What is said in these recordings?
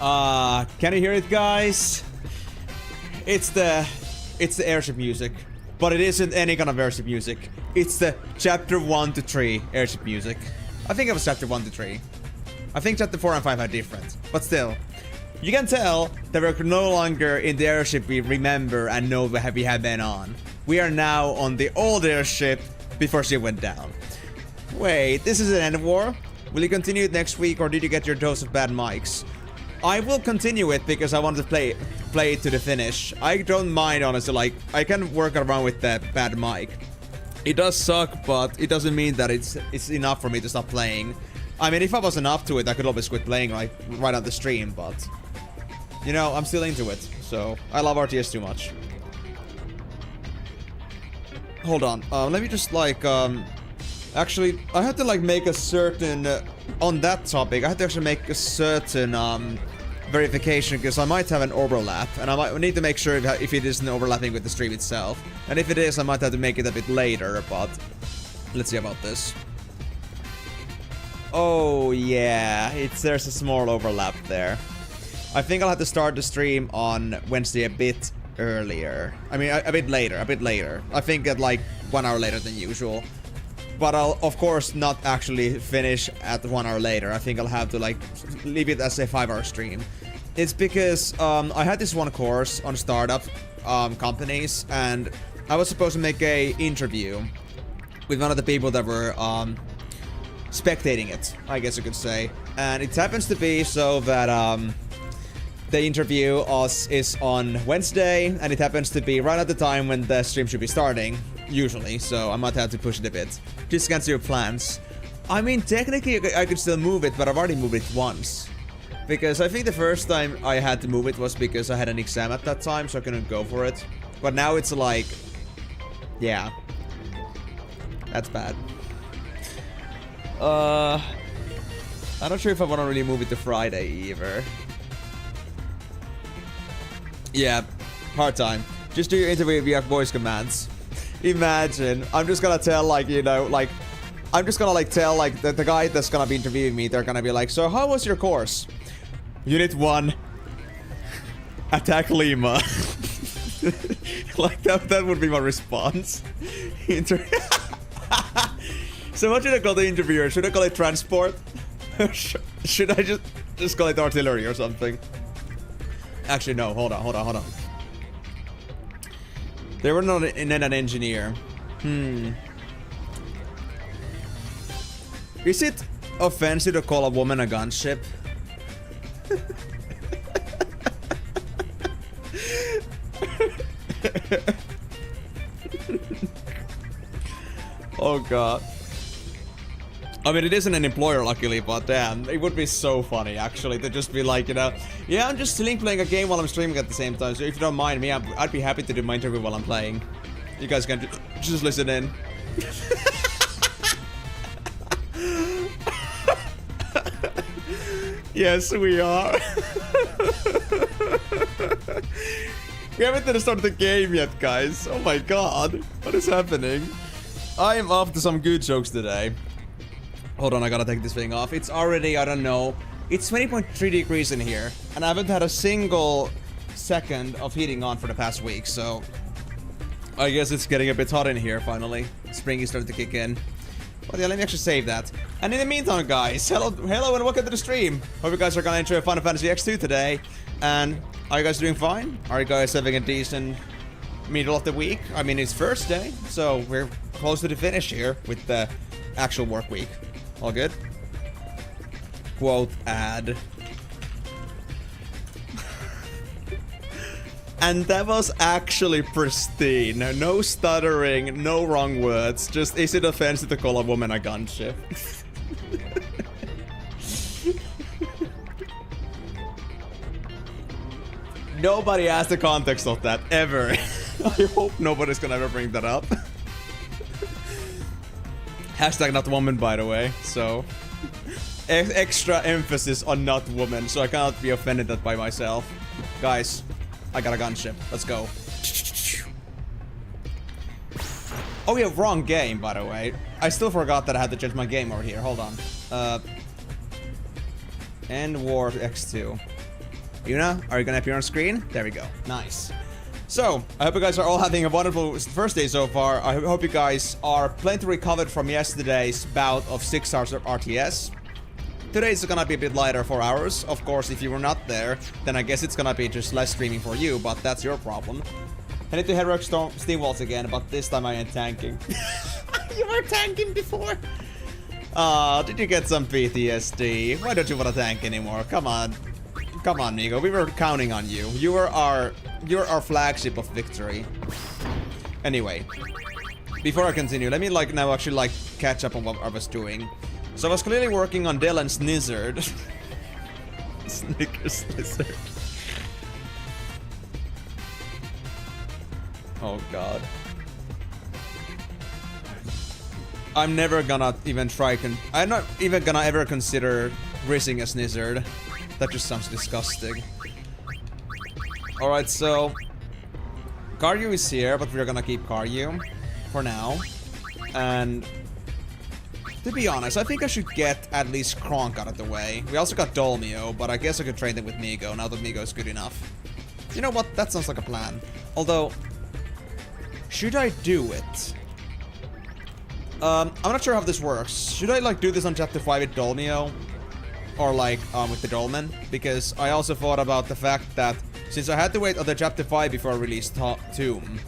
Can you hear it, guys? It's the airship music. But it isn't any kind of airship music. It's the chapter 1 to 3 airship music. I think it was chapter 1 to 3. I think chapter 4 and 5 are different. But still. You can tell that we're no longer in the airship we remember and know that we have been on. We are now on the old airship before she went down. Wait, this is an end war? Will you continue it next week or did you get your dose of bad mics? I will continue it because I want to play it to the finish. I don't mind, honestly, like, I can work around with the bad mic. It does suck, but it doesn't mean that it's enough for me to stop playing. I mean, if I wasn't up to it, I could always quit playing, like, right on the stream, but... You know, I'm still into it, so... I love RTS too much. Hold on, let me just, like, Actually, I had to, like, make a certain... on that topic, I had to actually make a certain, verification, because I might have an overlap, and I might need to make sure if it isn't overlapping with the stream itself. And if it is, I might have to make it a bit later, but... Let's see about this. Oh, yeah, there's a small overlap there. I think I'll have to start the stream on Wednesday a bit earlier. I mean, a bit later. I think at like 1 hour later than usual. But I'll, of course, not actually finish at 1 hour later. I think I'll have to, like, leave it as a 5-hour stream. It's because I had this one course on startup companies, and I was supposed to make a interview with one of the people that were spectating it, I guess you could say. And it happens to be so that the interview is on Wednesday, and it happens to be right at the time when the stream should be starting, usually, so I might have to push it a bit. Just against your plans. I mean, technically, I could still move it, but I've already moved it once. Because I think the first time I had to move it was because I had an exam at that time, so I couldn't go for it. But now it's like... Yeah. That's bad. I'm not sure if I want to really move it to Friday, either. Yeah, hard time. Just do your interview via voice commands. Imagine, I'm just gonna tell, like, you know, like, I'm just gonna, like, tell, like, the guy that's gonna be interviewing me, they're gonna be like, so how was your course? Unit 1. Attack Lima. Like, that would be my response. So what should I call the interviewer? Should I call it transport? Should I just call it artillery or something? Actually, no, hold on. They were not an engineer. Is it offensive to call a woman a gunship? Oh god. I mean, it isn't an employer, luckily, but damn, it would be so funny, actually, to just be like, you know, yeah, I'm just chilling playing a game while I'm streaming at the same time, so if you don't mind me, I'd be happy to do my interview while I'm playing. You guys can just listen in. Yes, we are. We haven't even started the game yet, guys. Oh my god. What is happening? I am off to some good jokes today. Hold on, I gotta take this thing off. It's already, I don't know, it's 20.3 degrees in here. And I haven't had a single second of heating on for the past week, so... I guess it's getting a bit hot in here, finally. Spring is starting to kick in. But yeah, let me actually save that. And in the meantime, guys, hello and welcome to the stream. Hope you guys are gonna enjoy Final Fantasy X2 today. And are you guys doing fine? Are you guys having a decent middle of the week? I mean, it's first day, so we're close to the finish here with the actual work week. All good? Quote ad. And that was actually pristine. No stuttering, no wrong words. Just, is it offensive to call a woman a gunship? Nobody asked the context of that, ever. I hope nobody's gonna ever bring that up. Hashtag not woman, by the way, so... Extra emphasis on not woman, so I cannot be offended at by myself. Guys, I got a gunship. Let's go. Oh yeah, wrong game, by the way. I still forgot that I had to change my game over here. Hold on. End War X2. Yuna, are you gonna appear on screen? There we go. Nice. So, I hope you guys are all having a wonderful first day so far. I hope you guys are plenty recovered from yesterday's bout of 6 hours of RTS. Today is gonna be a bit lighter, 4 hours. Of course, if you were not there, then I guess it's gonna be just less streaming for you, but that's your problem. I need to heroic Steam Waltz again, but this time I ain't tanking. You were tanking before? Did you get some PTSD? Why don't you want to tank anymore? Come on. Come on, Nico. We were counting on you. You're our flagship of victory. Anyway, before I continue, let me now actually catch up on what I was doing. So I was clearly working on Dylan's Snizzard. Snickers Snizzard. Oh god. I'm never gonna even try I'm not even gonna ever consider rizzing a Snizzard. That just sounds disgusting. Alright, so Karyu is here, but we're gonna keep Karyu for now. And to be honest, I think I should get at least Kronk out of the way. We also got Dolmio, but I guess I could train them with Migo now that Migo is good enough. You know what? That sounds like a plan. Although, should I do it? I'm not sure how this works. Should I do this on chapter 5 with Dolmio? Or with the Dolmen? Because I also thought about the fact that since I had to wait until chapter 5 before I released Tomb,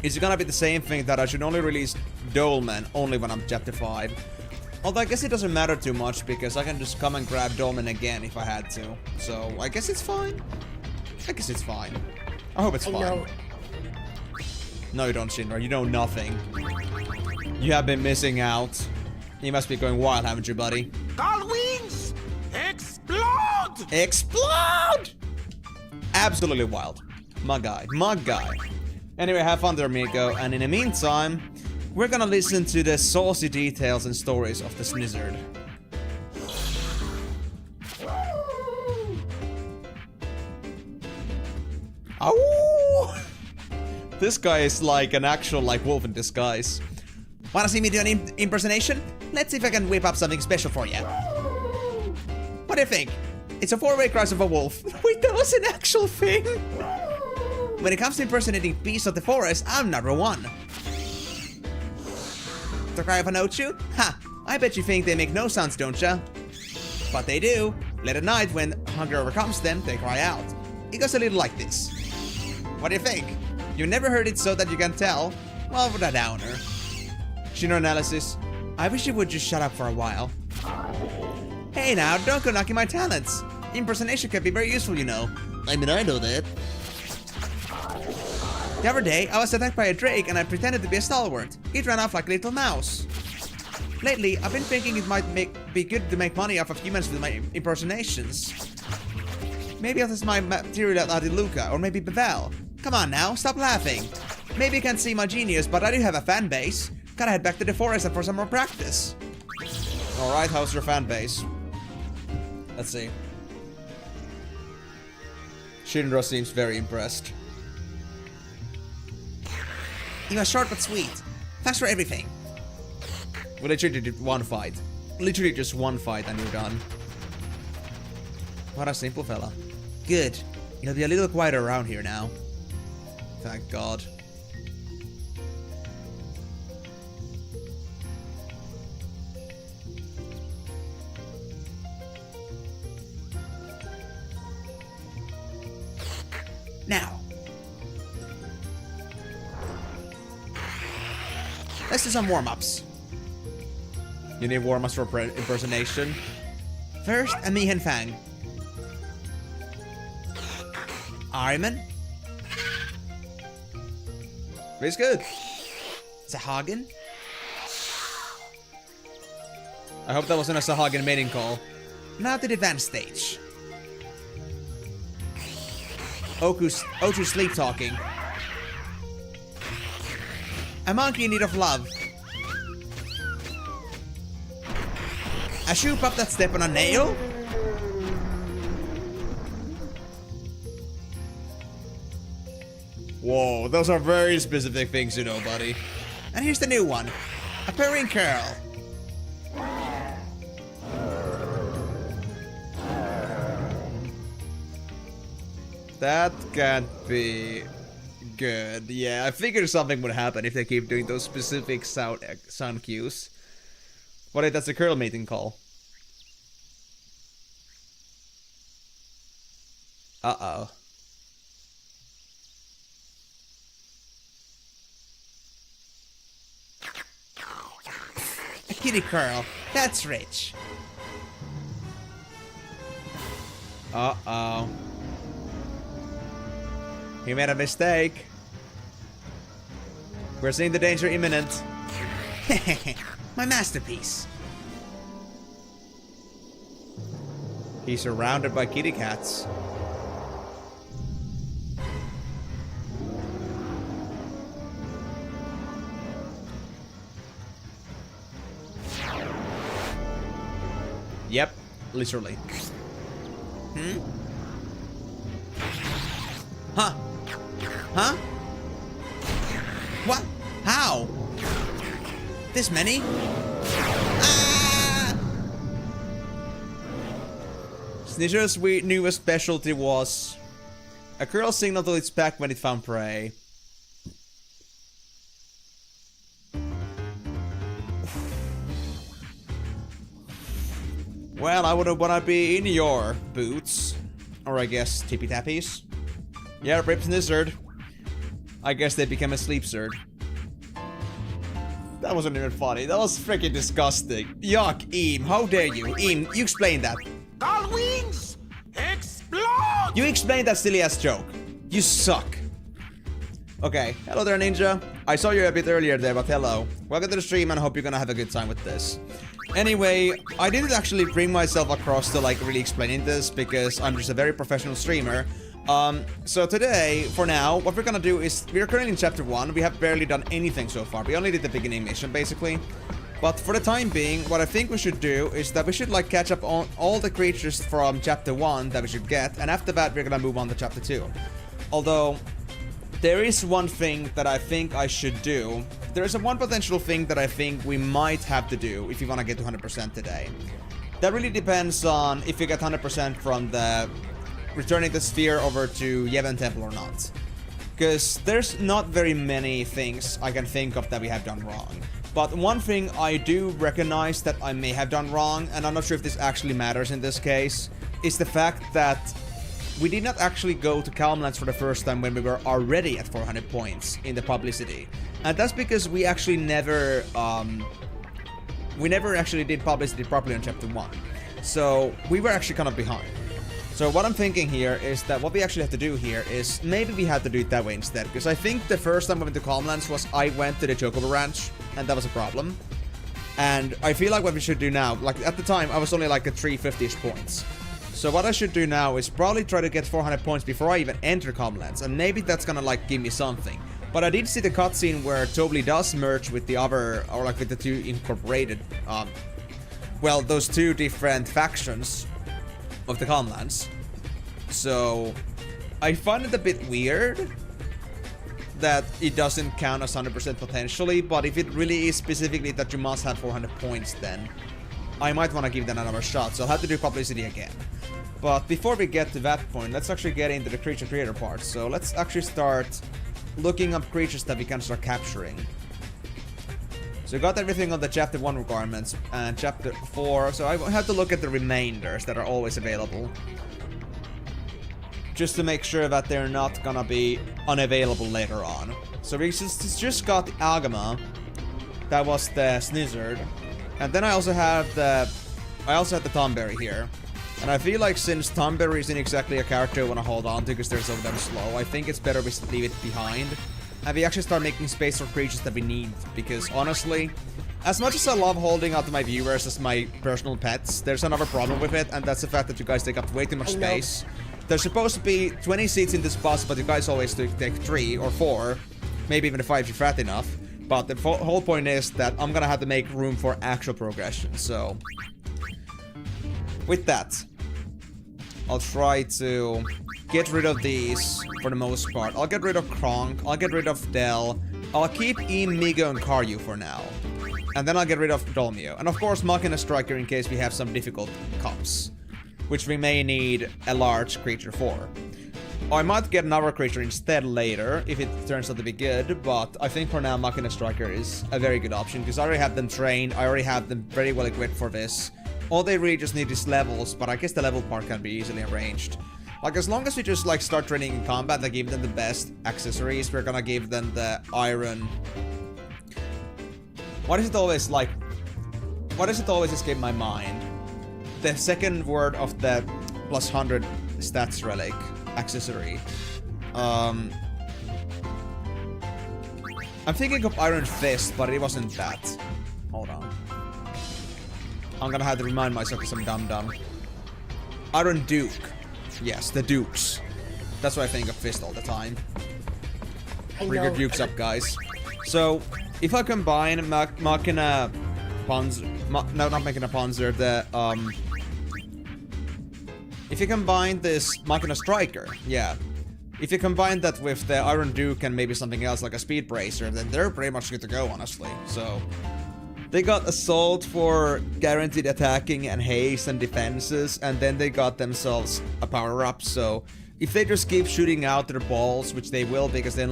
is it gonna be the same thing that I should only release Dolmen only when I'm chapter 5? Although I guess it doesn't matter too much because I can just come and grab Dolmen again if I had to. So I guess it's fine. I guess it's fine. I hope it's fine. No, you don't, Shinra. You know nothing. You have been missing out. You must be going wild, haven't you, buddy? All wings! Explode! Explode! Absolutely wild. My guy. My guy. Anyway, have fun there, Miko. And in the meantime, we're gonna listen to the saucy details and stories of the Snizzard. Ow! This guy is like an actual wolf in disguise. Wanna see me do an impersonation? Let's see if I can whip up something special for you. What do you think? It's a 4-way cries of a wolf. Wait, that was an actual thing? When it comes to impersonating beasts of the forest, I'm number 1. The cry of an Ochu? Ha! I bet you think they make no sounds, don't ya? But they do. Late at night, when hunger overcomes them, they cry out. It goes a little like this. What do you think? You never heard it so that you can tell? Well, what a downer. Shino analysis. I wish you would just shut up for a while. Hey now, don't go knocking my talents. Impersonation can be very useful, you know. I mean, I know that. The other day, I was attacked by a drake and I pretended to be a stalwart. It ran off like a little mouse. Lately, I've been thinking it might be good to make money off of humans with my impersonations. Maybe I'll test my material at Adiluca, or maybe Bevel. Come on now, stop laughing. Maybe you can't see my genius, but I do have a fan base. Gotta head back to the forest for some more practice. Alright, how's your fan base? Let's see. Shinra seems very impressed. You are short but sweet. Thanks for everything. We literally did one fight. Literally just one fight and you're done. What a simple fella. Good. You'll be a little quieter around here now. Thank God. Now, let's do some warm-ups. You need warm-ups for impersonation. First, a Mihen Fang. Ariman. Very good. Sahagin. I hope that wasn't a Sahagin mating call. Now to the advanced stage. Ochu's sleep talking. A monkey in need of love. A shoe pup that step on a nail? Whoa, those are very specific things to know, buddy. And here's the new one. A purring curl. That can't be good. Yeah, I figured something would happen if they keep doing those specific sound cues. What if that's a curl mating call? Uh-oh. A kitty curl. That's rich. Uh-oh. He made a mistake. We're seeing the danger imminent. My masterpiece. He's surrounded by kitty cats. Yep, literally. Hmm? Huh? Huh? What? How? This many? Ah! Snitcher's newest specialty was a curl signal to its pack when it found prey. Well, I wouldn't want to be in your boots. Or I guess tippy tappies. Yeah, rip snizzard. I guess they became a sleep zerd. That wasn't even funny. That was freaking disgusting. Yuck, Eam. How dare you? Eam, you explain that. All wings explode! You explained that silly ass joke. You suck. Okay, hello there, Ninja. I saw you a bit earlier there, but hello. Welcome to the stream and I hope you're gonna have a good time with this. Anyway, I didn't actually bring myself across to like really explaining this because I'm just a very professional streamer. So today, for now, what we're gonna do is, we're currently in chapter 1, we have barely done anything so far, we only did the beginning mission basically. But for the time being, what I think we should do is that we should like catch up on all the creatures from chapter 1 that we should get, and after that we're gonna move on to chapter 2. Although, there is one thing that I think I should do. There is one potential thing that I think we might have to do if we wanna get to 100% today. That really depends on if we get 100% from the returning the sphere over to Yevon Temple or not. Because there's not very many things I can think of that we have done wrong. But one thing I do recognize that I may have done wrong, and I'm not sure if this actually matters in this case, is the fact that we did not actually go to Calmlands for the first time when we were already at 400 points in the publicity. And that's because we actually never actually did publicity properly on chapter 1. So we were actually kind of behind. So what I'm thinking here is that what we actually have to do here is maybe we had to do it that way instead. Because I think the first time we went to Calmlands was I went to the Chocobo Ranch, and that was a problem. And I feel like what we should do now, like at the time I was only like at 350-ish points. So what I should do now is probably try to get 400 points before I even enter Calmlands, and maybe that's gonna like give me something. But I did see the cutscene where Tobly does merge with the other, or like with the two incorporated, well, those two different factions of the Calmlands. So I find it a bit weird that it doesn't count as 100% potentially, but if it really is specifically that you must have 400 points, then I might want to give that another shot, so I'll have to do publicity again. But before we get to that point, let's actually get into the creature creator part. So let's actually start looking up creatures that we can start capturing. So we got everything on the chapter 1 requirements and chapter 4, so I have to look at the remainders that are always available. Just to make sure that they're not gonna be unavailable later on. So we just got the Agama. That was the Snizzard. And then I also have the Tomberry here. And I feel like since Tomberry isn't exactly a character I want to hold on to because they're so damn slow, I think it's better we leave it behind. And we actually start making space for creatures that we need. Because honestly, as much as I love holding out to my viewers as my personal pets, there's another problem with it, and that's the fact that you guys take up way too much space. There's supposed to be 20 seats in this bus, but you guys always take 3 or 4, maybe even 5 if you're fat enough. But the whole point is that I'm gonna have to make room for actual progression, so with that, I'll try to get rid of these for the most part. I'll get rid of Kronk, I'll get rid of Del, I'll keep Ian, Migo, and Karyu for now. And then I'll get rid of Dolmio. And of course, Machina Striker in case we have some difficult cops, which we may need a large creature for. I might get another creature instead later if it turns out to be good, but I think for now Machina Striker is a very good option because I already have them trained, I already have them very well equipped for this. All they really just need is levels, but I guess the level part can be easily arranged. Like, as long as we just, like, start training in combat and give them the best accessories, we're gonna give them the iron... Why does it always, like... Why does it always escape my mind? The second word of the plus 100 stats relic accessory. I'm thinking of Iron Fist, but it wasn't that. Hold on. I'm gonna have to remind myself of some dum-dum. Iron Duke. Yes, the Dukes. That's what I think of Fist all the time. Bring your Dukes up, guys. So, if I combine Machina Panzer... No, not Machina Panzer, the, if you combine this Machina Striker, yeah. If you combine that with the Iron Duke and maybe something else like a Speed Bracer, then they're pretty much good to go, honestly. So, they got Assault for guaranteed attacking and haste and defenses, and then they got themselves a power-up, so if they just keep shooting out their balls, which they will because they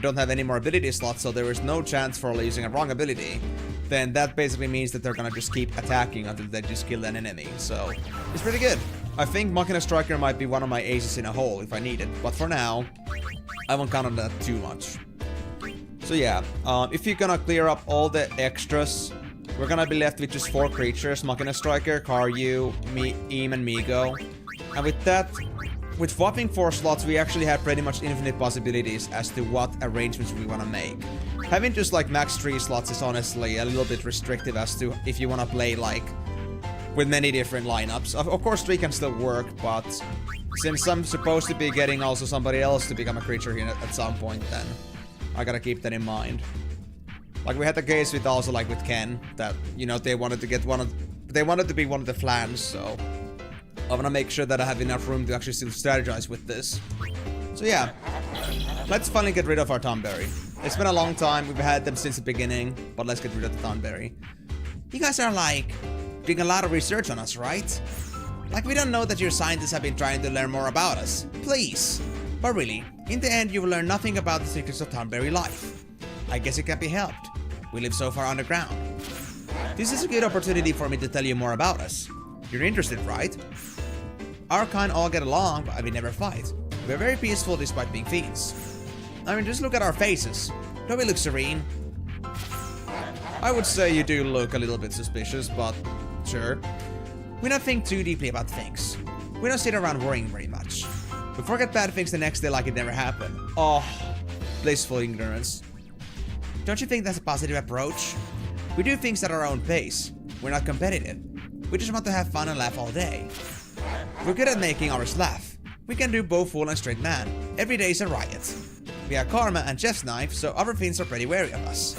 don't have any more ability slots, so there is no chance for using a wrong ability, then that basically means that they're gonna just keep attacking until they just kill an enemy, so it's pretty good. I think Machina Striker might be one of my aces in a hole if I need it, but for now, I won't count on that too much. So yeah, if you're gonna clear up all the extras, we're gonna be left with just 4 creatures, Machina Striker, Karyu, Eam, and Migo. And with that, with swapping 4 slots, we actually have pretty much infinite possibilities as to what arrangements we wanna make. Having just like max 3 slots is honestly a little bit restrictive as to if you wanna play like with many different lineups. Of course 3 can still work, but since I'm supposed to be getting also somebody else to become a creature here at some point, then I gotta keep that in mind. Like we had the case with also like with Ken, that, you know, they wanted to get they wanted to be one of the flans, so I wanna make sure that I have enough room to actually still strategize with this. So yeah, let's finally get rid of our Thornberry. It's been a long time, we've had them since the beginning, but let's get rid of the Thornberry. You guys are like doing a lot of research on us, right? Like we don't know that your scientists have been trying to learn more about us. Please. But really, in the end you will learn nothing about the secrets of Thornberry life. I guess it can't be helped. We live so far underground. This is a good opportunity for me to tell you more about us. You're interested, right? Our kind all get along, but we never fight. We're very peaceful despite being fiends. I mean, just look at our faces. Don't we look serene? I would say you do look a little bit suspicious, but sure. We don't think too deeply about things. We don't sit around worrying very much. We forget bad things the next day like it never happened. Oh, blissful ignorance. Don't you think that's a positive approach? We do things at our own pace. We're not competitive. We just want to have fun and laugh all day. We're good at making ours laugh. We can do both fool and straight man. Every day is a riot. We have Karma and Jeff's knife, so other fiends are pretty wary of us.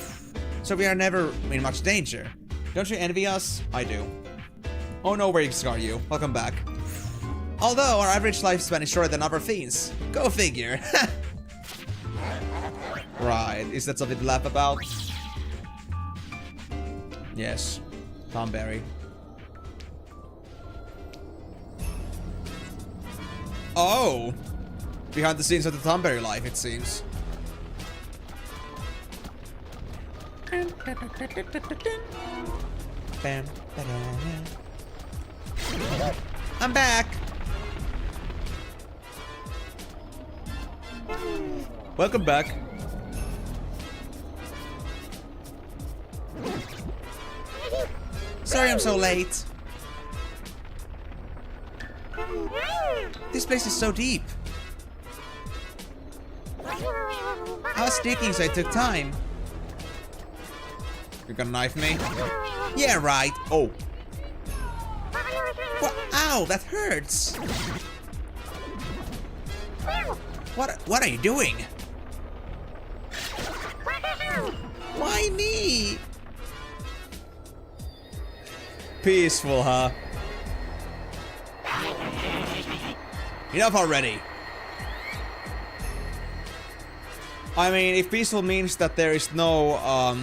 So we are never in much danger. Don't you envy us? I do. Oh no, where are you? Welcome back. Although our average lifespan is shorter than other fiends. Go figure. Right, is that something to laugh about? Yes, Thornberry. Oh! Behind the scenes of the Thornberry life, it seems. I'm back! Welcome back. Sorry I'm so late. This place is so deep. I was sneaking, so I took time. You're gonna knife me? Yeah, right. Oh. What? Ow, that hurts. What are you doing? Why me? Peaceful, huh? Enough already. I mean, if peaceful means that there is no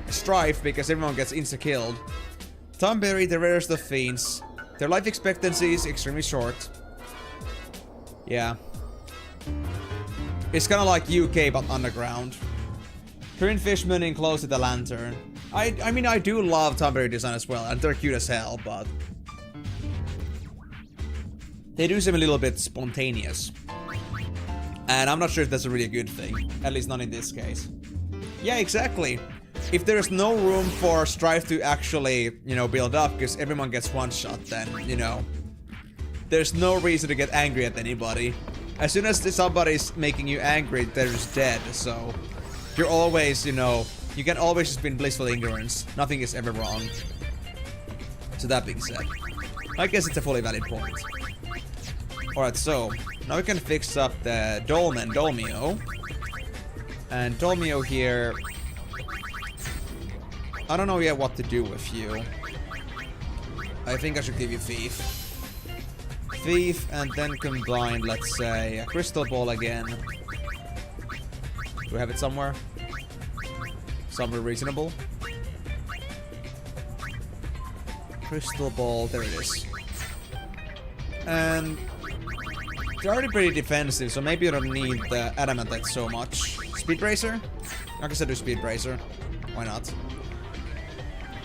strife because everyone gets insta-killed. Thornberry, the rarest of fiends. Their life expectancy is extremely short. Yeah. It's kind of like UK but underground. Korean fishermen enclosed with a lantern. I mean, I do love Tumblr design as well, and they're cute as hell, but they do seem a little bit spontaneous. And I'm not sure if that's a really good thing. At least not in this case. Yeah, exactly. If there's no room for strife to actually, you know, build up, because everyone gets one shot, then, you know, there's no reason to get angry at anybody. As soon as somebody's making you angry, they're just dead, so you're always, you know, you can always just be in blissful ignorance. Nothing is ever wrong. So that being said, I guess it's a fully valid point. Alright, so now we can fix up the Dolmen, Dolmio. And Dolmio here, I don't know yet what to do with you. I think I should give you Thief. Thief, and then combine, let's say, a Crystal Ball again. Do we have it somewhere? Somewhere reasonable? Crystal Ball, there it is. And they're already pretty defensive, so maybe you don't need the Adamantite so much. Speed Bracer? I guess I do Speed Bracer. Why not?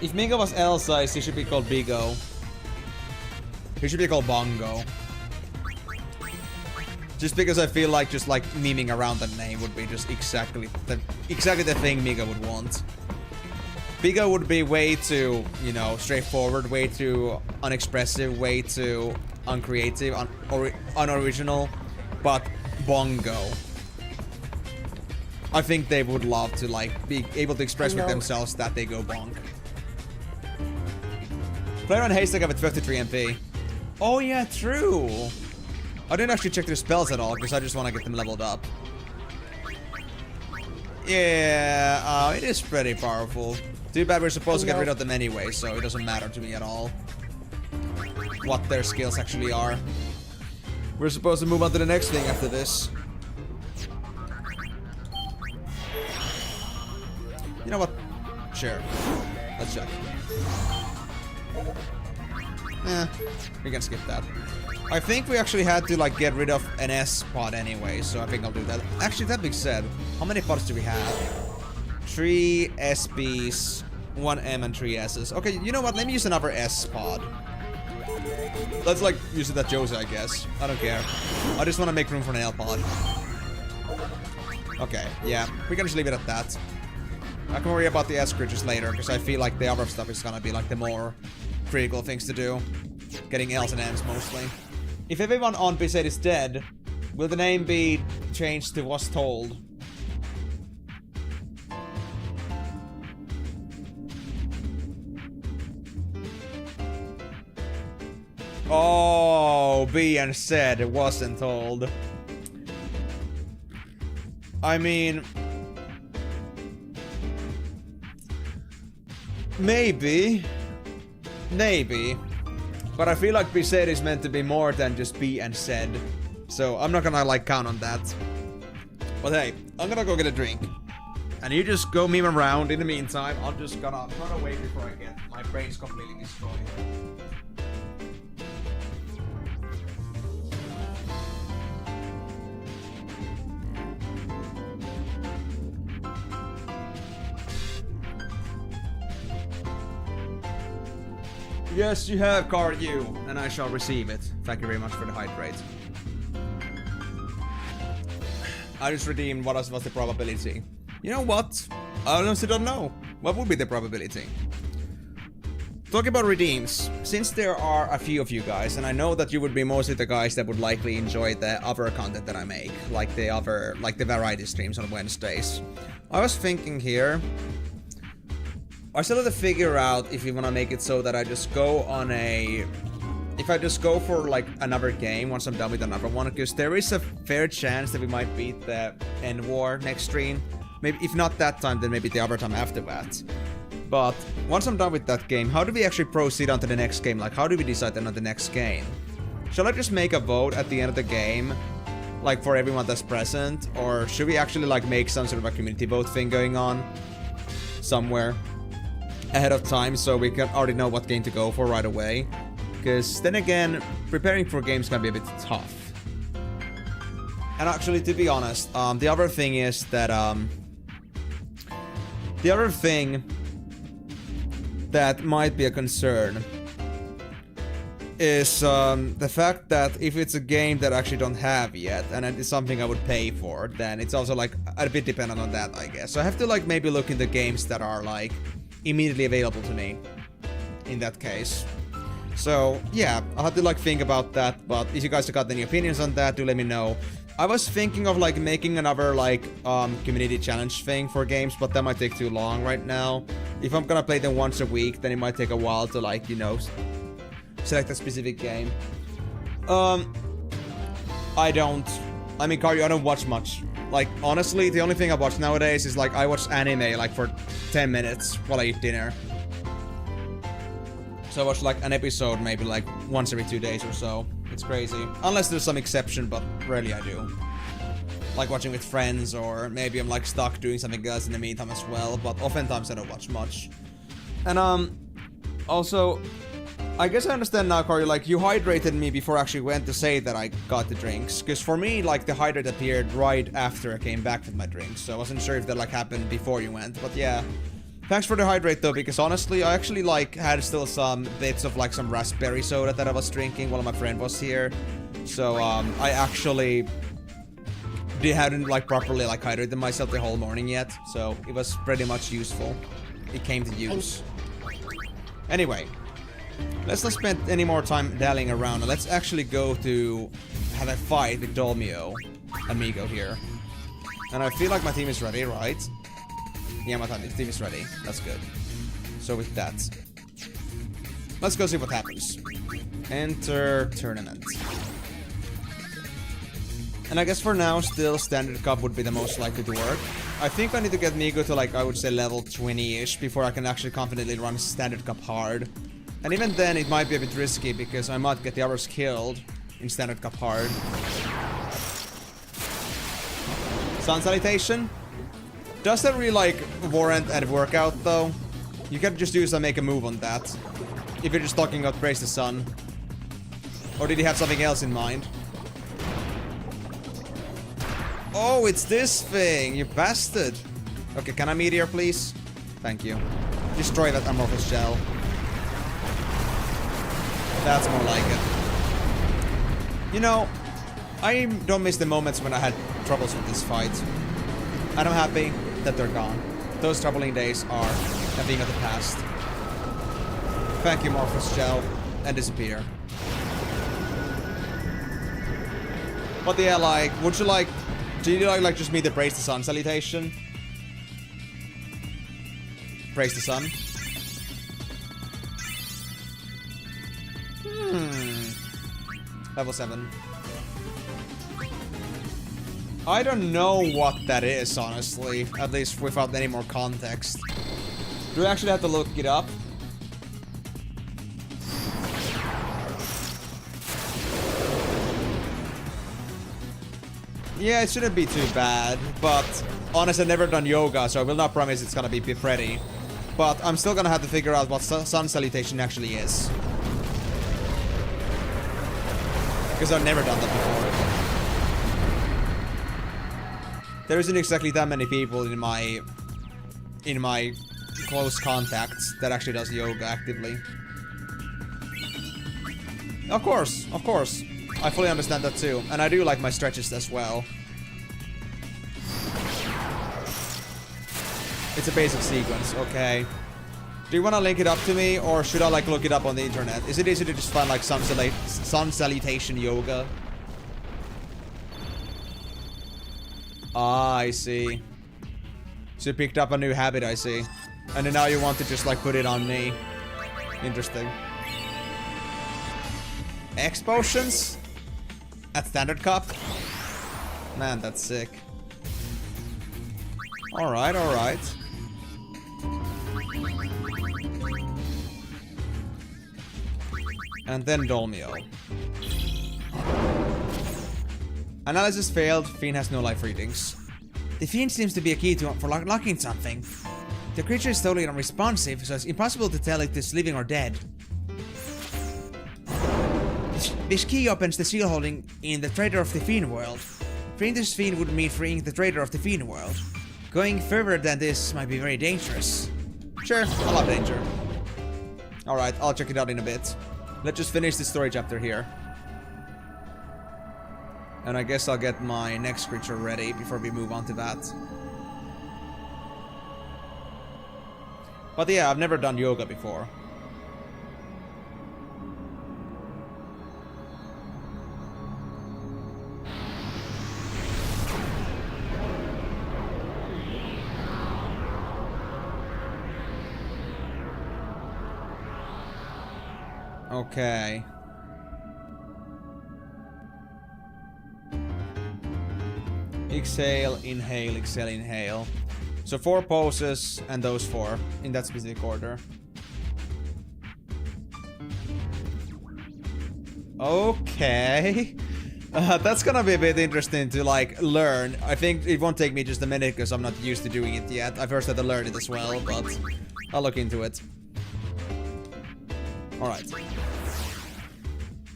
If Mingo was L-size, he should be called Bigo. He should be called Bongo. Just because I feel like just like memeing around the name would be just exactly the thing Mingo would want. Bigo would be way too, you know, straightforward, way too unexpressive, way too uncreative, unoriginal, but Bongo. I think they would love to like be able to express with themselves that they go bonk. Player on Haystack have a 53 MP. Oh yeah, true. I didn't actually check their spells at all because I just want to get them leveled up. Yeah, it is pretty powerful. Too bad we're supposed to get rid of them anyway, so it doesn't matter to me at all what their skills actually are. We're supposed to move on to the next thing after this. You know what? Sure. Let's check. We can skip that. I think we actually had to like get rid of an S pod anyway, so I think I'll do that. Actually, that being said, how many pods do we have? 3 SBs, 1 M and 3 S's. Okay, you know what? Let me use another S pod. Let's like use it at Josie, I guess. I don't care. I just want to make room for an L pod. Okay, yeah, we can just leave it at that. I can worry about the S creatures later, because I feel like the other stuff is gonna be like the more critical things to do. Getting L's and M's mostly. If everyone on Beset is dead, will the name be changed to Was Told? Oh, being said, it wasn't told. I mean, maybe. But I feel like be said is meant to be more than just be and said. So I'm not gonna like count on that. But hey, I'm gonna go get a drink. And you just go meme around. In the meantime, I'm just gonna run away before I get my brain's completely destroyed. Yes, you have card you, and I shall receive it. Thank you very much for the hydrate. I just redeemed what was the probability. You know what? I honestly don't know. What would be the probability? Talking about redeems, since there are a few of you guys, and I know that you would be mostly the guys that would likely enjoy the other content that I make, like the variety streams on Wednesdays. I was thinking here, I still have to figure out if you want to make it so that I just go on a... If I just go for like another game once I'm done with another one, because there is a fair chance that we might beat the End War next stream. Maybe if not that time, then maybe the other time after that. But once I'm done with that game, how do we actually proceed on to the next game? Like, how do we decide then on the next game? Shall I just make a vote at the end of the game, like for everyone that's present? Or should we actually like make some sort of a community vote thing going on somewhere ahead of time so we can already know what game to go for right away? Because then again, preparing for games can be a bit tough. And actually, to be honest, the other thing is that the other thing that might be a concern is the fact that if it's a game that I actually don't have yet, and it's something I would pay for, then it's also like a bit dependent on that, I guess. So I have to like maybe look into games that are like immediately available to me in that case. So yeah, I'll have to like think about that, but if you guys have got any opinions on that, do let me know. I was thinking of like making another like community challenge thing for games, but that might take too long right now. If I'm gonna play them once a week, then it might take a while to like, you know, select a specific game. I mean, Karyu, I don't watch much. Like, honestly, the only thing I watch nowadays is like, I watch anime like for 10 minutes while I eat dinner. So I watch like an episode maybe like once every 2 days or so. It's crazy. Unless there's some exception, but rarely I do. Like watching with friends, or maybe I'm like stuck doing something else in the meantime as well, but oftentimes I don't watch much. And also, I guess I understand now, Corey, like, you hydrated me before I actually went to say that I got the drinks. Because for me, like, the hydrate appeared right after I came back with my drinks. So I wasn't sure if that, like, happened before you went. But yeah, thanks for the hydrate, though, because honestly, I actually, like, had still some bits of, like, some raspberry soda that I was drinking while my friend was here. So, I actually hadn't, like, properly, like, hydrated myself the whole morning yet. So it was pretty much useful. It came to use. Anyway. Let's not spend any more time dallying around, and let's actually go to have a fight with Dolmio, amigo here. And I feel like my team is ready, right? Yeah, my team is ready. That's good. So with that, let's go see what happens. Enter tournament. And I guess for now, still Standard Cup would be the most likely to work. I think I need to get Migo to, like, I would say level 20-ish before I can actually confidently run Standard Cup hard. And even then, it might be a bit risky because I might get the others killed in Standard Cup hard. Sun Salutation? Does that really, like, warrant a workout, though? You can just use and make a move on that. If you're just talking about Praise the Sun. Or did he have something else in mind? Oh, it's this thing, you bastard. Okay, can I meteor, please? Thank you. Destroy that amorphous shell. That's more like it. You know, I don't miss the moments when I had troubles with this fight. And I'm happy that they're gone. Those troubling days are a thing of the past. Thank you, Morphous Shell, and disappear. But yeah, like, would you like... Do you like just me to Praise the Sun salutation? Praise the Sun. Level 7. I don't know what that is, honestly. At least without any more context. Do I actually have to look it up? Yeah, it shouldn't be too bad. But, honestly, I've never done yoga, so I will not promise it's gonna be pretty. But I'm still gonna have to figure out what Sun Salutation actually is. Because I've never done that before. There isn't exactly that many people in my close contacts that actually does yoga actively. Of course. I fully understand that too. And I do like my stretches as well. It's a basic sequence, okay. Do you want to link it up to me, or should I like look it up on the internet? Is it easy to just find like Sun Salutation yoga? Ah, I see. So you picked up a new habit, I see. And then now you want to just like put it on me. Interesting. X potions? At Standard Cup? Man, that's sick. Alright, alright. And then Dolmio. Analysis failed. Fiend has no life readings. The Fiend seems to be a key for locking something. The creature is totally unresponsive, so it's impossible to tell if it's living or dead. This key opens the seal holding in the Trader of the Fiend world. Freeing this fiend would mean freeing the traitor of the fiend world. Going further than this might be very dangerous. Sure, I love danger. Alright, I'll check it out in a bit. Let's just finish the story chapter here. And I guess I'll get my next creature ready before we move on to that. But yeah, I've never done yoga before. Okay. Exhale, inhale. So 4 poses and those 4 in that specific order. Okay. That's gonna be a bit interesting to like learn. I think it won't take me just a minute because I'm not used to doing it yet. I first had to learn it as well, but I'll look into it. Alright.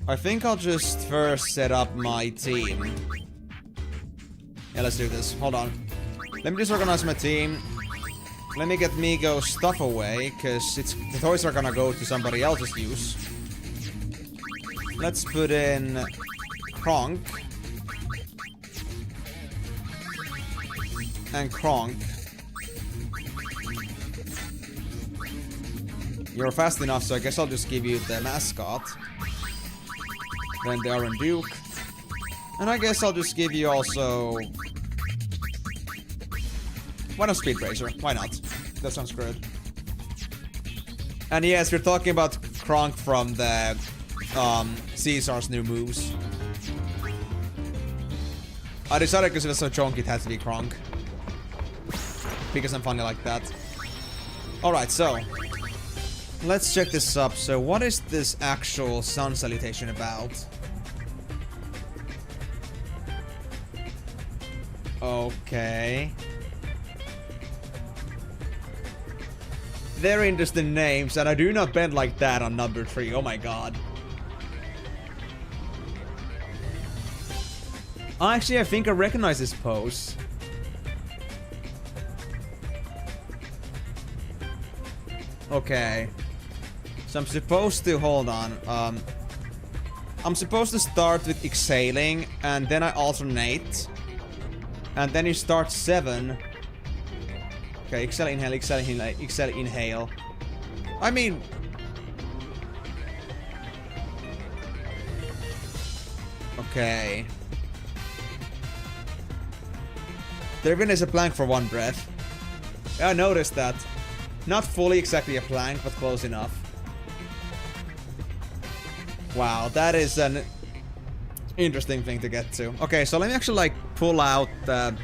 I think I'll just first set up my team. Yeah, let's do this. Hold on. Let me just organize my team. Let me get Migo's stuff away, because the toys are gonna go to somebody else's use. Let's put in Kronk. And Kronk. You're fast enough, so I guess I'll just give you the mascot. Then the Iron Duke. And I guess I'll just give you also... Why not Speed Racer? Why not? That sounds good. And yes, we're talking about Kronk from the Caesar's new moves. I decided because it was so chunky it had to be Kronk. Because I'm funny like that. Alright, so... let's check this up. So what is this actual sun salutation about? Okay. Very interesting names, and I do not bend like that on number 3. Oh my god. Actually, I think I recognize this pose. Okay. So I'm supposed to... hold on. I'm supposed to start with exhaling, and then I alternate. And then you start 7. Okay, exhale, inhale, exhale, inhale, exhale, inhale. I mean... okay. There even is a plank for 1 breath. Yeah, I noticed that. Not fully exactly a plank, but close enough. Wow, that is an interesting thing to get to. Okay, so let me actually like pull out the...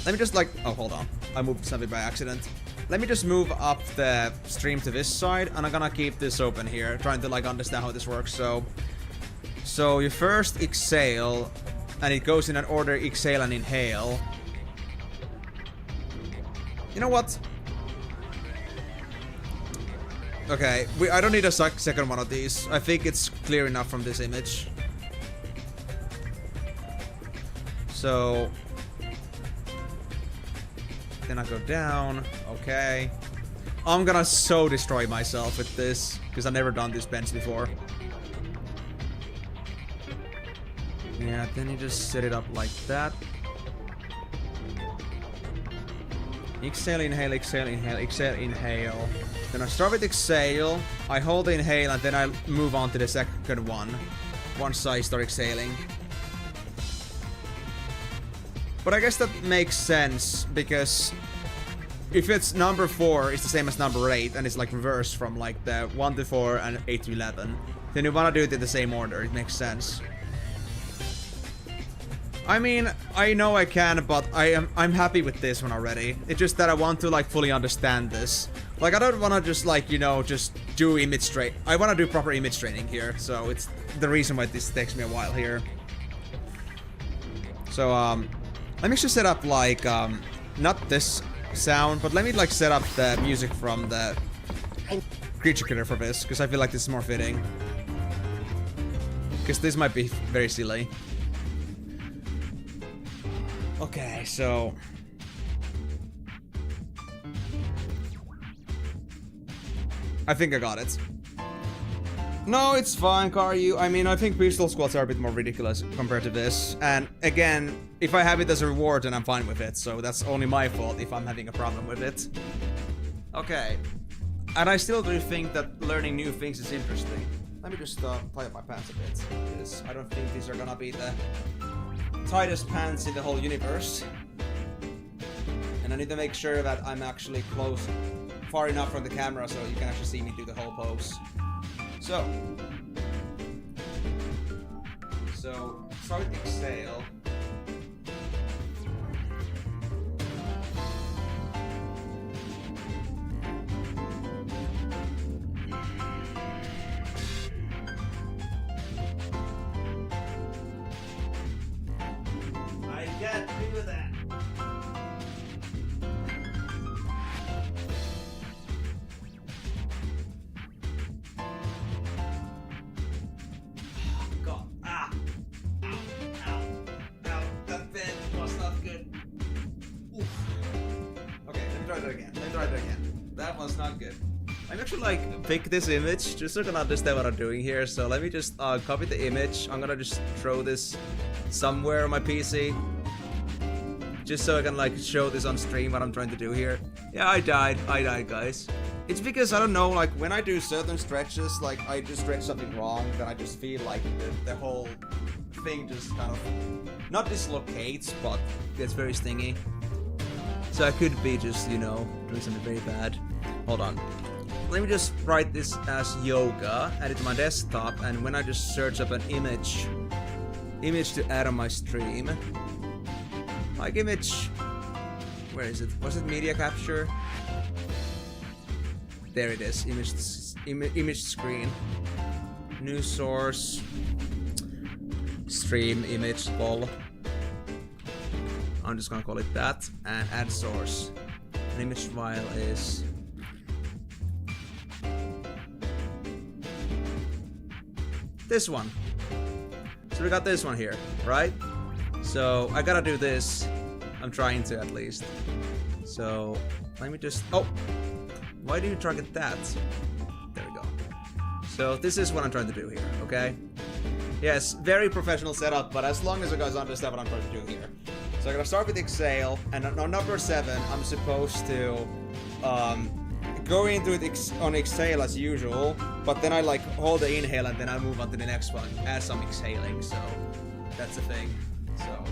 let me just like... oh, hold on. I moved something by accident. Let me just move up the stream to this side, and I'm gonna keep this open here, trying to like understand how this works. So you first exhale, and it goes in an order: exhale and inhale. You know what? Okay, I don't need a second one of these. I think it's clear enough from this image. So... then I go down. Okay. I'm gonna so destroy myself with this, because I've never done this bench before. Yeah, then you just set it up like that. Exhale, inhale, exhale, inhale, exhale, inhale. Then I start with exhale, I hold the inhale, and then I move on to the second one. Once I start exhaling. But I guess that makes sense, because if it's number 4, it's the same as number 8, and it's like reversed from like the 1 to 4 and 8 to 11. Then you wanna do it in the same order, it makes sense. I mean, I know I can, but I'm happy with this one already. It's just that I want to like fully understand this. Like, I don't want to just like, you know, just do image training. I want to do proper image training here, so it's the reason why this takes me a while here. So let me just set up like not this sound, but let me like set up the music from the creature killer for this, because I feel like this is more fitting. Because this might be very silly. Okay, so... I think I got it. No, it's fine, Karyu. I mean, I think pistol squats are a bit more ridiculous compared to this. And again, if I have it as a reward, then I'm fine with it. So that's only my fault if I'm having a problem with it. Okay. And I still do think that learning new things is interesting. Let me just tie up my pants a bit, because I don't think these are gonna be the tightest pants in the whole universe. And I need to make sure that I'm actually close, far enough from the camera so you can actually see me do the whole pose. So start with exhale. I can't do that. That was not good. I'm actually like pick this image just so I can understand what I'm doing here. So let me just copy the image. I'm gonna just throw this somewhere on my PC, just so I can like show this on stream what I'm trying to do here. Yeah, I died, guys. It's because I don't know, like when I do certain stretches, like I just stretch something wrong, then I just feel like the whole thing just kind of not dislocates, but gets very stingy. So I could be just, you know, doing something very bad. Hold on. Let me just write this as yoga, add it to my desktop, and when I just search up an image to add on my stream, like image, where is it? Was it media capture? There it is, image screen, new source, stream image lol. I'm just gonna call it that, and add source. An image file is this one. So we got this one here, right? So I gotta do this. I'm trying to at least. So let me just, oh, why do you target that? There we go. So this is what I'm trying to do here, okay? Yes, very professional setup, but as long as you guys understand what I'm trying to do here. So I'm gonna start with exhale, and on number 7, I'm supposed to go into it on exhale as usual, but then I like hold the inhale and then I move on to the next one as I'm exhaling, so that's the thing. So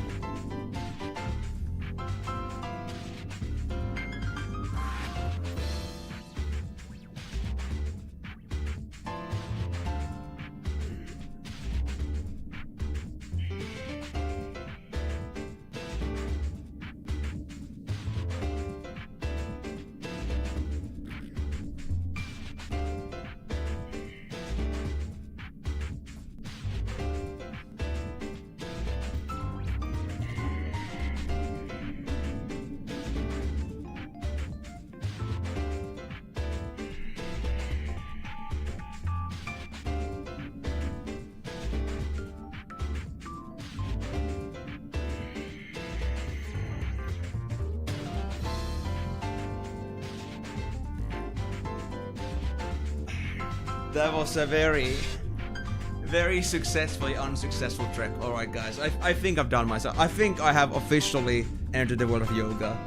that was a very successfully unsuccessful trek. Alright guys, I think I've done myself. I think I have officially entered the world of yoga.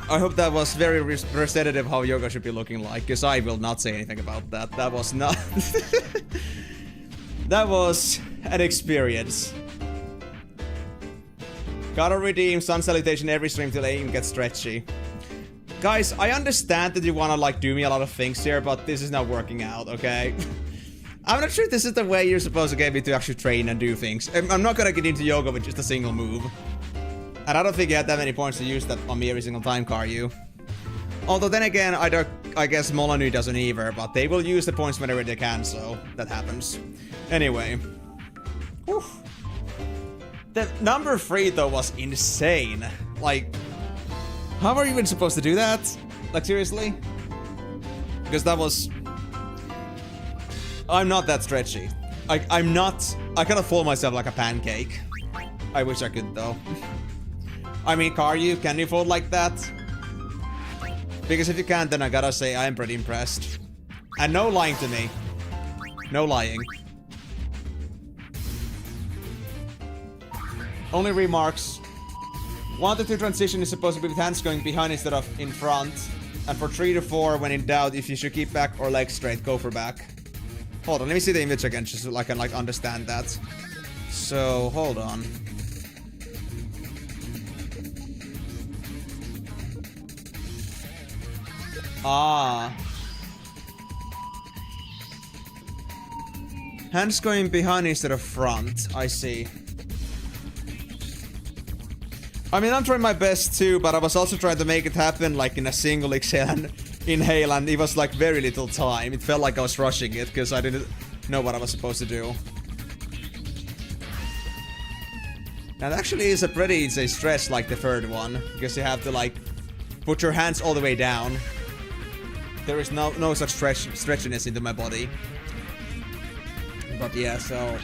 I hope that was very representative how yoga should be looking like, because I will not say anything about that. That was not... That was an experience. Gotta redeem sun salutation every stream till aim gets stretchy. Guys, I understand that you wanna like do me a lot of things here, but this is not working out, okay? I'm not sure this is the way you're supposed to get me to actually train and do things. I'm not gonna get into yoga with just a single move. And I don't think you had that many points to use that on me every single time, Karyu. Although then again, I guess Molyneux doesn't either, but they will use the points whenever they can, so that happens. Anyway. Whew. The number 3 though was insane. Like, how are you even supposed to do that? Like, seriously? Because that was... I'm not that stretchy. I cannot fold myself like a pancake. I wish I could, though. I mean, Karyu, can you fold like that? Because if you can't, then I gotta say I am pretty impressed. And no lying to me. No lying. Only remarks. 1 to 2 transition is supposed to be with hands going behind instead of in front. And for 3 to 4, when in doubt, if you should keep back or legs straight, go for back. Hold on, let me see the image again, just so I can like understand that. So, hold on. Ah. Hands going behind instead of front, I see. I mean, I'm trying my best too, but I was also trying to make it happen like in a single exhale and inhale, and it was like very little time. It felt like I was rushing it because I didn't know what I was supposed to do. And actually is a pretty easy stretch like the third one, because you have to like put your hands all the way down. There is no such stretchiness into my body. But yeah, so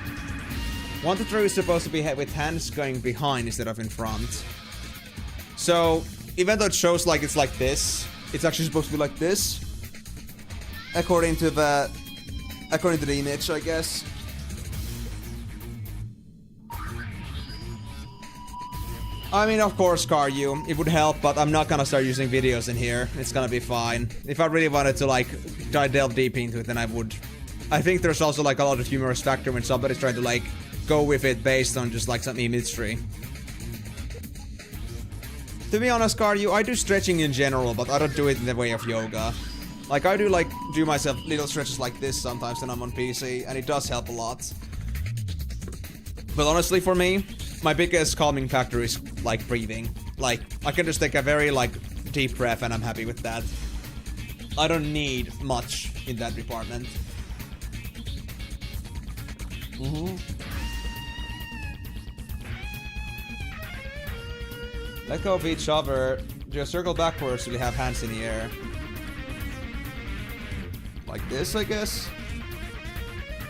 1 to 3 is supposed to be with hands going behind instead of in front. So even though it shows like it's like this, it's actually supposed to be like this, according to the image, I guess. I mean, of course, Karyu, it would help, but I'm not gonna start using videos in here. It's gonna be fine. If I really wanted to like delve deep into it, then I would. I think there's also like a lot of humorous factor when somebody's trying to like go with it based on just like some imagery. To be honest, Karyu, I do stretching in general, but I don't do it in the way of yoga. Like I do myself little stretches like this sometimes when I'm on PC, and it does help a lot. But honestly, for me, my biggest calming factor is like breathing. Like I can just take a very like deep breath and I'm happy with that. I don't need much in that department. Let go of each other. Just circle backwards so you have hands in the air. Like this, I guess.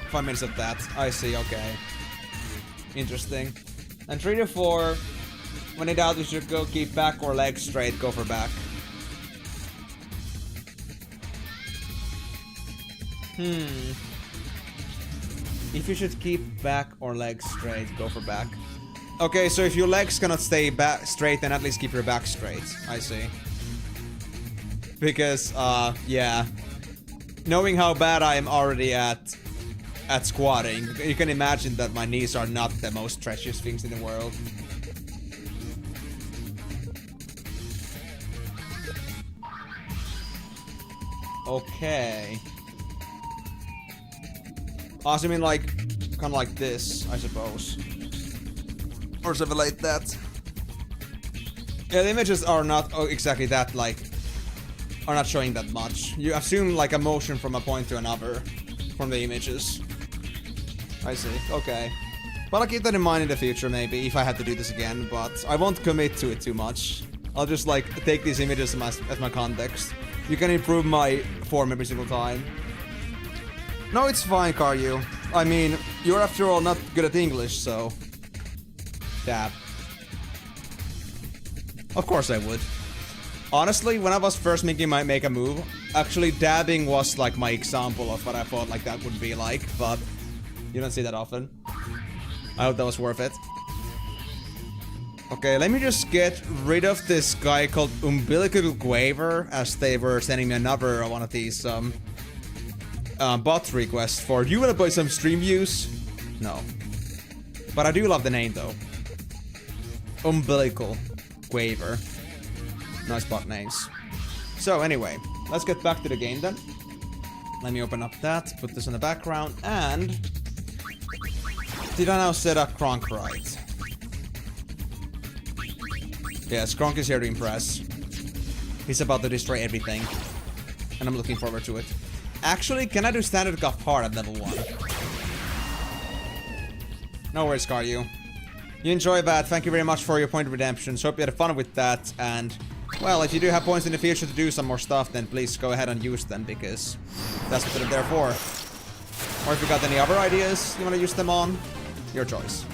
5 minutes of that. I see, okay. Interesting. And 3 to 4, when in doubt, you should go keep back or legs straight, go for back. If you should keep back or legs straight, go for back. Okay, so if your legs cannot stay back straight, then at least keep your back straight. I see. Because, yeah. Knowing how bad I am already at squatting, you can imagine that my knees are not the most stretchiest things in the world. Okay. Also, I mean, like, kind of like this, I suppose. Or something like that. Yeah, the images are not exactly that, like, are not showing that much. You assume, like, a motion from a point to another from the images. I see, okay. But I'll keep that in mind in the future, maybe, if I had to do this again, but I won't commit to it too much. I'll just, like, take these images as my context. You can improve my form every single time. No, it's fine, Karyu. I mean, you're after all not good at English, so... Dab. Of course I would. Honestly, when I was first make a move, actually dabbing was like my example of what I thought like that would be like, but you don't see that often. I hope that was worth it. Okay, let me just get rid of this guy called Umbilical Quaver, as they were sending me another one of these bot requests for, do you wanna buy some stream views? No. But I do love the name though. Umbilical Quaver. Nice bot names. So anyway, let's get back to the game then. Let me open up that, put this in the background, and... Did I now set up Kronk right? Yes, Kronk is here to impress. He's about to destroy everything. And I'm looking forward to it. Actually, can I do standard Guff hard at level 1? No worries, Karyu. You enjoy that. Thank you very much for your point of redemption. So hope you had fun with that. And, well, if you do have points in the future to do some more stuff, then please go ahead and use them, because that's what they're there for. Or if you got any other ideas you want to use them on, your choice.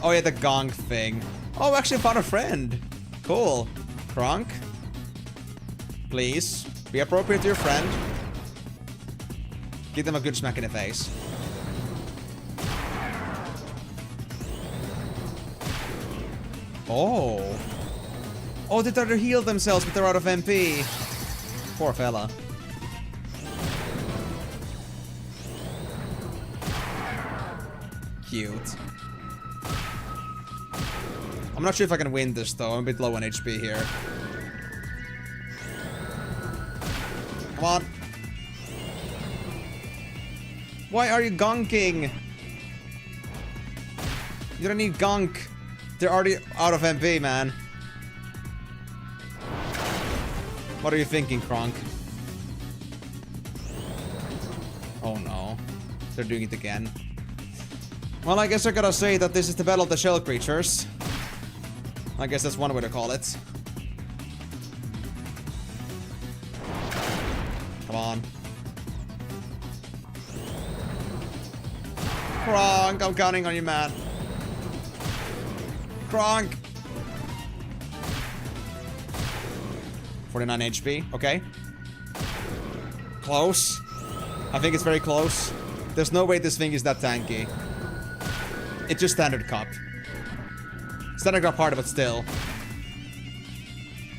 Oh yeah, the gong thing. Oh, actually found a friend. Cool. Kronk? Please, be appropriate to your friend. Give them a good smack in the face. Oh. Oh, they try to heal themselves, but they're out of MP. Poor fella. Cute. I'm not sure if I can win this though. I'm a bit low on HP here. Come on. Why are you gonking? You don't need gunk. They're already out of MP, man. What are you thinking, Kronk? Oh no. They're doing it again. Well, I guess I gotta say that this is the battle of the shell creatures. I guess that's one way to call it. Come on. Kronk, I'm counting on you, man. Kronk! 49 HP, okay. Close. I think it's very close. There's no way this thing is that tanky. It's just standard cup. Standard cup harder, but still.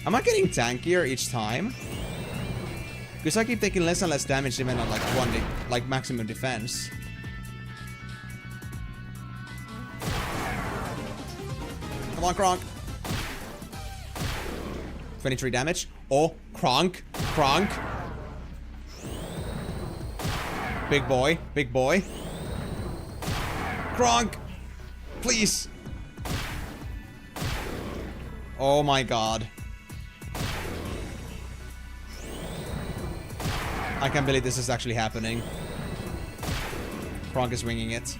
Am I getting tankier each time? Because I keep taking less and less damage even on like maximum defense. Come on, Kronk. 23 damage. Oh, Kronk. Kronk. Big boy. Big boy. Kronk. Please. Oh my god. I can't believe this is actually happening. Kronk is winging it.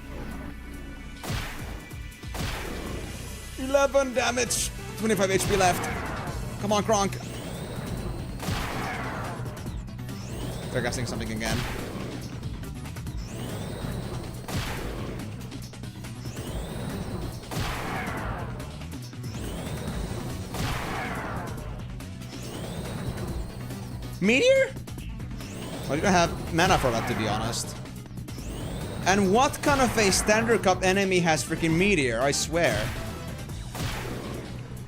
11 damage. 25 HP left. Come on, Kronk. They're guessing something again. Meteor? Well, you don't have mana for that, to be honest. And what kind of a standard cup enemy has freaking Meteor? I swear.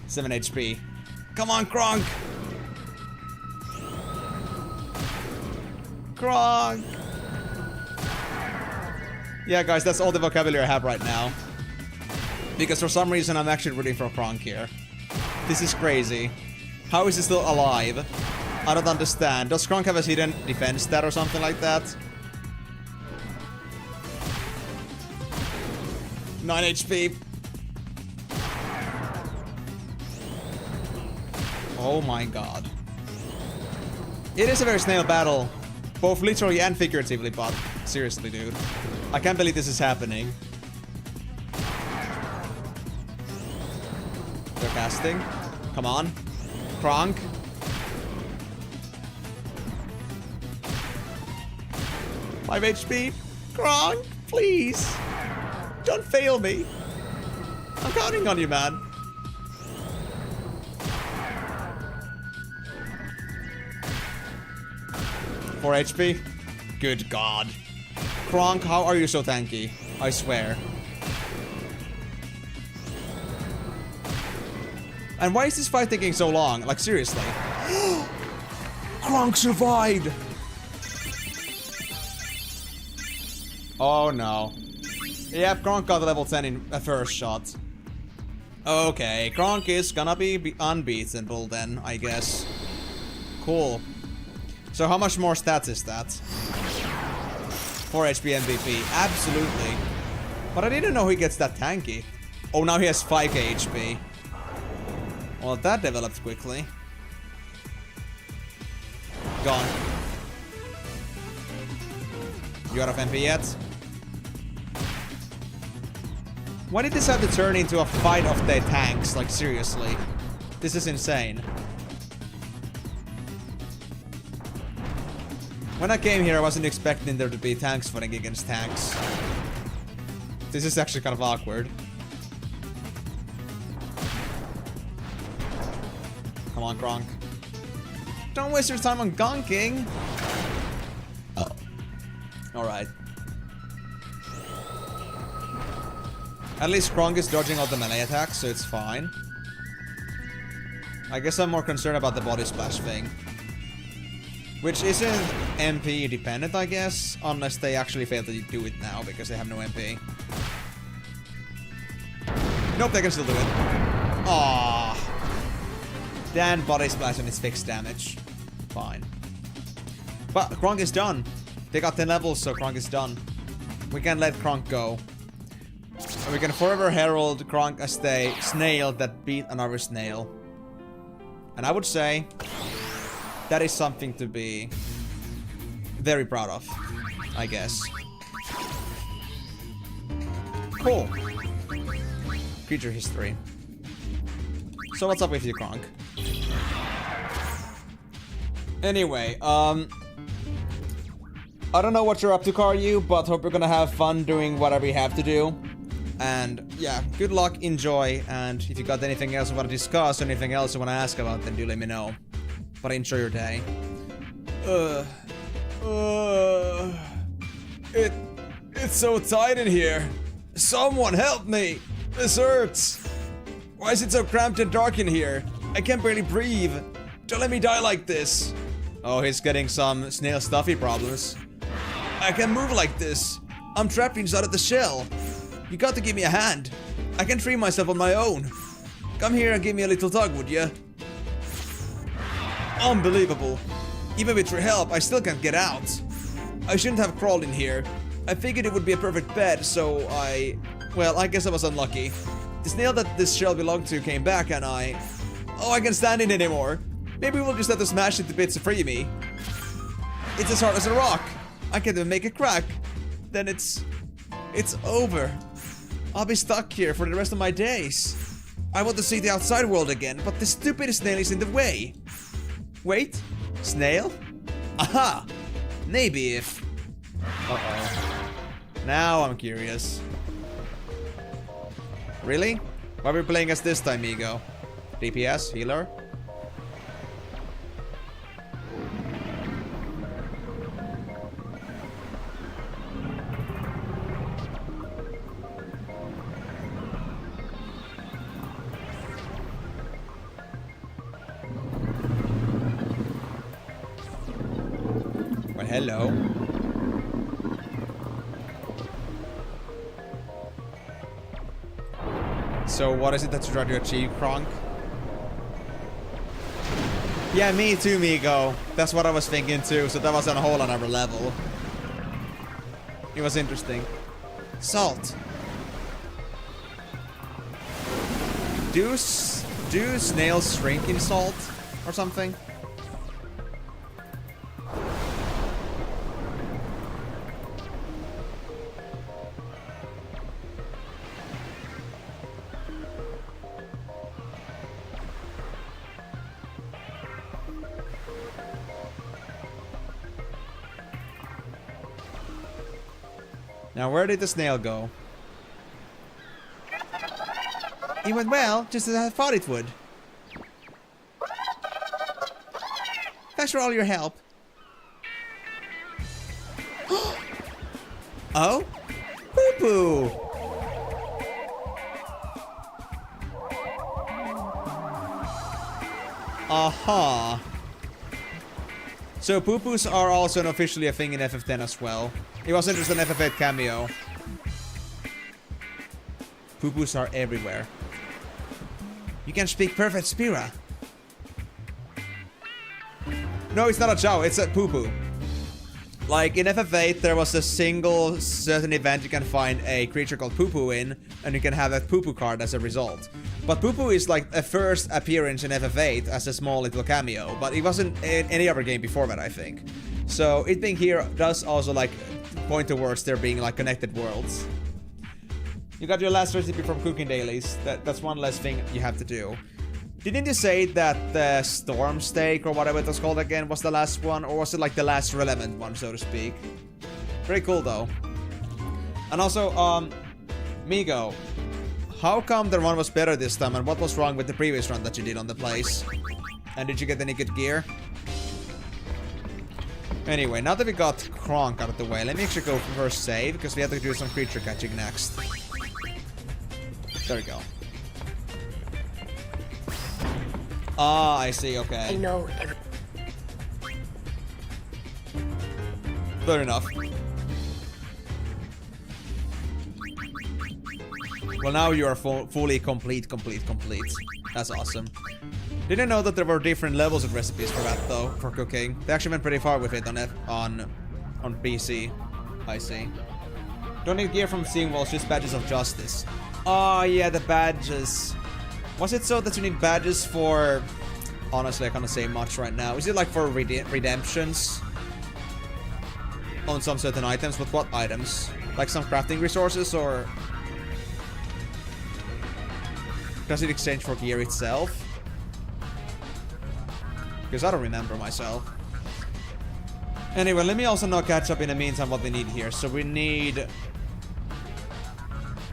7 HP. Come on, Kronk! Kronk! Yeah, guys, that's all the vocabulary I have right now. Because for some reason, I'm actually rooting for Kronk here. This is crazy. How is he still alive? I don't understand. Does Kronk have a hidden defense stat or something like that? 9 HP. Oh my god. It is a very snail battle. Both literally and figuratively, but seriously, dude. I can't believe this is happening. They're casting. Come on. Kronk. Five HP. Kronk, please. Don't fail me. I'm counting on you, man. Four HP. Good god. Kronk, how are you so tanky? I swear. And why is this fight taking so long? Like, seriously. Kronk survived! Oh no. Yep, Kronk got the level 10 in a first shot. Okay, Kronk is gonna be unbeatable then, I guess. Cool. So how much more stats is that? 4 HP MVP, absolutely. But I didn't know he gets that tanky. Oh, now he has 5k HP. Well, that developed quickly. Gone. You out of MP yet? Why did this have to turn into a fight of the tanks? Like, seriously. This is insane. When I came here, I wasn't expecting there to be tanks fighting against tanks. This is actually kind of awkward. Come on, Gronk. Don't waste your time on gonking. Oh. Alright. At least Gronk is dodging all the melee attacks, so it's fine. I guess I'm more concerned about the body splash thing. Which isn't MP dependent, I guess, unless they actually fail to do it now because they have no MP. Nope, they can still do it. Aww. Then body splash and it's fixed damage. Fine. But Gronk is done. They got 10 levels, so Gronk is done. We can let Gronk go. And we can forever herald Gronk as the snail that beat another snail. And I would say that is something to be very proud of, I guess. Cool. Creature history. So what's up with you, Gronk? Anyway, I don't know what you're up to, Karyu, but hope you're gonna have fun doing whatever you have to do. And yeah, good luck, enjoy, and if you got anything else you want to discuss, or anything else you want to ask about, then do let me know. But enjoy your day. It's so tight in here. Someone help me! This hurts! Why is it so cramped and dark in here? I can't barely breathe. Don't let me die like this. Oh, he's getting some snail stuffy problems. I can't move like this. I'm trapped inside of the shell. You got to give me a hand. I can free myself on my own. Come here and give me a little tug, would ya? Unbelievable. Even with your help, I still can't get out. I shouldn't have crawled in here. I figured it would be a perfect bed, so well, I guess I was unlucky. The snail that this shell belonged to came back and oh, I can't stand it anymore. Maybe we'll just have to smash it to bits to free me. It's as hard as a rock. I can't even make a crack. Then it's over. I'll be stuck here for the rest of my days. I want to see the outside world again, but the stupid snail is in the way. Wait, snail? Aha! Maybe if... Uh-oh. Now I'm curious. Really? Why are we playing as this time, Migo? DPS? Healer? Well, hello. So what is it that you try to achieve, Gronk? Yeah, me too, Migo. That's what I was thinking too, so that was on a whole another level. It was interesting. Salt. Do snails shrink in salt or something? Now, where did the snail go? It went well, just as I thought it would. Thanks for all your help. Oh? Poo-poo! Aha. So poo-poos are also officially a thing in FF10 as well. It wasn't just an FF8 cameo. Poo-poos are everywhere. You can speak perfect Spira. No, it's not a Chow, it's a poo-poo. Like, in FF8, there was a single certain event you can find a creature called Poo-poo in, and you can have a Poo-poo card as a result. But Poo-poo is like a first appearance in FF8 as a small little cameo, but it wasn't in any other game before that, I think. So, it being here does also, like, point towards there being, like, connected worlds. You got your last recipe from Cooking Dailies. That's one less thing you have to do. Didn't you say that the Storm Steak, or whatever it was called again, was the last one? Or was it like the last relevant one, so to speak? Very cool, though. And also, Migo, how come the run was better this time, and what was wrong with the previous run that you did on the place? And did you get any good gear? Anyway, now that we got Kronk out of the way, let me actually go for first save, because we have to do some creature catching next. There we go. Ah, I see, okay. I know. Fair enough. Well, now you are fully complete. That's awesome. Didn't know that there were different levels of recipes for that, though, for cooking. They actually went pretty far with it on PC. I see. Don't need gear from Steam Walls, just badges of justice. Oh, yeah, the badges. Was it so that you need badges for... Honestly, I can't say much right now. Is it like for redemptions? On some certain items? But what items? Like some crafting resources, or... Does it exchange for gear itself? Because I don't remember myself. Anyway, let me also now catch up in the meantime what we need here. So we need...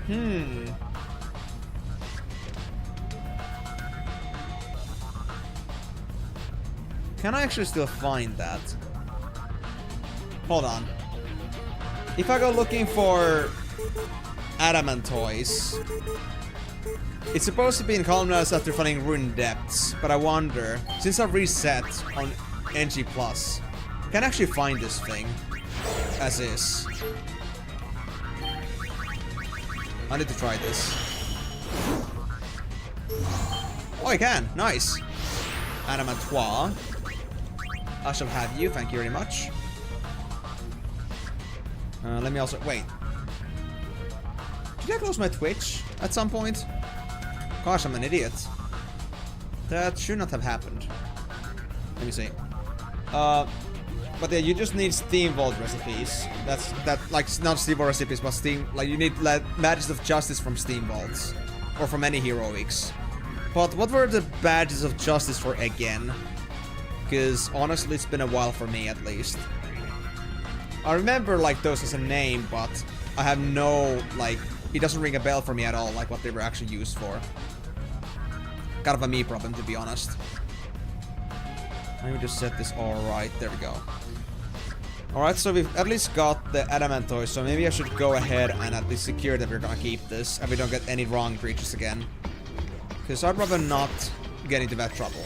Can I actually still find that? Hold on. If I go looking for adamant toys, it's supposed to be in Emenalus after finding ruined depths, but I wonder, since I've reset on NG+, can I actually find this thing as is? I need to try this. Oh, I can. Nice. Adamantois. I shall have you. Thank you very much. Let me also... Wait. Did I close my Twitch at some point? Gosh, I'm an idiot. That should not have happened. Let me see. But yeah, you just need Steam Vault recipes. Like, not Steam Vault recipes, but Steam... Like, you need badges of justice from Steam Vaults. Or from any heroics. But what were the badges of justice for again? Because, honestly, it's been a while for me, at least. I remember, like, those as a name, but I have no, like... It doesn't ring a bell for me at all, like, what they were actually used for. Kind of a me problem, to be honest. Let me just set this all right. There we go. Alright, so we've at least got the adamant toys, so maybe I should go ahead and at least secure that we're gonna keep this, and we don't get any wrong creatures again. Because I'd rather not get into that trouble.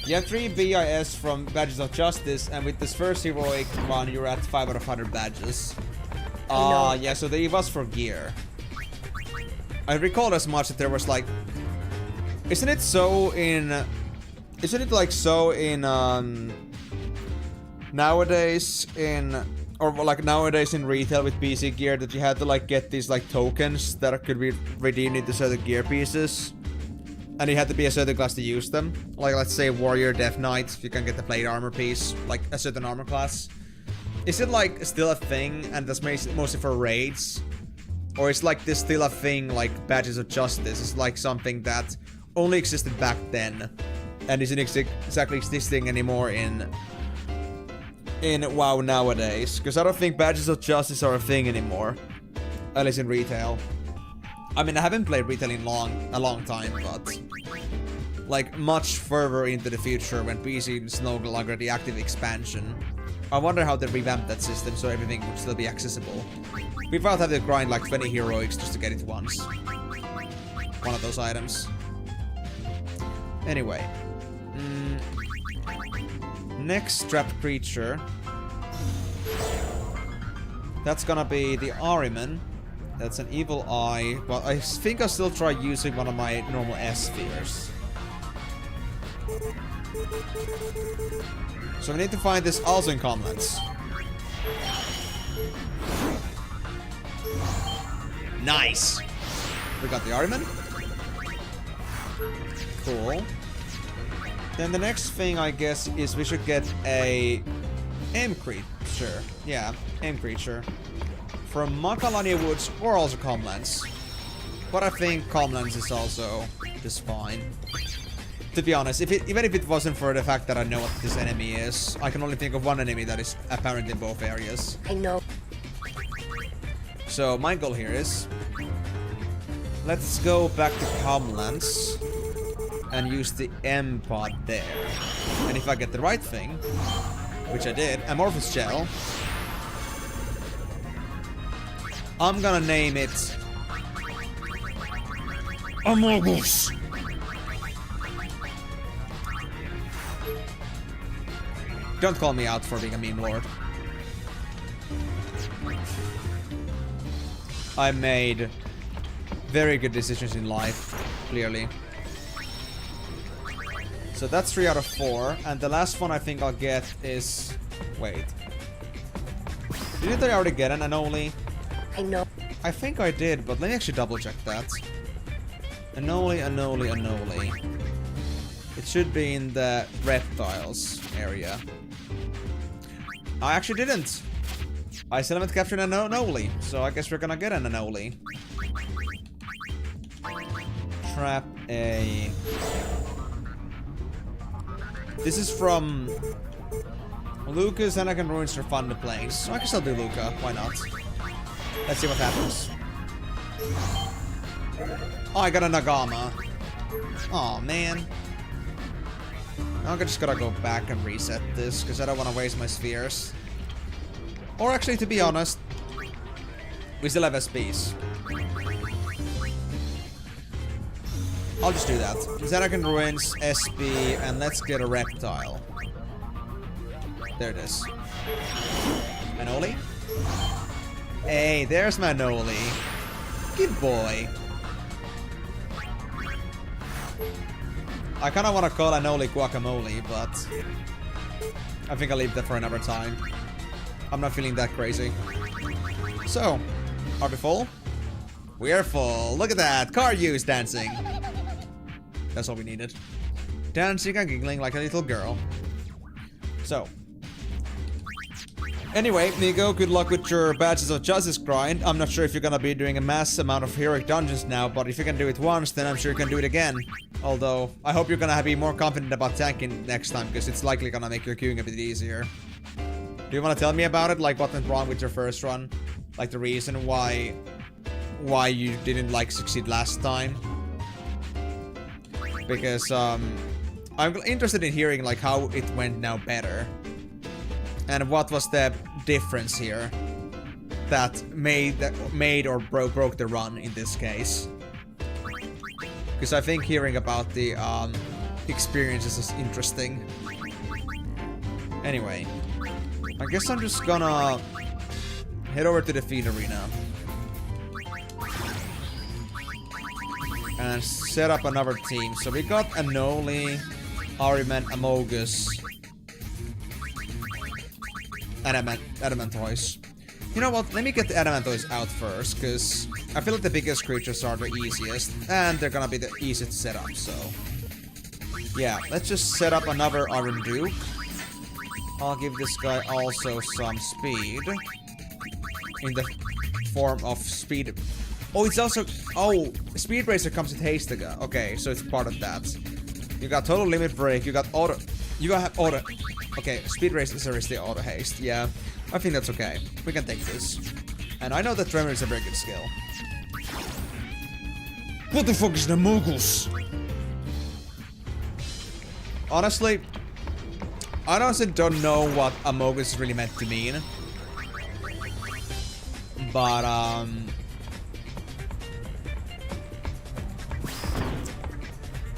You have 3 BIS from Badges of Justice, and with this first heroic one, you're at 5 out of 100 badges. Yeah, so they was for gear. I recall as much that there was like... Isn't it so in... Isn't it like so in, nowadays in... Or like nowadays in retail with PC gear that you had to like get these like tokens that could be redeemed into certain gear pieces? And you had to be a certain class to use them. Like, let's say Warrior, Death Knight, you can get the plate armor piece, like a certain armor class. Is it like still a thing and that's mostly for raids? Or is like this still a thing like Badges of Justice? It's like something that only existed back then and isn't exactly existing anymore in WoW nowadays. Because I don't think Badges of Justice are a thing anymore. At least in retail. I mean, I haven't played retail in a long time, but... Like, much further into the future when PC is no longer the active expansion. I wonder how they revamped that system so everything would still be accessible. Without having to grind like 20 heroics just to get it once. One of those items. Anyway. Next trapped creature. That's gonna be the Ahriman. That's an evil eye, but I think I'll still try using one of my normal S-spheres. So we need to find this also in Comlands. Nice! We got the Ahriman. Cool. Then the next thing, I guess, is we should get a M creature. Yeah, M creature. From Macalania Woods or also Comlands. But I think Comlands is also just fine. To be honest, even if it wasn't for the fact that I know what this enemy is, I can only think of one enemy that is apparent in both areas. I know. So my goal here is... Let's go back to Comlands. and use the M pod there. And if I get the right thing, which I did, Amorphous Gel, I'm gonna name it Amogus. Don't call me out for being a meme lord. I made very good decisions in life, clearly. So that's 3 out of 4, and the last one I think I'll get is... Wait. Didn't I already get an Anoli? I know. I think I did, but let me actually double check that. Anoli. It should be in the reptiles area. I actually didn't. I still haven't captured an Anoli, so I guess we're gonna get an Anoli. Trap A. This is from Luca's Anakin Ruins for fun to play. So I can still do Luca, why not? Let's see what happens. Oh, I got a Nagama. Aw, man. I'm just gonna go back and reset this, because I don't want to waste my spheres. Or actually, to be honest, we still have SPs. I'll just do that. Anakin Ruins, SP, and let's get a reptile. There it is. Manoli? Hey, there's Manoli. Good boy. I kind of want to call Anoli Guacamole, but I think I'll leave that for another time. I'm not feeling that crazy. So, are we full? We are full. Look at that. Car use dancing. That's all we needed. Dancing and giggling like a little girl. So. Anyway, Nigo, good luck with your Badges of Justice grind. I'm not sure if you're gonna be doing a mass amount of heroic dungeons now, but if you can do it once, then I'm sure you can do it again. Although, I hope you're gonna be more confident about tanking next time, because it's likely gonna make your queuing a bit easier. Do you wanna tell me about it? Like, what went wrong with your first run? Like, the reason why you didn't, like, succeed last time? Because, I'm interested in hearing, like, how it went now better. And what was the difference here that made or broke the run in this case? Because I think hearing about the experiences is interesting. Anyway, I guess I'm just gonna head over to the feed arena and set up another team. So we got Anoli, Ariman, Amogus, Adamantoise. You know what? Let me get the Adamantoise out first, because I feel like the biggest creatures are the easiest, and they're gonna be the easiest to set up, so... Yeah, let's just set up another Iron Duke. I'll give this guy also some speed. In the form of speed... Oh, it's also... Oh, Speed Bracer comes with haste again. Okay, so it's part of that. You got Total Limit Break, you got Auto... You got Auto... Okay, Speed Racer is the auto haste. Yeah, I think that's okay. We can take this. And I know that Tremor is a very good skill. What the fuck is the Moguls? Honestly, I honestly don't know what Amogus is really meant to mean. But,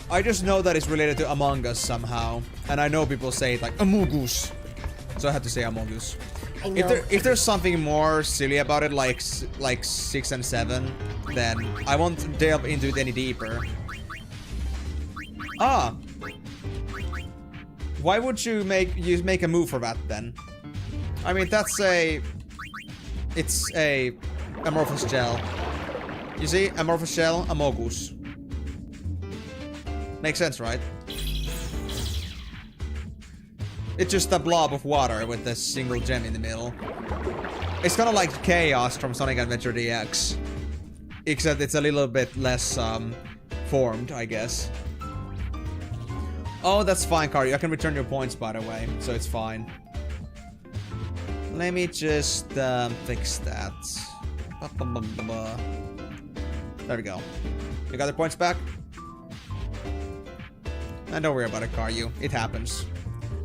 I just know that it's related to Among Us somehow. And I know people say it like Amogus. So I had to say Amogus. If there's something more silly about it, like 6 and 7, then I won't delve into it any deeper. Ah! Why would you make a move for that then? I mean, that's it's a Amorphous Gel. You see? Amorphous Gel, Amogus. Makes sense, right? It's just a blob of water with a single gem in the middle. It's kind of like Chaos from Sonic Adventure DX. Except it's a little bit less, formed, I guess. Oh, that's fine, Kari. I can return your points, by the way, so it's fine. Let me just, fix that. There we go. You got the points back? And don't worry about it, Karyu. It happens.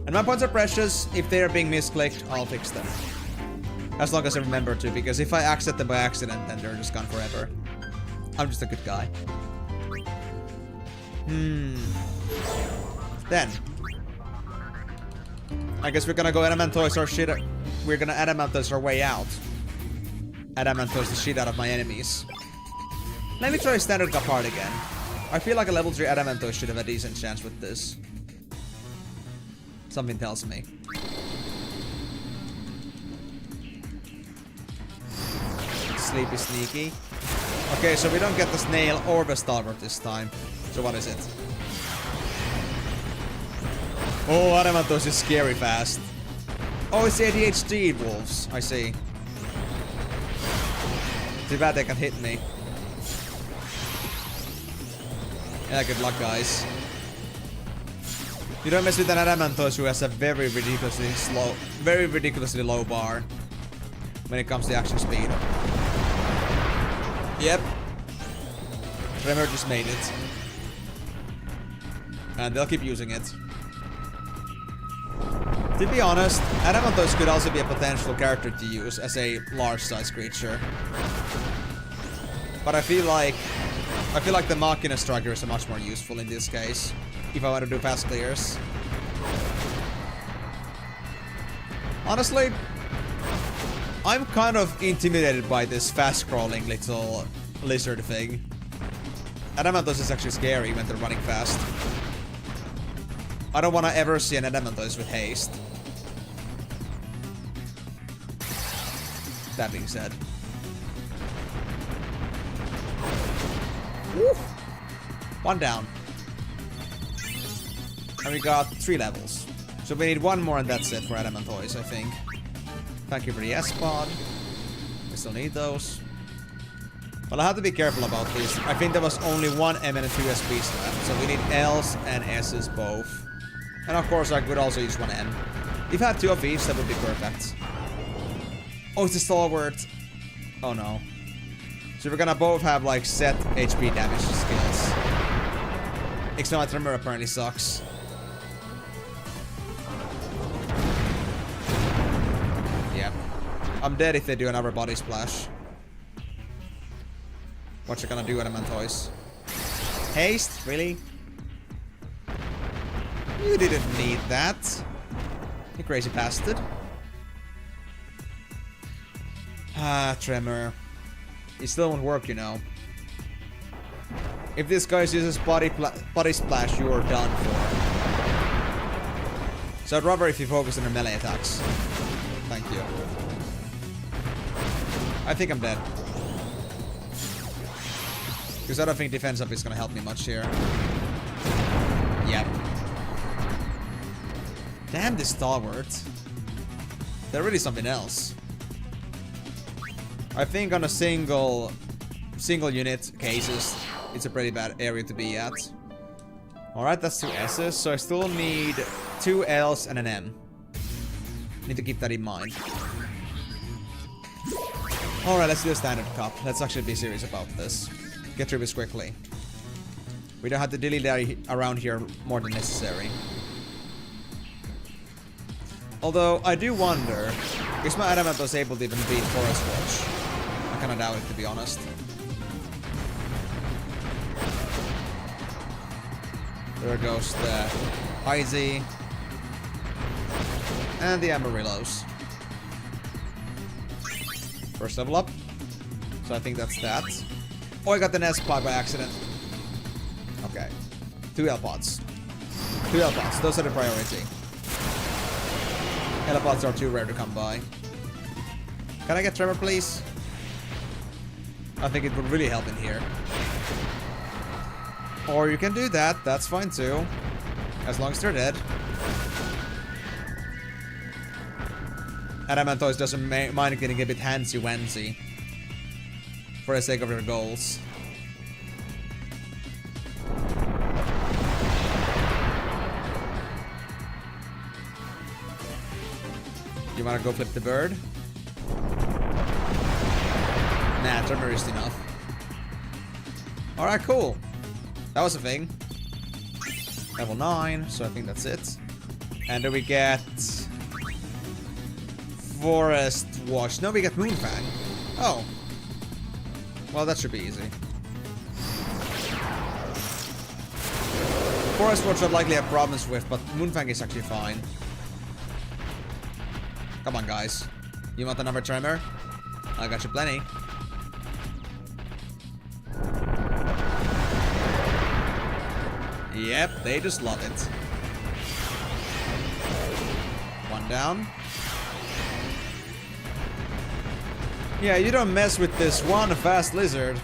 And my points are precious. If they are being misclicked, I'll fix them. As long as I remember to, because if I accept them by accident, then they're just gone forever. I'm just a good guy. Then. I guess we're gonna go Adamantoise our shit. We're gonna Adamantoise our way out. Adamantoise the shit out of my enemies. Let me try standard Gapard again. I feel like a level 3 Adamantoise should have a decent chance with this. Something tells me. Sleepy sneaky. Okay, so we don't get the snail or the stalwart this time. So what is it? Oh, Adamantoise is scary fast. Oh, it's the ADHD wolves. I see. Too bad they can hit me. Yeah, good luck, guys. You don't mess with an Adamantoise who has a very ridiculously low bar when it comes to action speed. Yep. Tremor just made it. And they'll keep using it. To be honest, Adamantoise could also be a potential character to use as a large-sized creature. But I feel like the Machina Strikers are much more useful in this case. If I want to do fast clears. Honestly, I'm kind of intimidated by this fast-crawling little lizard thing. Adamantoise is actually scary when they're running fast. I don't want to ever see an Adamantoise with haste. That being said. Woo! One down. And we got 3 levels. So we need 1 more and that's it for Adamantoise, I think. Thank you for the S-pod. We still need those. Well, I have to be careful about this. I think there was only 1 M and 2 SPs left. So we need L's and S's both. And of course I could also use 1 M. If I had 2 of each, that would be perfect. Oh, it's a stalwart. Oh no. So we're gonna both have like set HP damage skills. X-2 Tremor apparently sucks. Yep. I'm dead if they do another body splash. What you gonna do, Adamantoise? Haste? Really? You didn't need that. You crazy bastard. Ah, Tremor. It still won't work, you know. If this guy uses body splash, you are done for. So I'd rather if you focus on the melee attacks. Thank you. I think I'm dead. Because I don't think defense up is gonna help me much here. Yep. Damn this stalwart. They're really something else. I think on a single unit cases, it's a pretty bad area to be at. Alright, that's 2 S's, so I still need 2 L's and an M. Need to keep that in mind. Alright, let's do a standard cup. Let's actually be serious about this. Get through this quickly. We don't have to dilly-dally around here more than necessary. Although, I do wonder, is my Adamantoise able to even beat Forest Watch? I kinda doubt it, to be honest. There goes the Izzy. And the Amarillos. First level up. So I think that's that. Oh, I got the nest pod by accident. Okay. 2 L-pods. 2 L-pods, those are the priority. L-pods are too rare to come by. Can I get Tremor, please? I think it would really help in here. Or you can do that, that's fine too. As long as they're dead. Adamantoise doesn't mind getting a bit handsy-wancy. For the sake of their goals. You wanna go flip the bird? Nah, Tremor is enough. Alright, cool. That was a thing. Level 9, so I think that's it. And then we get... Forest Watch. No, we get Moonfang. Oh. Well, that should be easy. Forest Watch I'd likely have problems with, but Moonfang is actually fine. Come on, guys. You want another tremor? I got you plenty. Yep, they just love it. One down. Yeah, you don't mess with this one fast lizard.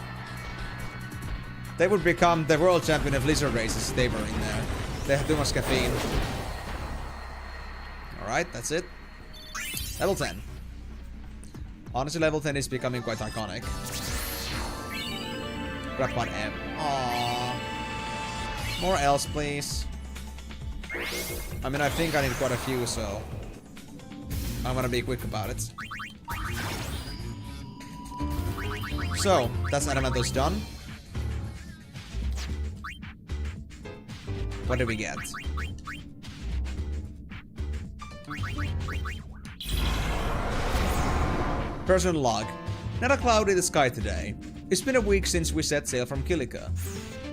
They would become the world champion of lizard races if they were in there. They have too much caffeine. Alright, that's it. Level 10. Honestly, level 10 is becoming quite iconic. Grab one M. Aww. More L's, please. I mean, I think I need quite a few, so... I'm gonna be quick about it. So, that's Emenalus done. What did we get? Personal log. Not a cloud in the sky today. It's been a week since we set sail from Kilika.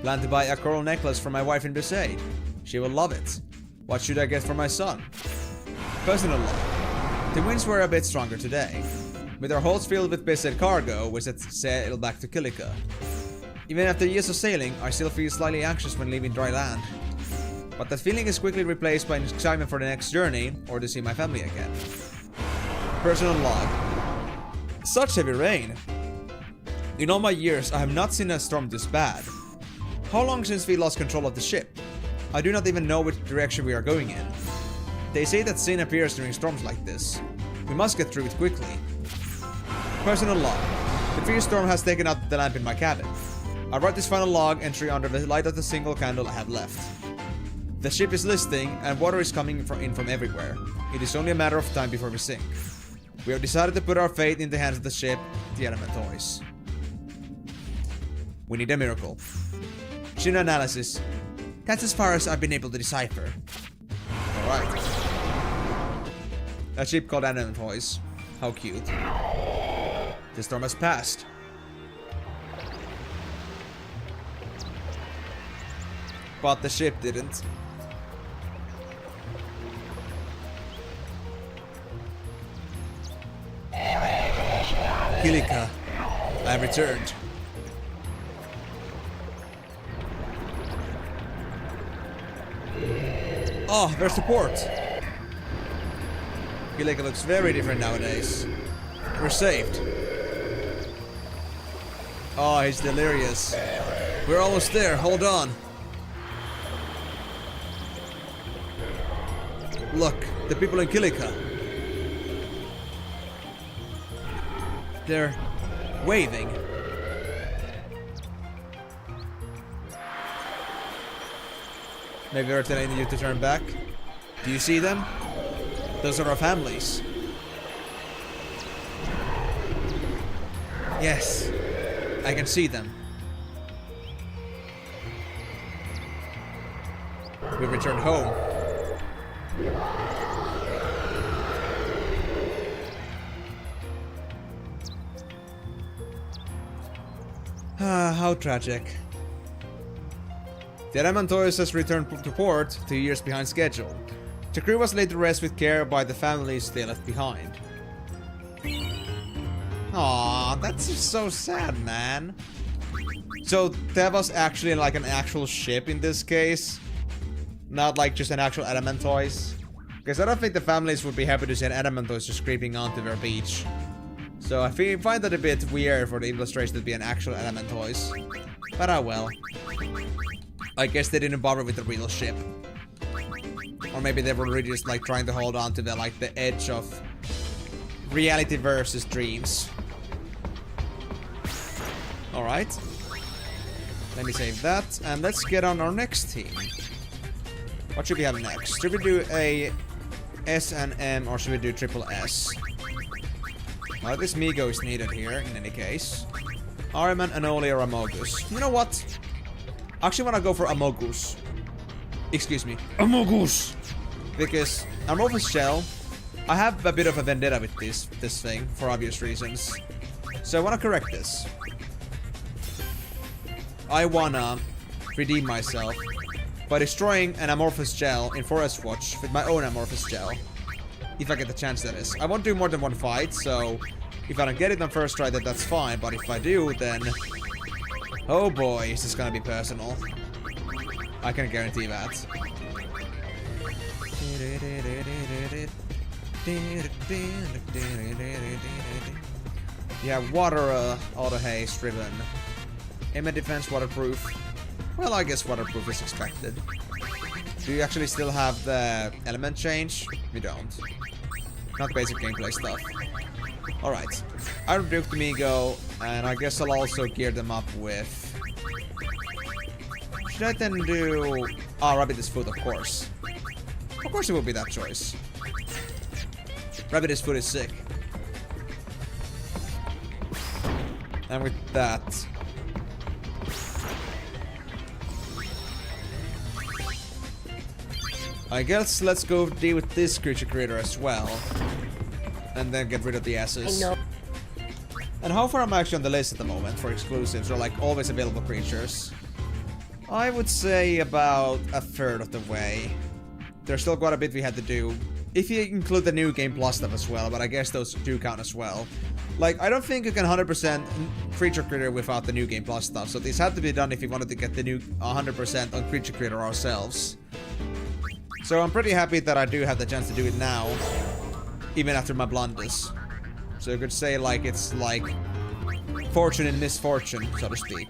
Plan to buy a coral necklace for my wife in Besaid. She will love it. What should I get for my son? Personal log. The winds were a bit stronger today. With our holds filled with Besaid cargo, we set sail back to Kilika. Even after years of sailing, I still feel slightly anxious when leaving dry land. But that feeling is quickly replaced by an excitement for the next journey, or to see my family again. Personal log. Such heavy rain. In all my years, I have not seen a storm this bad. How long since we lost control of the ship? I do not even know which direction we are going in. They say that sin appears during storms like this. We must get through it quickly. Personal log. The fierce storm has taken out the lamp in my cabin. I write this final log entry under the light of the single candle I have left. The ship is listing, and water is coming in from everywhere. It is only a matter of time before we sink. We have decided to put our fate in the hands of the ship, the Elementoys. We need a miracle. Yuna analysis. That's as far as I've been able to decipher. Alright. A ship called Elementoys. How cute. The storm has passed. But the ship didn't. Kilika, I have returned. Oh, there's support. Kilika looks very different nowadays. We're saved. Oh, he's delirious. We're almost there, hold on. Look, the people in Kilika. They're waving. Maybe they're telling you to turn back. Do you see them? Those are our families. Yes, I can see them. We returned home. Ah, how tragic. The Elementoys has returned to port 2 years behind schedule. The crew was laid to rest with care by the families they left behind. Aw, that's just so sad, man. So that was actually like an actual ship in this case, not like just an actual Elementoys. Because I don't think the families would be happy to see an Elementoys just creeping onto their beach. So I find that a bit weird for the illustration to be an actual Elementoys. But oh well. I guess they didn't bother with the real ship. Or maybe they were really just like trying to hold on to the like the edge of reality versus dreams. Alright. Let me save that, and let's get on our next team. What should we have next? Should we do a S and M, or should we do triple S? Well, this Migo is needed here, in any case. Ariman, Anoli, or Amogus. You know what? I actually want to go for Amogus. Excuse me. Amogus! Because Amorphous Shell, I have a bit of a vendetta with this thing, for obvious reasons. So I wanna correct this. I wanna redeem myself by destroying an Amorphous Gel in Forest Watch with my own Amorphous Gel. If I get the chance, that is. I won't do more than one fight, so if I don't get it on first try, then that's fine. But if I do, then... oh boy, is this gonna be personal. I can guarantee that. Yeah, water auto haste driven. Aim defense waterproof. Well, I guess waterproof is expected. Do you actually still have the element change? You don't. Not basic gameplay stuff. Alright. I rebuked Migo, and I guess I'll also gear them up with... should I then do... oh, Rabbit's Foot, of course. Of course it will be that choice. Rabbit's Foot is sick. And with that... I guess let's go deal with this creature creator as well. And then get rid of the S's. I know. And how far am I actually on the list at the moment for exclusives or like always available creatures? I would say about a third of the way. There's still quite a bit we had to do. If you include the new game plus stuff as well, but I guess those do count as well. Like, I don't think you can 100% creature creator without the new game plus stuff. So this had to be done if you wanted to get the new 100% on creature creator ourselves. So I'm pretty happy that I do have the chance to do it now, even after my blunders. So you could say like it's like fortune and misfortune, so to speak.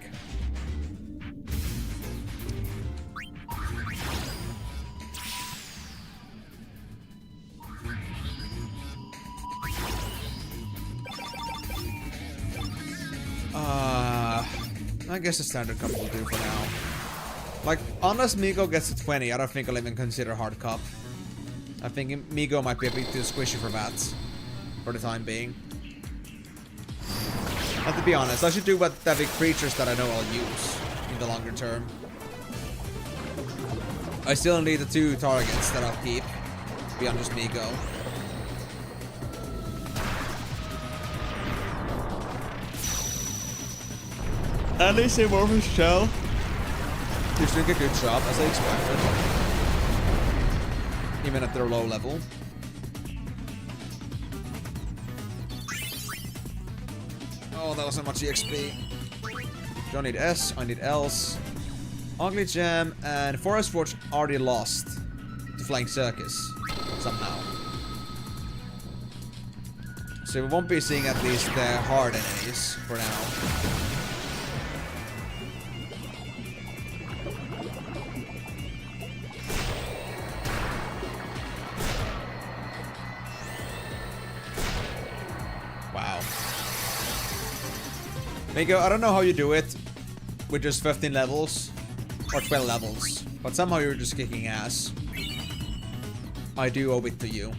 I guess the standard cup will do for now. Like, unless Migo gets to 20, I don't think I'll even consider hard cup. I think Migo might be a bit too squishy for that, for the time being. And to be honest, I should do what the big creatures that I know I'll use in the longer term. I still need the 2 targets that I'll keep beyond just Migo. At least Amorphous Shell is doing a good job, as I expected. Even at their low level. Oh, that wasn't much EXP. Don't need S, I need Ls. Ugly Gem and Forest Watch already lost to Flying Circus somehow. So we won't be seeing at least the hard enemies for now. Migo, I don't know how you do it with just 15 levels or 12 levels, but somehow you're just kicking ass. I do owe it to you.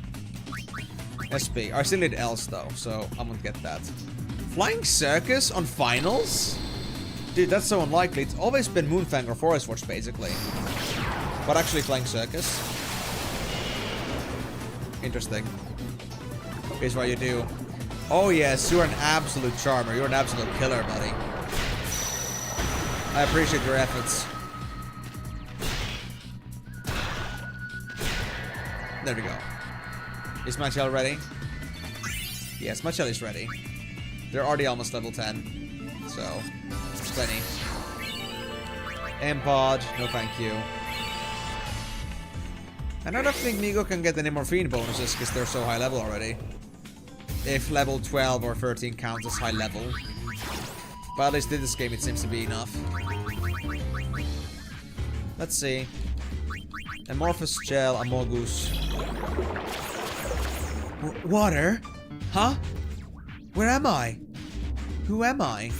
SP. I still need Ls though, so I won't get that. Flying Circus on finals? Dude, that's so unlikely. It's always been Moonfang or Forest Watch basically. But actually Flying Circus. Interesting. Here's what you do. Oh yes, you're an absolute charmer. You're an absolute killer, buddy. I appreciate your efforts. There we go. Is my shell ready? Yes, my shell is ready. They're already almost level 10. So, it's plenty. M-Pod, no thank you. And I don't think Migo can get any more Fiend bonuses because they're so high level already. If level 12 or 13 counts as high level. But at least in this game it seems to be enough. Let's see. Amorphous Gel, Amogus. Water? Huh? Where am I? Who am I?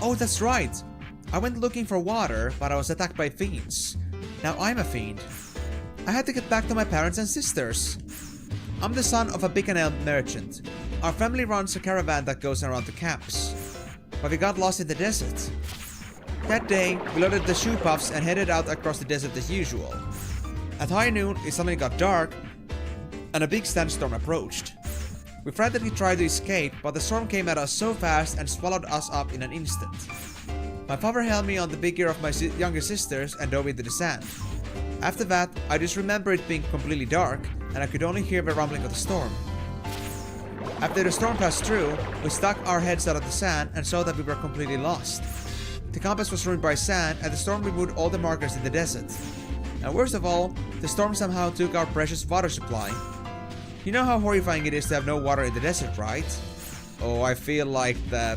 Oh, that's right. I went looking for water, but I was attacked by fiends. Now I'm a fiend. I had to get back to my parents and sisters. I'm the son of a Bicanel merchant. Our family runs a caravan that goes around the camps. But we got lost in the desert. That day, we loaded the shoe puffs and headed out across the desert as usual. At high noon, it suddenly got dark, and a big sandstorm approached. We frantically tried to escape, but the storm came at us so fast and swallowed us up in an instant. My father held me on the big ear of my younger sisters and dove into the sand. After that, I just remember it being completely dark, and I could only hear the rumbling of the storm. After the storm passed through, we stuck our heads out of the sand and saw that we were completely lost. The compass was ruined by sand, and the storm removed all the markers in the desert. And worst of all, the storm somehow took our precious water supply. You know how horrifying it is to have no water in the desert, right? Oh, I feel like the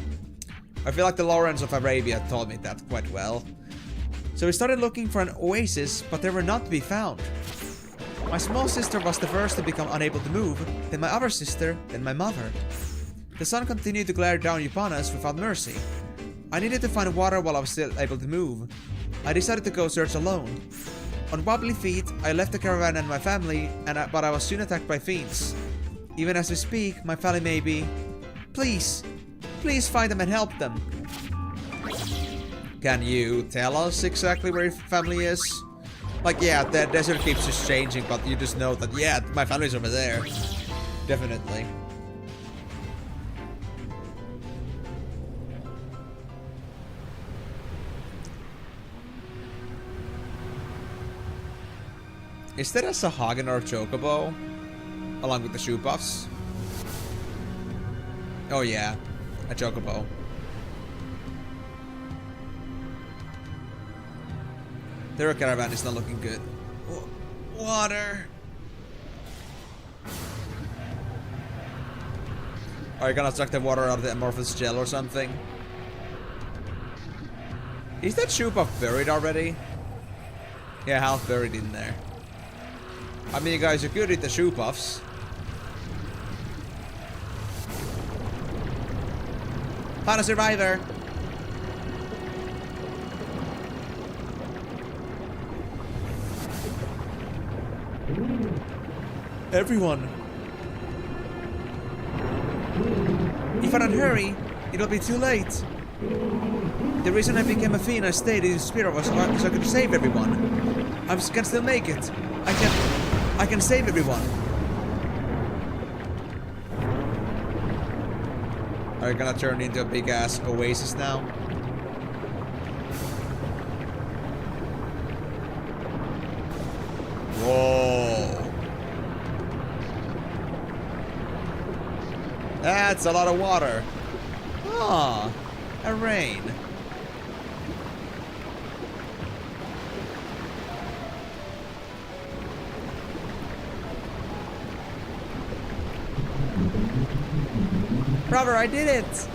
Lawrence of Arabia taught me that quite well. So we started looking for an oasis, but they were not to be found. My small sister was the first to become unable to move, then my other sister, then my mother. The sun continued to glare down upon us without mercy. I needed to find water while I was still able to move. I decided to go search alone. On wobbly feet, I left the caravan and my family, but I was soon attacked by fiends. Even as we speak, my family may be... Please find them and help them. Can you tell us exactly where your family is? Like, yeah, the desert keeps just changing, but you just know that, yeah, my family's over there. Definitely. Is there a Sahagin or a Chocobo? Along with the shoe buffs? Oh yeah, a Chocobo. Their caravan is not looking good. Water! Are you gonna suck the water out of the amorphous gel or something? Is that shoe buff buried already? Yeah, half buried in there. I mean, you guys are good at the shoe puffs. Found a survivor! Everyone! If I don't hurry, it'll be too late. The reason I became a fiend and stayed in the spirit was so I could save everyone. I can still make it. I can save everyone. Are you gonna turn into a big ass oasis now? Whoa. That's a lot of water. Ah, a rain. Brother, I did it!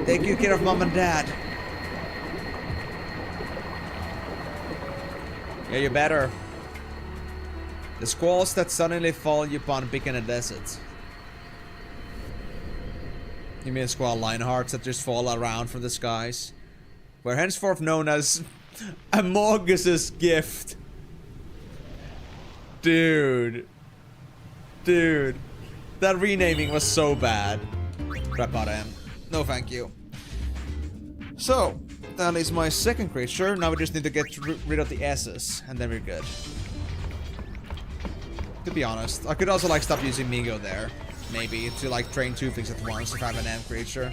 Take good care of mom and dad. Yeah, you better. The squalls that suddenly fall upon big in the desert. You mean squall Lionhearts that just fall around from the skies? We're henceforth known as Amorgus's gift. Dude. That renaming was so bad. Crap out of him. No thank you. So, that is my second creature. Now we just need to get rid of the S's, and then we're good. To be honest, I could also like stop using Migo there. Maybe, to like train two things at once if I have an M creature.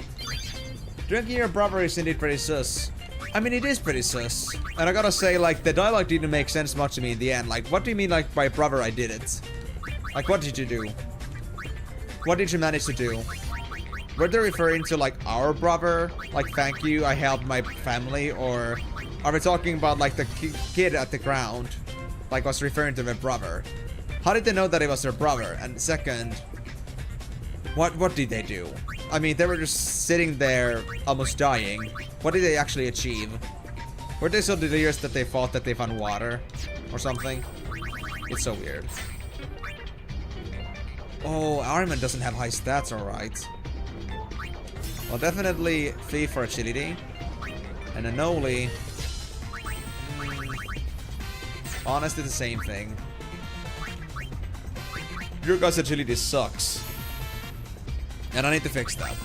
Drinking your brother is indeed pretty sus. I mean, it is pretty sus. And I gotta say, like, the dialogue didn't make sense much to me in the end. Like, what do you mean, like, by brother I did it? Like, what did you do? What did you manage to do? Were they referring to, like, our brother? Like, thank you, I helped my family? Or are we talking about, like, the kid at the ground? Like, was referring to their brother? How did they know that it was their brother? And second... What did they do? I mean, they were just sitting there, almost dying. What did they actually achieve? Were they so delirious that they thought that they found water? Or something? It's so weird. Oh, Armin doesn't have high stats, alright. Well, definitely Thief for agility. And Anoli. Honestly, the same thing. Your guys' agility sucks. And I need to fix that.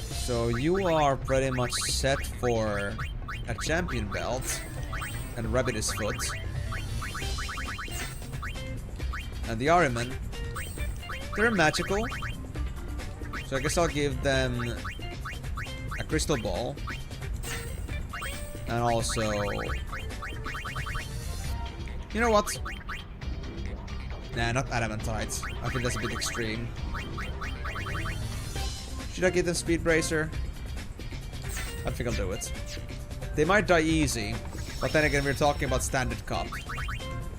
So you are pretty much set for a champion belt and Rabbit's foot. And the Ahriman, they're magical. So I guess I'll give them a crystal ball. And also, you know what? Nah, not adamantite. I think that's a bit extreme. Should I give them speed bracer? I think I'll do it. They might die easy, but then again we're talking about standard cup.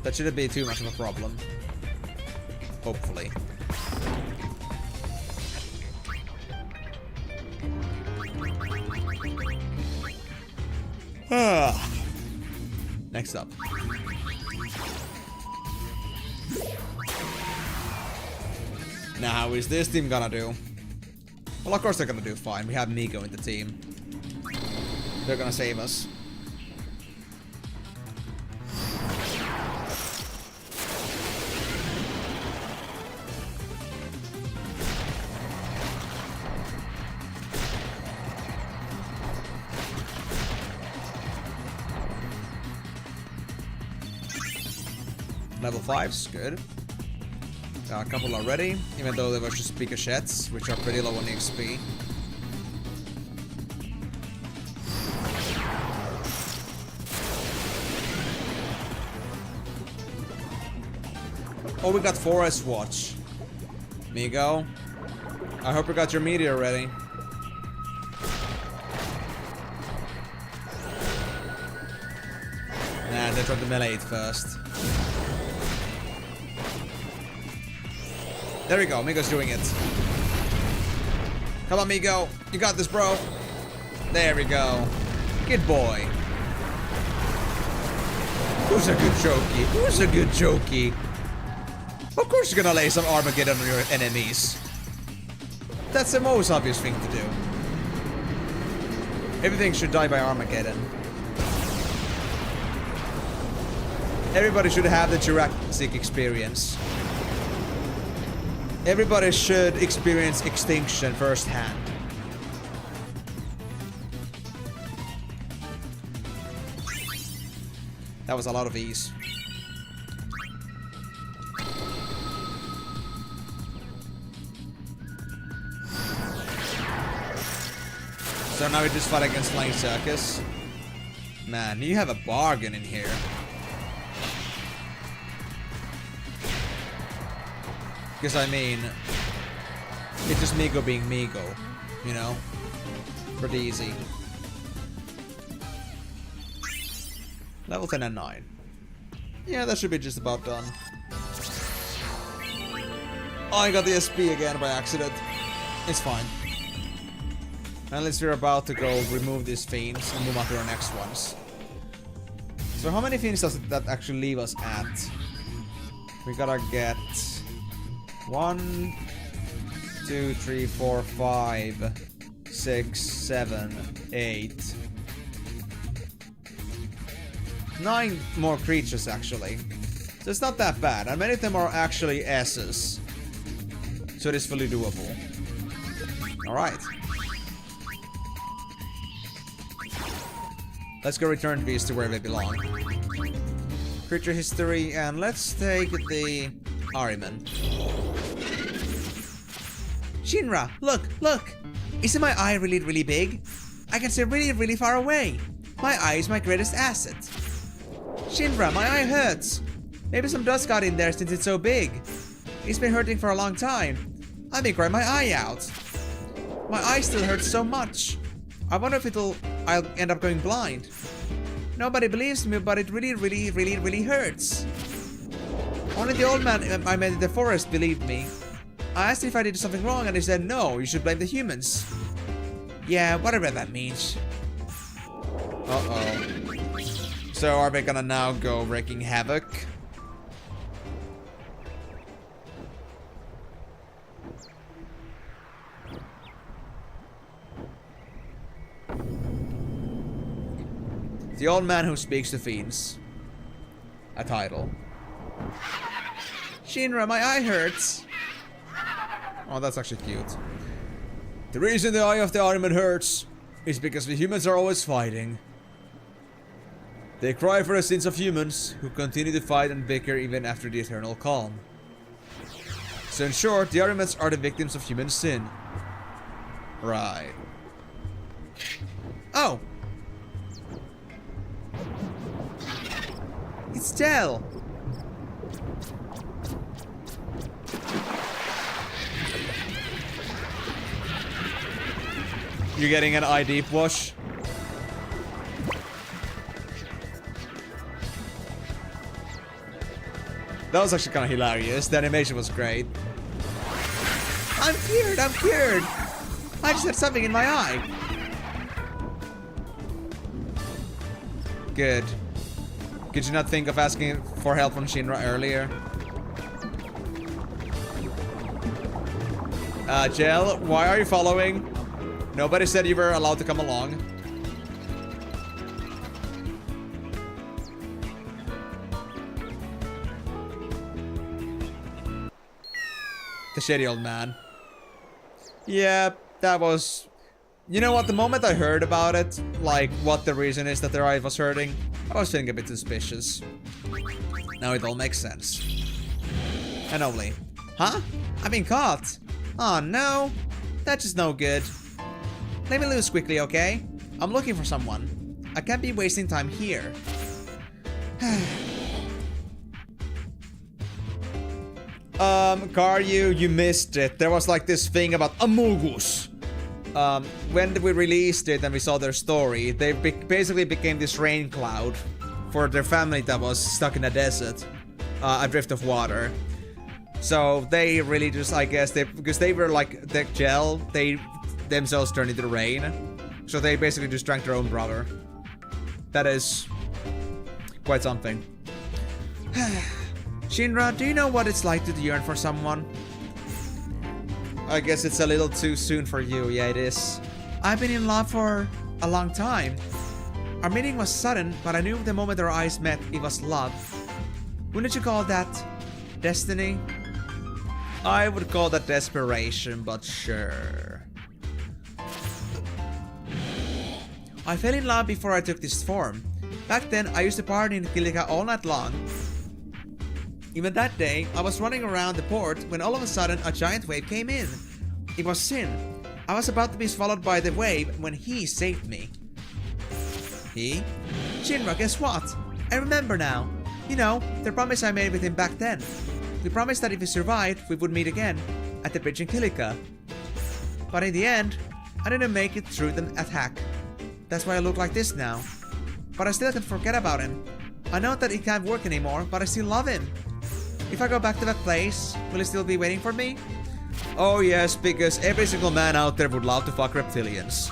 That shouldn't be too much of a problem. Hopefully. Next up. Now, how is this team gonna do? Well, of course they're gonna do fine. We have Migo in the team. They're gonna save us. Level 5's good. Got a couple already, even though they were just Picochettes, which are pretty low on XP. Oh, we got Forest Watch. Migo, I hope you got your meteor ready. Nah, they tried to melee it first. There we go, Migo's doing it. Come on, Migo. You got this, bro. There we go. Good boy. Who's a good jokey? Who's a good jokey? Of course you're gonna lay some Armageddon on your enemies. That's the most obvious thing to do. Everything should die by Armageddon. Everybody should have the Jurassic experience. Everybody should experience extinction firsthand. That was a lot of ease. So now we just fight against Flying Circus. Man, you have a bargain in here. Because I mean, it's just Migo being Migo, you know? Pretty easy. Level 10 and 9. Yeah, that should be just about done. Oh, I got the SP again by accident. It's fine. At least we're about to go remove these fiends and move on to our next ones. So how many fiends does that actually leave us at? We gotta get 1, 2, 3, 4, 5, 6, 7, 8, 9 more creatures actually. So it's not that bad, and many of them are actually S's. So it is fully doable. Alright. Let's go return these to where they belong. Creature history, and let's take the Ahriman. Shinra, look, look! Isn't my eye really, really big? I can see really, really far away. My eye is my greatest asset. Shinra, my eye hurts. Maybe some dust got in there since it's so big. It's been hurting for a long time. I've been crying my eye out. My eye still hurts so much. I wonder if I'll end up going blind. Nobody believes me, but it really, really, really, really hurts. Only the old man I met in the forest believed me. I asked if I did something wrong and he said no, you should blame the humans. Yeah, whatever that means. Uh-oh. So are we gonna now go wreaking havoc? The old man who speaks to fiends. A title. Shinra, my eye hurts. Oh, that's actually cute. The reason the eye of the Iron Man hurts is because the humans are always fighting. They cry for the sins of humans who continue to fight and bicker even after the eternal calm. So in short, the Ironmans are the victims of human sin. Right. Oh! It's Dell! You're getting an ID push? That was actually kind of hilarious. The animation was great. I'm cured! I'm cured! I just had something in my eye. Good. Could you not think of asking for help from Shinra earlier? Jel, why are you following? Nobody said you were allowed to come along. The shitty old man. Yeah, that was... You know what, the moment I heard about it, like what the reason is that their eye was hurting, I was feeling a bit suspicious. Now it all makes sense. And only... Huh? I've been caught! Oh no! That's just no good. Let me loose quickly, okay? I'm looking for someone. I can't be wasting time here. Karyu, you missed it. There was like this thing about Amogus. When we released it and we saw their story, they basically became this rain cloud for their family that was stuck in a desert, a drift of water. So they really just, I guess, because they were like the gel, they themselves turned into rain. So they basically just drank their own brother. That is quite something. Shinra, do you know what it's like to yearn for someone? I guess it's a little too soon for you. Yeah, it is. I've been in love for a long time. Our meeting was sudden, but I knew the moment our eyes met, it was love. Wouldn't you call that destiny? I would call that desperation, but sure. I fell in love before I took this form. Back then, I used to party in Kilika all night long. Even that day, I was running around the port when all of a sudden a giant wave came in. It was Sin. I was about to be swallowed by the wave when he saved me. He? Shinra, guess what? I remember now. You know, the promise I made with him back then. We promised that if we survived, we would meet again at the bridge in Kilika. But in the end, I didn't make it through the attack. That's why I look like this now. But I still can't forget about him. I know that it can't work anymore, but I still love him. If I go back to that place, will he still be waiting for me? Oh yes, because every single man out there would love to fuck reptilians.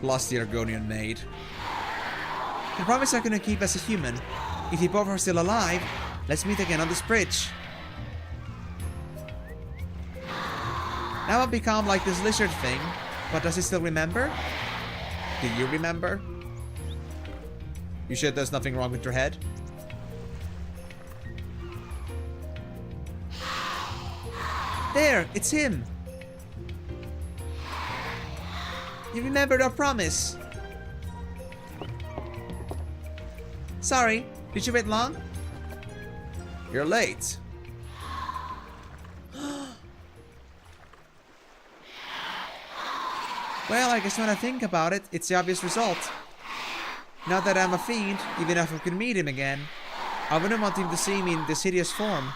Lost the Argonian maid. The promise I couldn't keep as a human. If you both are still alive, let's meet again on this bridge. Now I've become like this lizard thing, but does he still remember? Do you remember? You sure there's nothing wrong with your head? There, it's him. You remembered our promise. Sorry, did you wait long? You're late. Well, I guess when I think about it, it's the obvious result. Now that I'm a fiend, even if I could meet him again, I wouldn't want him to see me in this hideous form.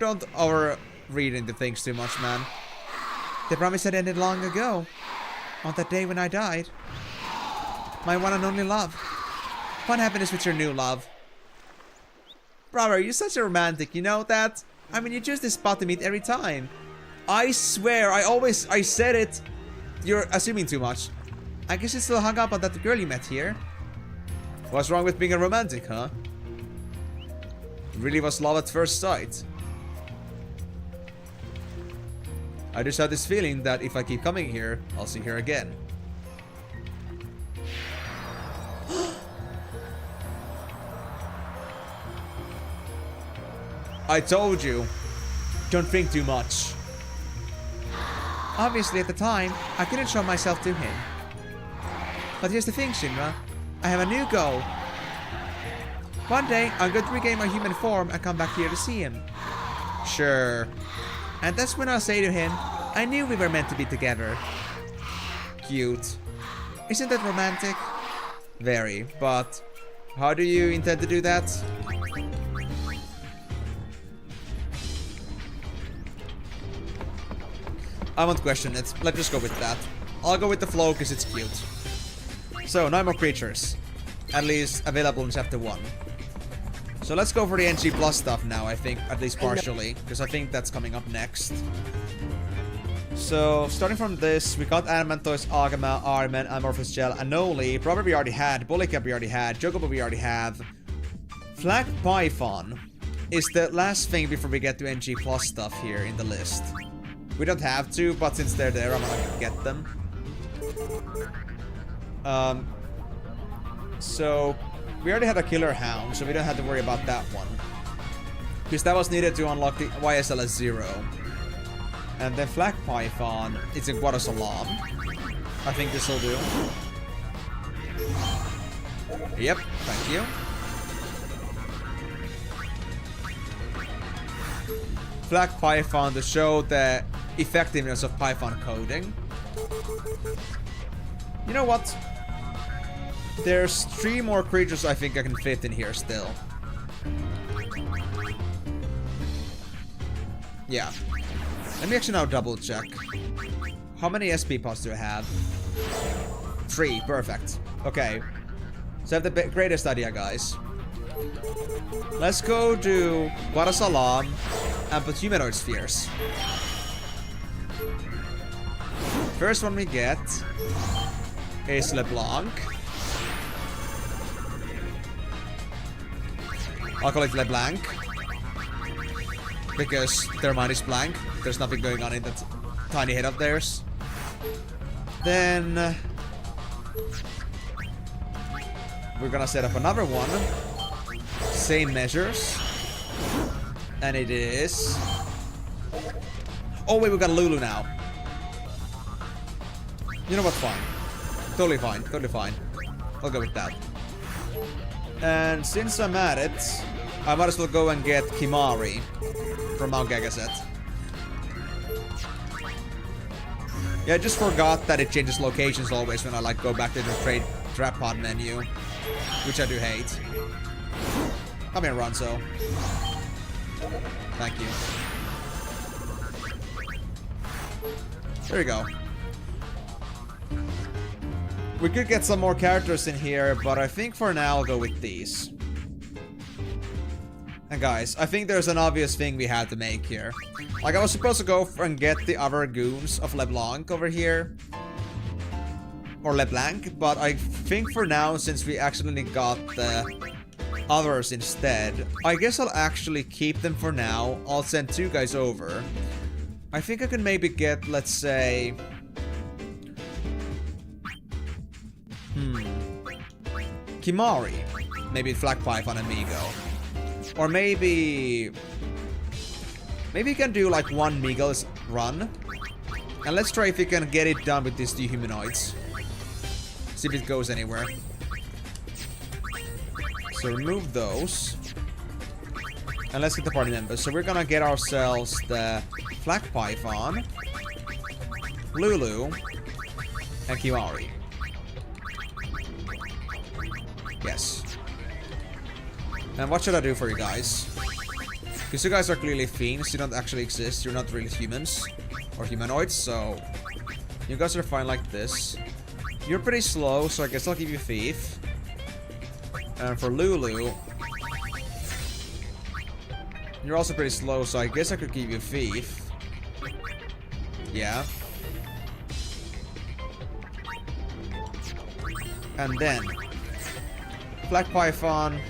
Don't overread into things too much, man. The promise had ended long ago, on that day when I died. My one and only love. What happiness with your new love? Brother, you're such a romantic, you know that? I mean, you choose this spot to meet every time. I swear, I said it. You're assuming too much. I guess you still hung up on that girl you met here. What's wrong with being a romantic, huh? It really was love at first sight. I just have this feeling that if I keep coming here, I'll see her again. I told you, don't think too much. Obviously at the time, I couldn't show myself to him. But here's the thing, Shinra. I have a new goal. One day, I'm going to regain my human form and come back here to see him. Sure. And that's when I'll say to him, I knew we were meant to be together. Cute. Isn't that romantic? Very, but how do you intend to do that? I won't question it. Let's just go with that. I'll go with the flow because it's cute. So, 9 more creatures. At least available in Chapter 1. So let's go for the NG Plus stuff now, I think. At least partially. Because I think that's coming up next. So, starting from this, we got Adamantoise, Agama, Armen, Amorphous Gel, Anoli. Probably we already had. Bullycap we already had. Chocobo we already have. Flag Python is the last thing before we get to NG Plus stuff here in the list. We don't have to, but since they're there, I'm gonna get them. So we already had a Killer Hound, so we don't have to worry about that one. Because that was needed to unlock the YSLS 0. And then Flag Python, it's in Guado Salam. I think this will do. Yep, thank you. Flag Python to show the effectiveness of Python coding. You know what? There's 3 more creatures I think I can fit in here still. Yeah. Let me actually now double check. How many SP pods do I have? 3, perfect. Okay. So I have the greatest idea, guys. Let's go to Guado Salam and put humanoid spheres. First one we get is LeBlanc. I'll call it LeBlanc because their mind is blank. There's nothing going on in that tiny head of theirs. Then we're gonna set up another one. Same measures. And it is... Oh wait, we got Lulu now. You know what? Fine. Totally fine. Totally fine. I'll go with that. And since I'm at it, I might as well go and get Kimari from Mount Gagaset. Yeah, I just forgot that it changes locations always when I like go back to the trap pod menu, which I do hate. Come here, Ronso. Thank you. There you go. We could get some more characters in here, but I think for now I'll go with these. And guys, I think there's an obvious thing we had to make here. Like, I was supposed to go and get the other goons of LeBlanc over here. Or LeBlanc, but I think for now, since we actually got the others instead, I guess I'll actually keep them for now. I'll send 2 guys over. I think I can maybe get, let's say... Kimari. Maybe Flag Python and Migo. Or maybe... Maybe you can do like 1 Migos run. And let's try if we can get it done with these 2 humanoids. See if it goes anywhere. So remove those. And let's get the party members. So we're gonna get ourselves the Flag Python, Lulu, and Kimari. Yes. And what should I do for you guys? Because you guys are clearly fiends, you don't actually exist, you're not really humans. Or humanoids, so... You guys are fine like this. You're pretty slow, so I guess I'll give you Thief. And for Lulu... You're also pretty slow, so I guess I could give you Thief. Yeah. And then... Flag Python.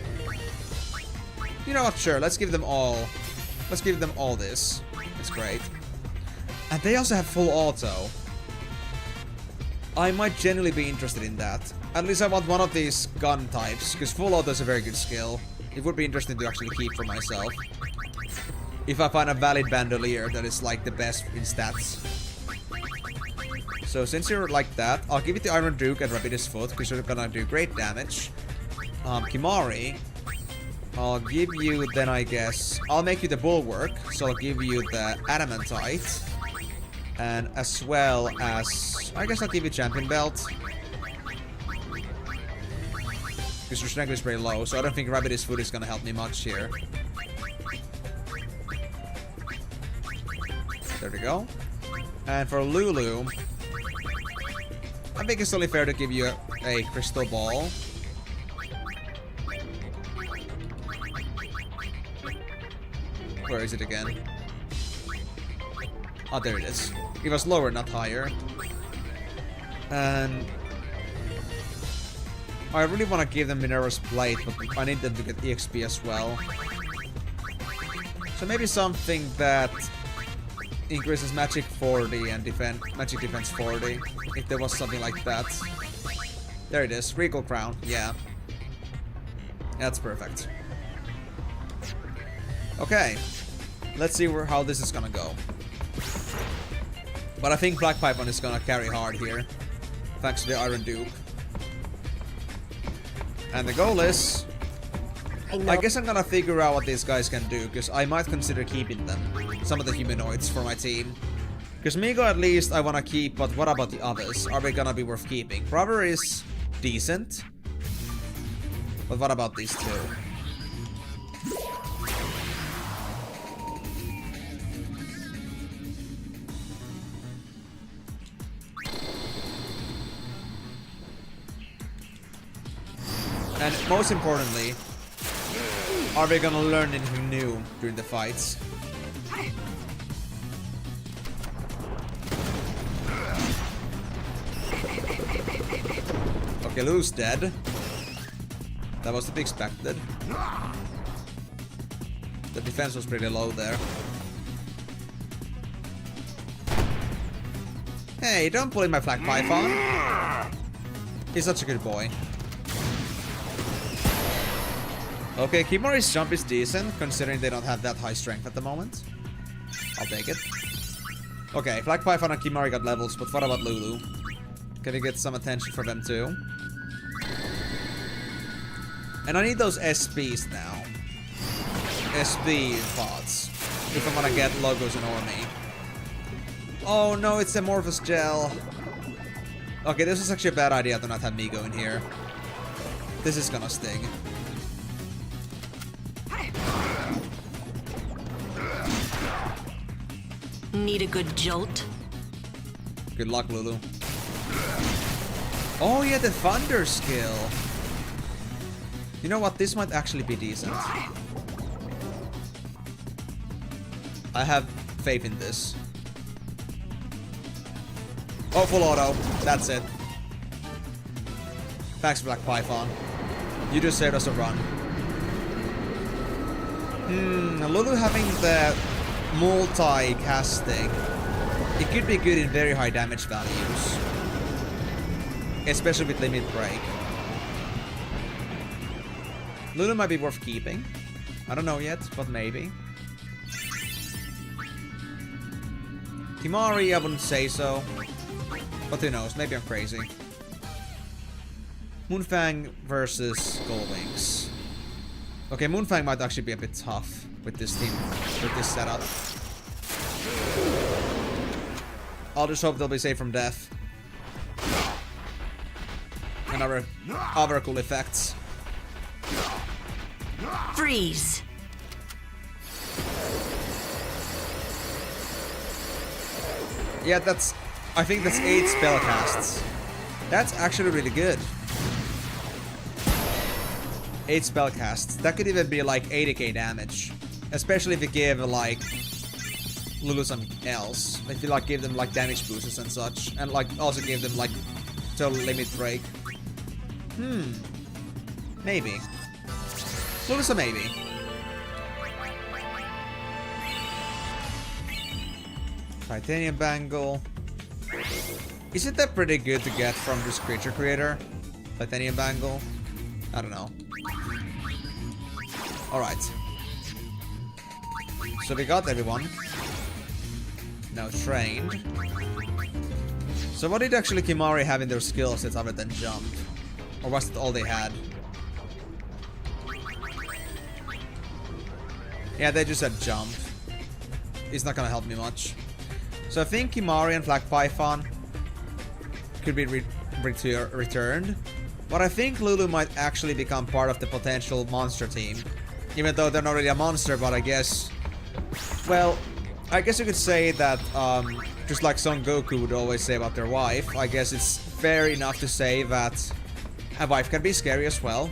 You know what, sure, let's give them all. Let's give them all this. It's great. And they also have full auto. I might genuinely be interested in that. At least I want one of these gun types, because full auto is a very good skill. It would be interesting to actually keep for myself. If I find a valid bandolier that is like the best in stats. So since you're like that, I'll give it the Iron Duke and Rapidus Foot, because you're gonna do great damage. Kimari, I'll give you then, I guess, I'll make you the Bulwark, so I'll give you the Adamantite. And as well as, I guess I'll give you Champion Belt. Because your strength is very low, so I don't think Rapidus Foot is gonna help me much here. There we go. And for Lulu, I think it's only fair to give you a Crystal Ball. Where is it again? Oh, there it is. It was lower, not higher. And I really want to give them Minerva's Plate, but I need them to get EXP as well. So maybe something that increases Magic 40 and Magic Defense 40. If there was something like that. There it is. Regal Crown. Yeah. That's perfect. Okay. Let's see how this is gonna go. But I think Black Python is gonna carry hard here. Thanks to the Iron Duke. And the goal is... I guess I'm gonna figure out what these guys can do, because I might consider keeping them. Some of the humanoids for my team. Because Migo at least I wanna keep, but what about the others? Are they gonna be worth keeping? Brother is decent. But what about these two? And most importantly, are we gonna learn anything new during the fights? Okay, Lou's dead. That was to be expected. The defense was pretty low there. Hey, don't bully my Black Python. He's such a good boy. Okay, Kimari's jump is decent, considering they don't have that high strength at the moment. I'll take it. Okay, Black Python and Kimari got levels, but what about Lulu? Can we get some attention for them too? And I need those SPs now. SB pods. If I want to get logos in army. Oh no, it's Amorphous Gel. Okay, this was actually a bad idea to not have Migo in here. This is gonna sting. Need a good jolt? Good luck, Lulu. Oh yeah, the Thunder skill. You know what? This might actually be decent. I have faith in this. Oh, full auto. That's it. Thanks, Black Python. You just saved us a run. Lulu having the multi-casting. It could be good in very high damage values. Especially with Limit Break. Lulu might be worth keeping. I don't know yet, but maybe. Kimari, I wouldn't say so. But who knows, maybe I'm crazy. Moonfang versus Gullwings. Okay, Moonfang might actually be a bit tough with this team, with this setup. I'll just hope they'll be safe from death. And other cool effects. Freeze. Yeah, I think that's 8 spellcasts. That's actually really good. 8 spellcasts. That could even be like 80k damage. Especially if you give like Lulu something else. If you like give them like damage boosters and such. And like also give them like total limit break. Maybe. Lulu's a maybe. Titanium bangle. Isn't that pretty good to get from this creature creator? Titanium bangle? I don't know. Alright. So we got everyone. Now trained. So what did actually Kimahri have in their skill sets other than jump? Or was it all they had? Yeah, they just said jump. It's not gonna help me much. So I think Kimahri and Black Python could be returned. But I think Lulu might actually become part of the potential monster team. Even though they're not really a monster, but I guess... Well, I guess you could say that, just like Son Goku would always say about their wife, I guess it's fair enough to say that a wife can be scary as well.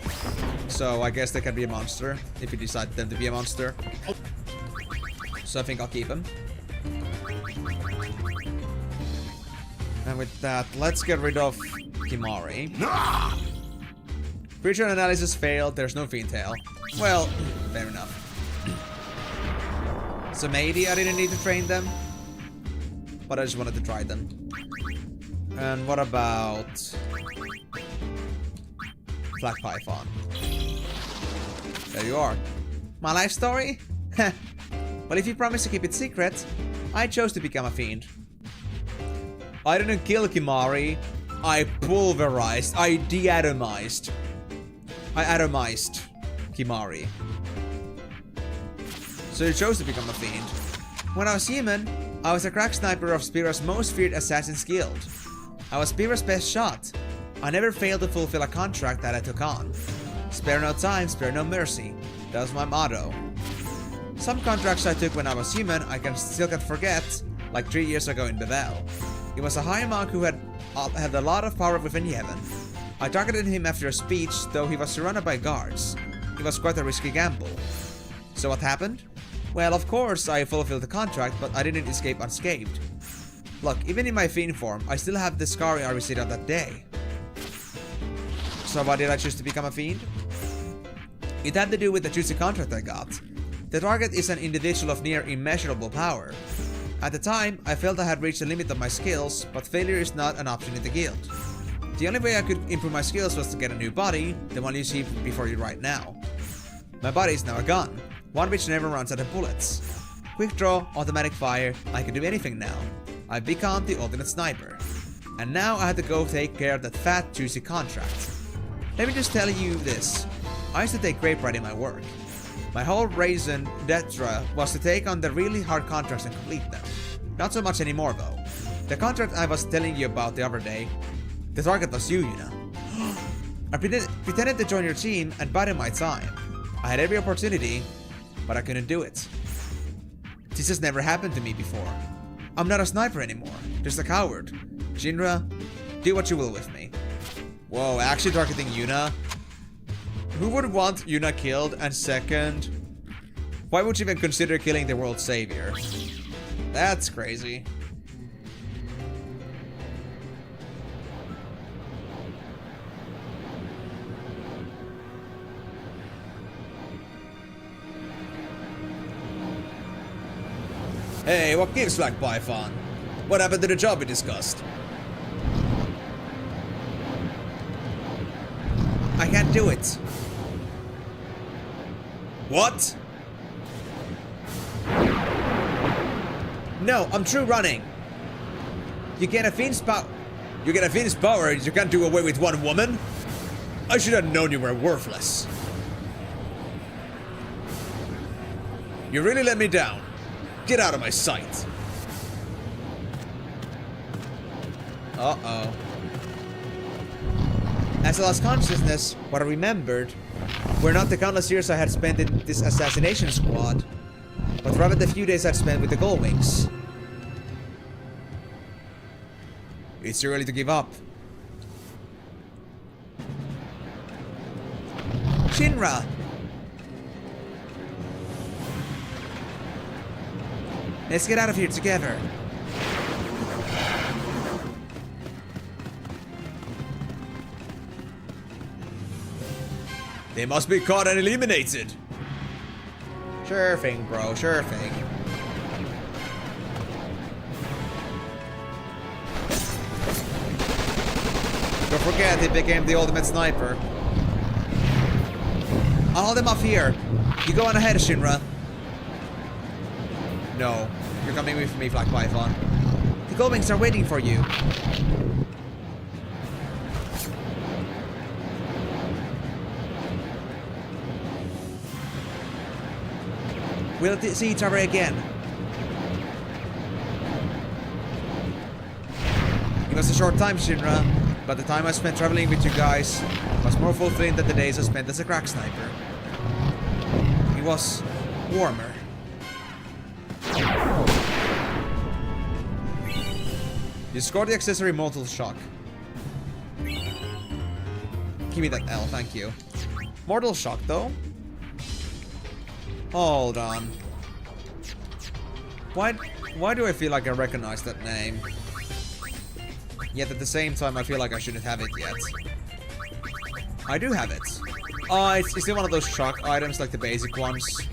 So I guess they can be a monster, if you decide them to be a monster. So I think I'll keep him. And with that, let's get rid of Kimahri. Creature analysis failed, there's no fiend tail. Well, fair enough. So maybe I didn't need to train them, but I just wanted to try them. And what about Black Python? There you are. My life story? Well, if you promise to keep it secret, I chose to become a fiend. I didn't kill Kimahri. I pulverized. I de-atomized. I atomized Kimahri. So you chose to become a fiend. When I was human, I was a crack sniper of Spira's most feared assassin's guild. I was Spira's best shot. I never failed to fulfill a contract that I took on. Spare no time, spare no mercy. That was my motto. Some contracts I took when I was human I still can't forget, like 3 years ago in Bevel. He was a high monk who had a lot of power within heaven. I targeted him after a speech, though he was surrounded by guards. It was quite a risky gamble. So what happened? Well, of course I fulfilled the contract, but I didn't escape unscathed. Look, even in my fiend form, I still have the scarring I received on that day. So why did I choose to become a fiend? It had to do with the juicy contract I got. The target is an individual of near immeasurable power. At the time, I felt I had reached the limit of my skills, but failure is not an option in the guild. The only way I could improve my skills was to get a new body, the one you see before you right now. My body is now a gun, one which never runs out of bullets. Quick draw, automatic fire, I can do anything now. I've become the ultimate sniper. And now I had to go take care of that fat, juicy contract. Let me just tell you this, I used to take great pride in my work. My whole reason d'etre was to take on the really hard contracts and complete them. Not so much anymore though. The contract I was telling you about the other day, the target was you, Yuna. I pretended to join your team and bided my time. I had every opportunity, but I couldn't do it. This has never happened to me before. I'm not a sniper anymore, just a coward. Shinra, do what you will with me. Whoa, actually targeting Yuna? Who would want Yuna killed? And second, why would you even consider killing the world savior? That's crazy. Hey, what gives, Black Python? What happened to the job we discussed? I can't do it. What? No, I'm true running. You get a fiend's power. You get a fiend's power and you can't do away with one woman? I should have known you were worthless. You really let me down. Get out of my sight. Uh-oh. As I lost consciousness, what I remembered were not the countless years I had spent in this assassination squad, but rather the few days I'd spent with the Gullwings. It's too early to give up. Shinra! Let's get out of here together. They must be caught and eliminated. Sure thing, bro. Sure thing. Don't forget, he became the ultimate sniper. I'll hold him off here. You go on ahead, Shinra. No. You're coming with me, Black Python. The Goldwings are waiting for you. We'll see each other again. It was a short time, Shinra, but the time I spent traveling with you guys was more fulfilling than the days I spent as a crack sniper. It was warmer. You scored the accessory Mortal Shock. Give me that L, thank you. Mortal Shock, though? Hold on. Why do I feel like I recognize that name? Yet at the same time, I feel like I shouldn't have it yet. I do have it. Oh, it's still one of those shock items, like the basic ones.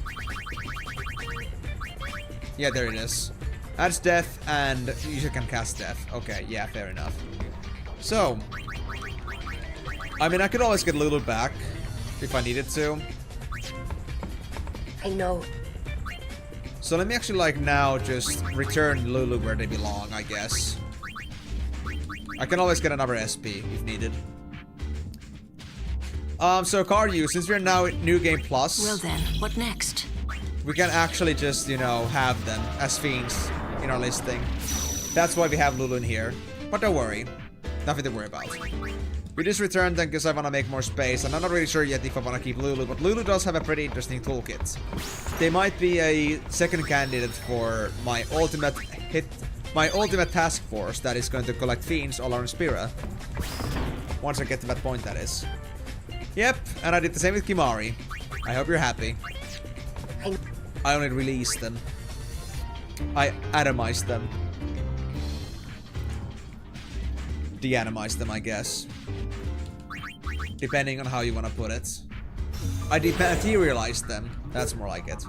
Yeah, there it is. Adds death, and you can cast death. Okay, yeah, fair enough. So, I mean, I could always get Lulu back if I needed to. I know. So let me actually, like, now just return Lulu where they belong, I guess. I can always get another SP if needed. So Karyu, since we're now at New Game Plus... Well then, what next? We can actually just, you know, have them as fiends in our listing. That's why we have Lulu in here. But don't worry. Nothing to worry about. We just returned them because I want to make more space, and I'm not really sure yet if I want to keep Lulu, but Lulu does have a pretty interesting toolkit. They might be a second candidate for my ultimate task force that is going to collect fiends all around Spira. Once I get to that point, that is. Yep, and I did the same with Kimari. I hope you're happy. I only released them. I atomized them. De-atomized them, I guess. Depending on how you want to put it. I dematerialized them. That's more like it.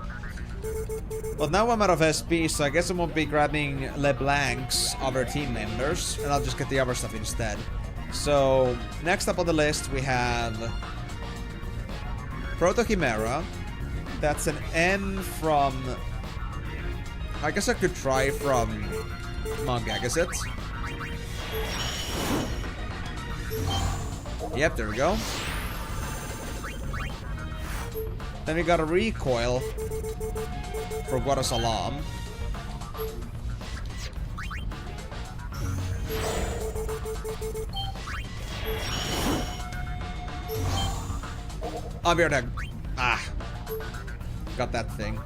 But now I'm out of SP, so I guess I won't be grabbing LeBlanc's other team members, and I'll just get the other stuff instead. So, next up on the list we have Proto Chimera. That's an N from... I guess I could try from Mangagazet. Yep, there we go. Then we got a recoil for Guadasalam. I'm here to... Ah. Got that thing.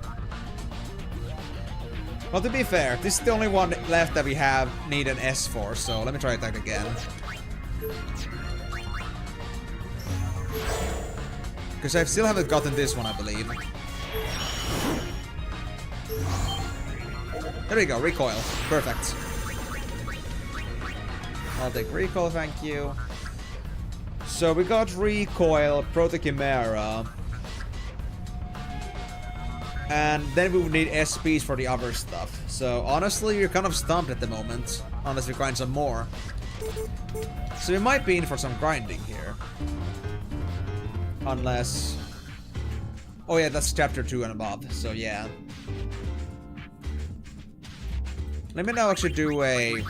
Well, to be fair, this is the only one left that we need an S for, so let me try that again. Because I still haven't gotten this one, I believe. There we go, recoil. Perfect. I'll take recoil, thank you. So we got recoil, Proto Chimera. And then we would need SPs for the other stuff. So honestly, you're kind of stumped at the moment. Unless we grind some more. So we might be in for some grinding here. Unless... Oh yeah, that's chapter 2 and above. So yeah. Let me now actually do a...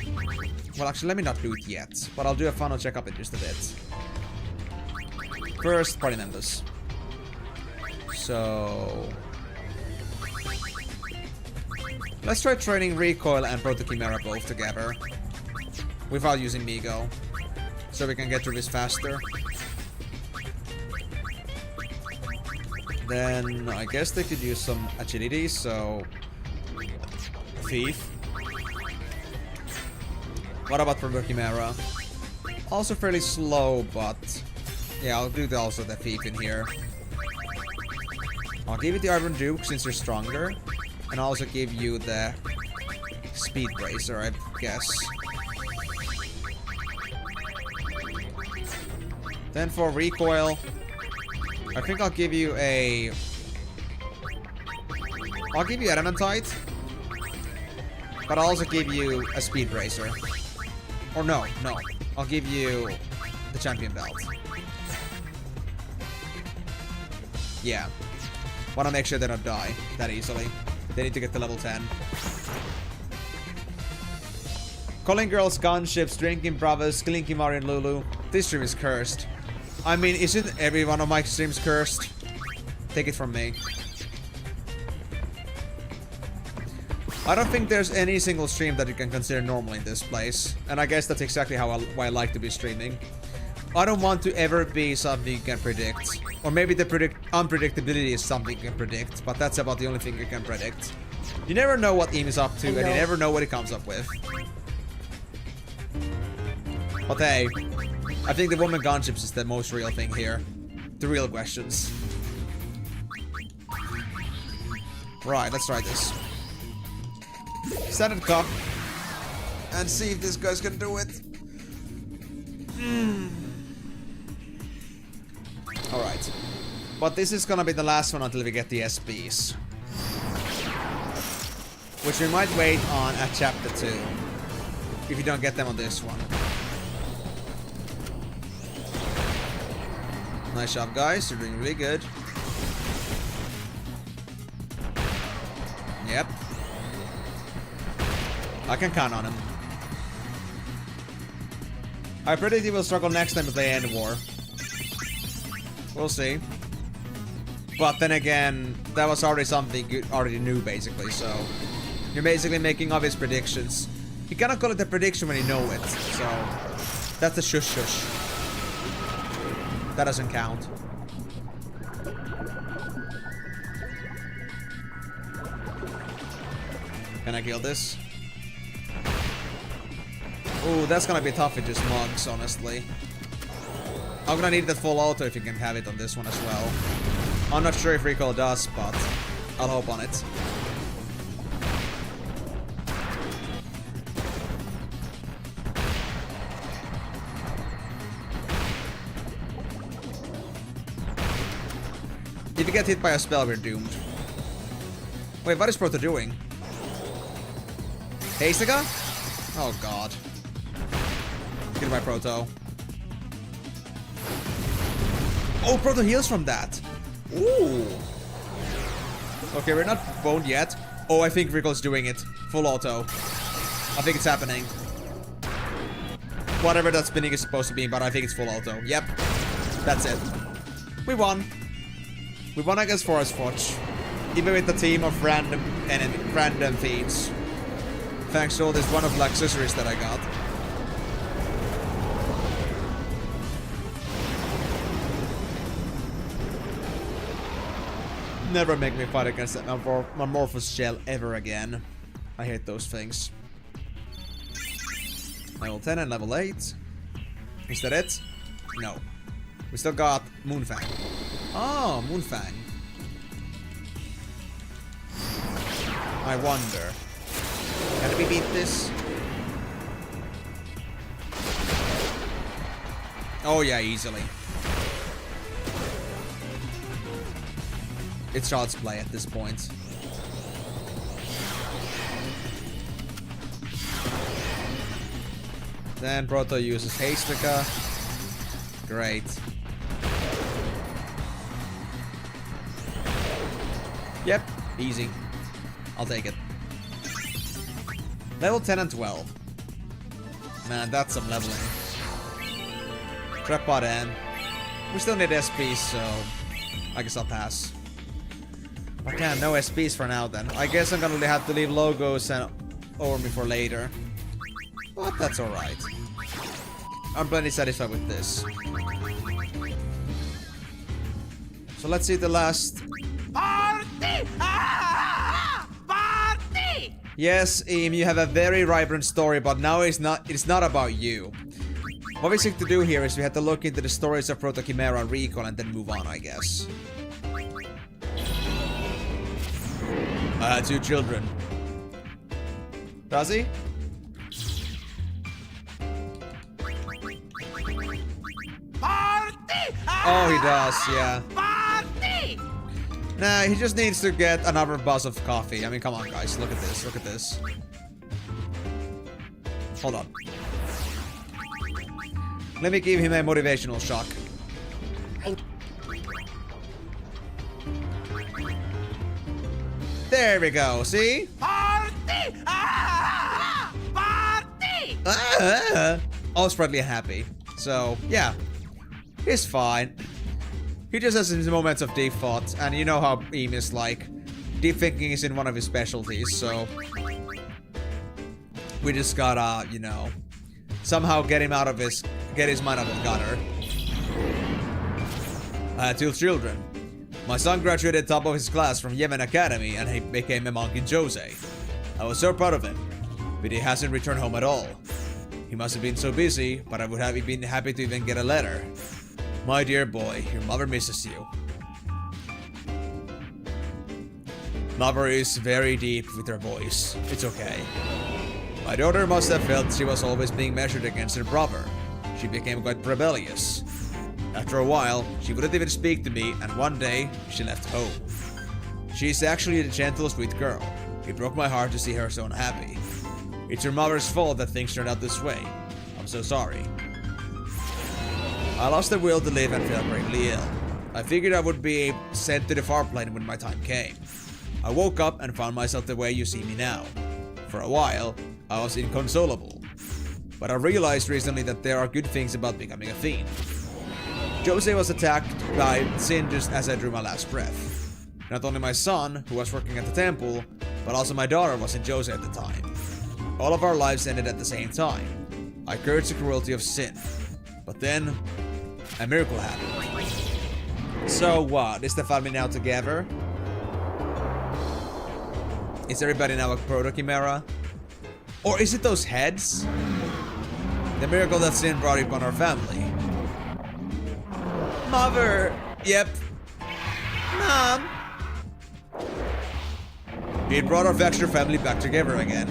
Well, actually, let me not do it yet. But I'll do a final checkup in just a bit. First, party members. So... Let's try training Recoil and Proto Chimera both together. Without using Migo. So we can get through this faster. Then I guess they could use some agility, so... Thief. What about Proto Chimera? Also fairly slow, but... Yeah, I'll do also the Thief in here. I'll give it the Iron Duke since you're stronger. And I'll also give you the Speed Bracer, I guess. Then for Recoil, I think I'll give you a... I'll give you Adamantite. But I'll also give you a Speed Bracer. Or no. I'll give you the champion belt. Yeah. Wanna make sure they don't die that easily. They need to get to level 10. Calling girls gunships, drinking bravos, Slinky Mario and Lulu. This stream is cursed. I mean, isn't every one of my streams cursed? Take it from me. I don't think there's any single stream that you can consider normal in this place. And I guess that's exactly why I like to be streaming. I don't want to ever be something you can predict. Or maybe the unpredictability is something you can predict, but that's about the only thing you can predict. You never know what Eam is up to, and you never know what he comes up with. But hey, I think the woman gunships is the most real thing here. The real questions. Right, let's try this. Standard cup. And see if this guy's gonna do it. Alright. But this is gonna be the last one until we get the SPs. Which we might wait on at chapter 2. If you don't get them on this one. Nice job, guys. You're doing really good. Yep. I can count on him. I predict he will struggle next time we play End War. We'll see. But then again, that was already something you already knew, basically, so... You're basically making obvious predictions. You cannot call it a prediction when you know it, so... That's a shush-shush. That doesn't count. Can I kill this? Ooh, that's gonna be tough with just mugs, honestly. I'm gonna need that full auto if you can have it on this one as well. I'm not sure if Recall does, but I'll hope on it. If you get hit by a spell, we're doomed. Wait, what is Proto doing? Heisaga? Oh god. Get by Proto. Oh, Proto heals from that. Ooh. Okay, we're not boned yet. Oh, I think Rickle's doing it. Full auto. I think it's happening. Whatever that spinning is supposed to be, but I think it's full auto. Yep. That's it. We won. We won against Forest Forge. Even with the team of random feeds. Thanks to all this one of the accessories that I got. Never make me fight against that Amorphous Shell ever again. I hate those things. Level 10 and level 8. Is that it? No. We still got Moonfang. Oh, Moonfang. I wonder. Can we beat this? Oh yeah, easily. It's child's play at this point. Then Proto uses Heisaga. Great. Yep, easy. I'll take it. Level 10 and 12. Man, that's some leveling. Trap pod in. We still need SPs, so I guess I'll pass. But yeah, no SPs for now then. I guess I'm gonna have to leave logos and over me for later. But that's alright. I'm plenty satisfied with this. So let's see the last... Party! Ah! Party! Yes, Eam, you have a very vibrant story, but now it's not about you. What we seek to do here is we have to look into the stories of Proto Chimera and Recall and then move on, I guess. I had 2 children. Does he? Party! Oh, he does, yeah. Party! Nah, he just needs to get another buzz of coffee. I mean, come on, guys. Look at this. Look at this. Hold on. Let me give him a motivational shock. There we go, see? Party! Party! All sprightly and happy. So, yeah. He's fine. He just has his moments of deep thought, and you know how Em is like. Deep thinking is in one of his specialties, so... we just gotta, you know... somehow get his mind out of the gutter. I had 2 children. My son graduated top of his class from Yemen Academy and he became a monk in Jose. I was so proud of him, but he hasn't returned home at all. He must have been so busy, but I would have been happy to even get a letter. My dear boy, your mother misses you. Mother is very deep with her voice. It's okay. My daughter must have felt she was always being measured against her brother. She became quite rebellious. After a while, she wouldn't even speak to me, and one day, she left home. She's actually a gentle, sweet girl. It broke my heart to see her so unhappy. It's her mother's fault that things turned out this way. I'm so sorry. I lost the will to live and felt gravely ill. I figured I would be sent to the far plane when my time came. I woke up and found myself the way you see me now. For a while, I was inconsolable. But I realized recently that there are good things about becoming a fiend. Jose was attacked by sin just as I drew my last breath. Not only my son, who was working at the temple, but also my daughter was in Jose at the time. All of our lives ended at the same time. I cursed the cruelty of sin. But then, a miracle happened. So what? Is the family now together? Is everybody now a proto-chimera? Or is it those heads? The miracle that sin brought upon our family. Mother! Yep. Mom! It brought our Vexter family back together again.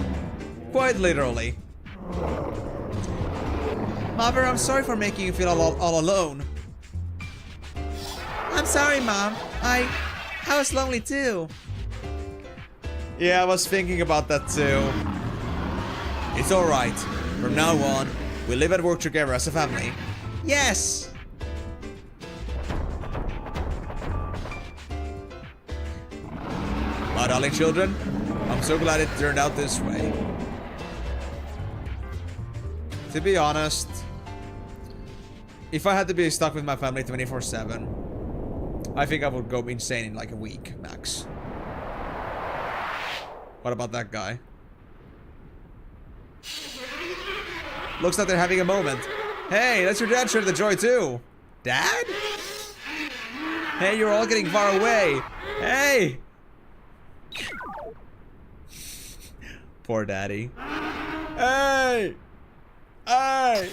Quite literally. Mother, I'm sorry for making you feel all alone. I'm sorry, Mom. I was lonely too. Yeah, I was thinking about that too. It's alright. From now on, we live and work together as a family. Yes! My darling children, I'm so glad it turned out this way. To be honest, if I had to be stuck with my family 24/7, I think I would go insane in like a week, max. What about that guy? Looks like they're having a moment. Hey, let your dad share the joy too. Dad? Hey, you're all getting far away. Hey! Poor daddy. Hey! Hey!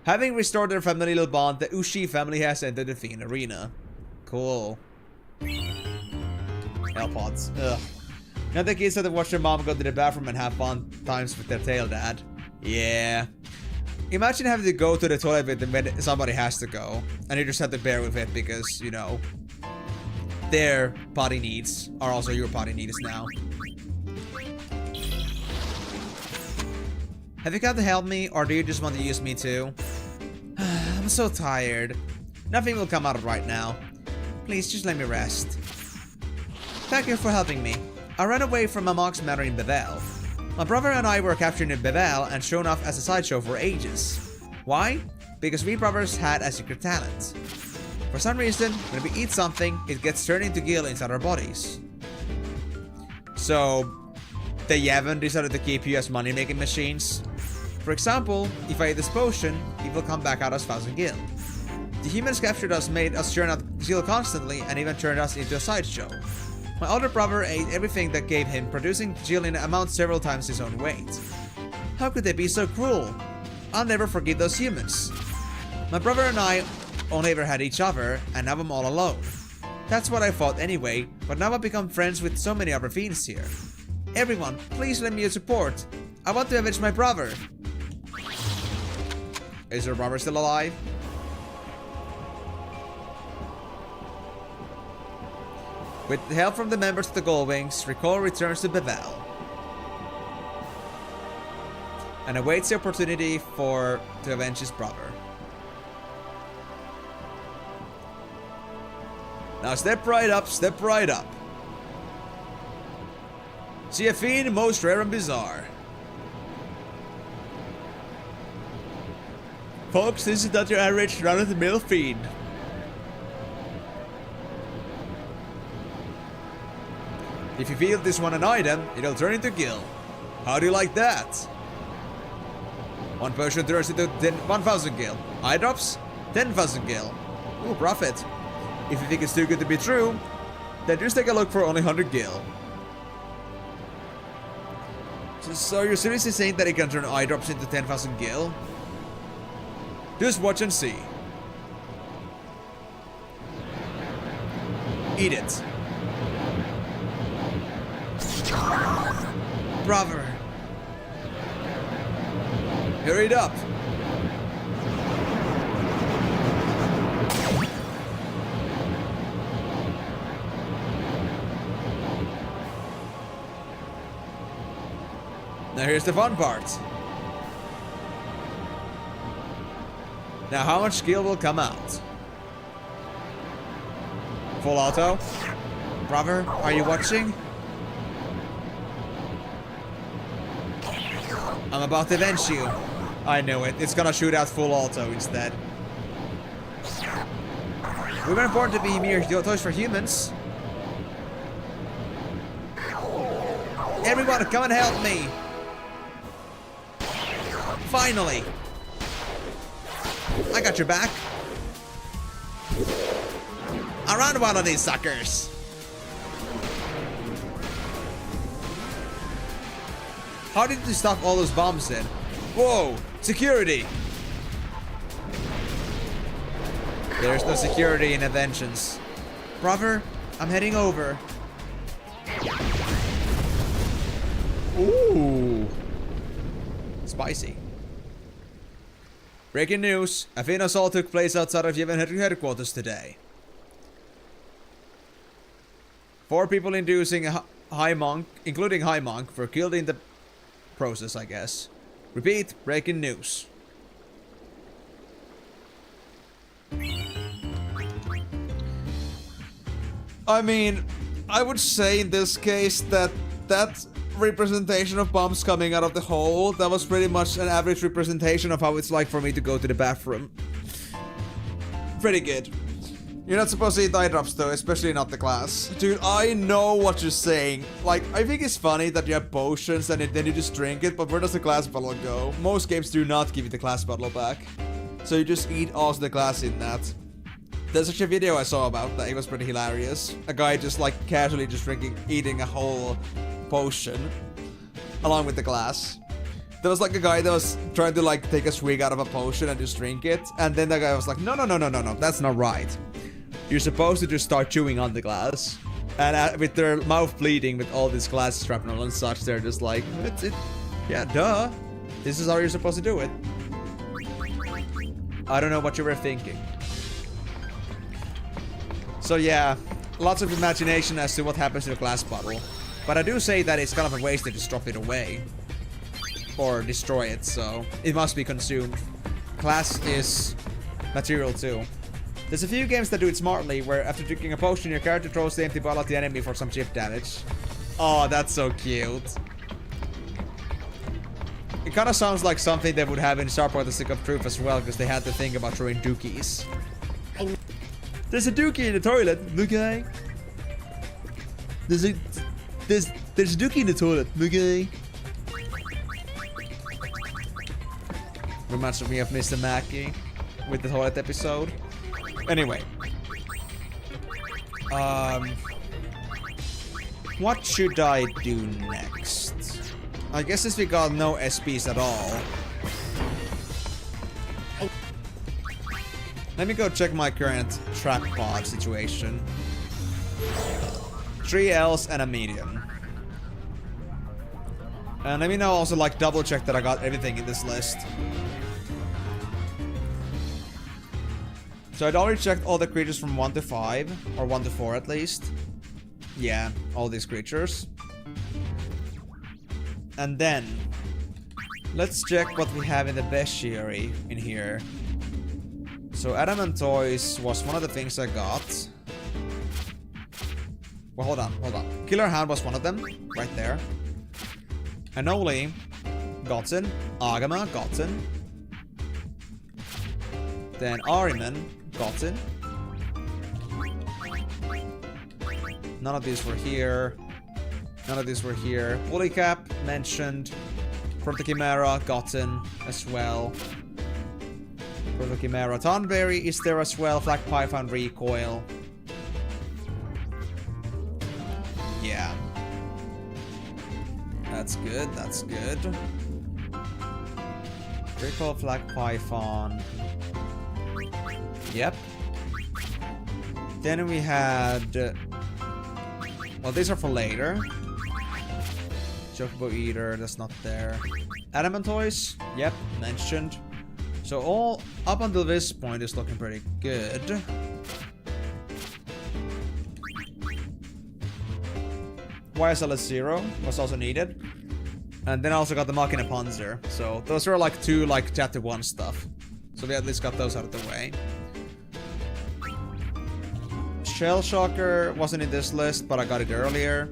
Having restored their familial bond, the Ushi family has entered the Fiend Arena. Cool. Hellpods. Ugh. Now the kids have to watch their mom go to the bathroom and have fun times with their tail dad. Yeah. Imagine having to go to the toilet when somebody has to go, and you just have to bear with it because, you know, their potty needs are also your potty needs now. Have you come to help me, or do you just want to use me too? I'm so tired. Nothing will come out right now. Please, just let me rest. Thank you for helping me. I ran away from a monk's matter in Bevel. My brother and I were captured in Bevel and shown off as a sideshow for ages. Why? Because we brothers had a secret talent. For some reason, when we eat something, it gets turned into gil inside our bodies. So, the Yevon decided to keep you as money-making machines. For example, if I eat this potion, it will come back out as 1,000 gil. The humans captured us made us churn out gil constantly and even turned us into a sideshow. My older brother ate everything that gave him, producing gil in amount several times his own weight. How could they be so cruel? I'll never forgive those humans. My brother and I only ever had each other, and now I'm all alone. That's what I thought anyway, but now I've become friends with so many other fiends here. Everyone, please lend me your support. I want to avenge my brother. Is your brother still alive? With help from the members of the Goldwings, Rikku returns to Bevel. and awaits the opportunity to avenge his brother. Now step right up, step right up. See a fiend most rare and bizarre. Folks, this is not your average run-of-the-mill fiend. If you feel this one an item, it'll turn into gil. How do you like that? One potion turns into 1,000 gil. Eye drops, 10,000 gil. Ooh, profit. If you think it's too good to be true, then just take a look for only 100 gil. So you're seriously saying that it can turn eye drops into 10,000 gil? Just watch and see. Eat it. Brother. Hurry it up. Now here's the fun part. Now how much skill will come out? Full auto? Brother, are you watching? I'm about to avenge you. I knew it. It's gonna shoot out full auto instead. We weren't born to be mere toys for humans. Everyone, come and help me. Finally. I got your back. Around one of these suckers. How did you stop all those bombs then? Whoa! Security! There's no security in Inventions. Brother, I'm heading over. Ooh. Spicy. Breaking news. A Fin assault took place outside of Yevon headquarters today. 4 people including High Monk, were killed in the process, I guess. Repeat, breaking news. I mean, I would say in this case that representation of bombs coming out of the hole, that was pretty much an average representation of how it's like for me to go to the bathroom. Pretty good. You're not supposed to eat eye drops though, especially not the glass. Dude, I know what you're saying. Like, I think it's funny that you have potions and then you just drink it, but where does the glass bottle go? Most games do not give you the glass bottle back. So you just eat all the glass in that. There's actually a video I saw about that, it was pretty hilarious. A guy just like casually just eating a whole potion along with the glass. There was like a guy that was trying to like take a swig out of a potion and just drink it. And then the guy was like, no, that's not right. You're supposed to just start chewing on the glass. And with their mouth bleeding with all this glass shrapnel and such, they're just like, yeah, duh. This is how you're supposed to do it. I don't know what you were thinking. So yeah, lots of imagination as to what happens to the glass bottle. But I do say that it's kind of a waste to just drop it away. Or destroy it, so it must be consumed. Glass is material too. There's a few games that do it smartly, where after drinking a potion, your character throws the empty bottle at the enemy for some chip damage. Oh, that's so cute. It kind of sounds like something they would have in Star Wars: The Stick of Truth as well, because they had to think about throwing dookies. There's a dookie in the toilet, okay? There's a dookie in the toilet, okay? Reminds me of Mr. Mackey with the toilet episode. Anyway. What should I do next? I guess since we got no SPs at all. Let me go check my current trap pod situation. 3 Ls and a medium. And let me now also like double check that I got everything in this list. So I'd already checked all the creatures from 1 to 5, or 1 to 4 at least. Yeah, all these creatures. And then Let's check what we have in the Beshieri in here. So Adamant Toys was one of the things I got. Well, hold on. Killer Hound was one of them, right there. Anoli, gotten. Agama, gotten. Then Ariman, gotten. None of these were here. None of these were here. Woolly Cap, mentioned. Protochimera, gotten as well. Protochimera. Tonberry is there as well. Flak Python Recoil. Yeah. That's good, that's good. Recoil Flak Python. Yep. Then we had... well, these are for later. Chocobo Eater, that's not there. Adamant Toys, yep, mentioned. So all up until this point is looking pretty good. YSLS 0 was also needed. And then I also got the Machina Panzer. So those are like two like chapter 1 stuff. So we at least got those out of the way. Shell Shocker wasn't in this list, but I got it earlier.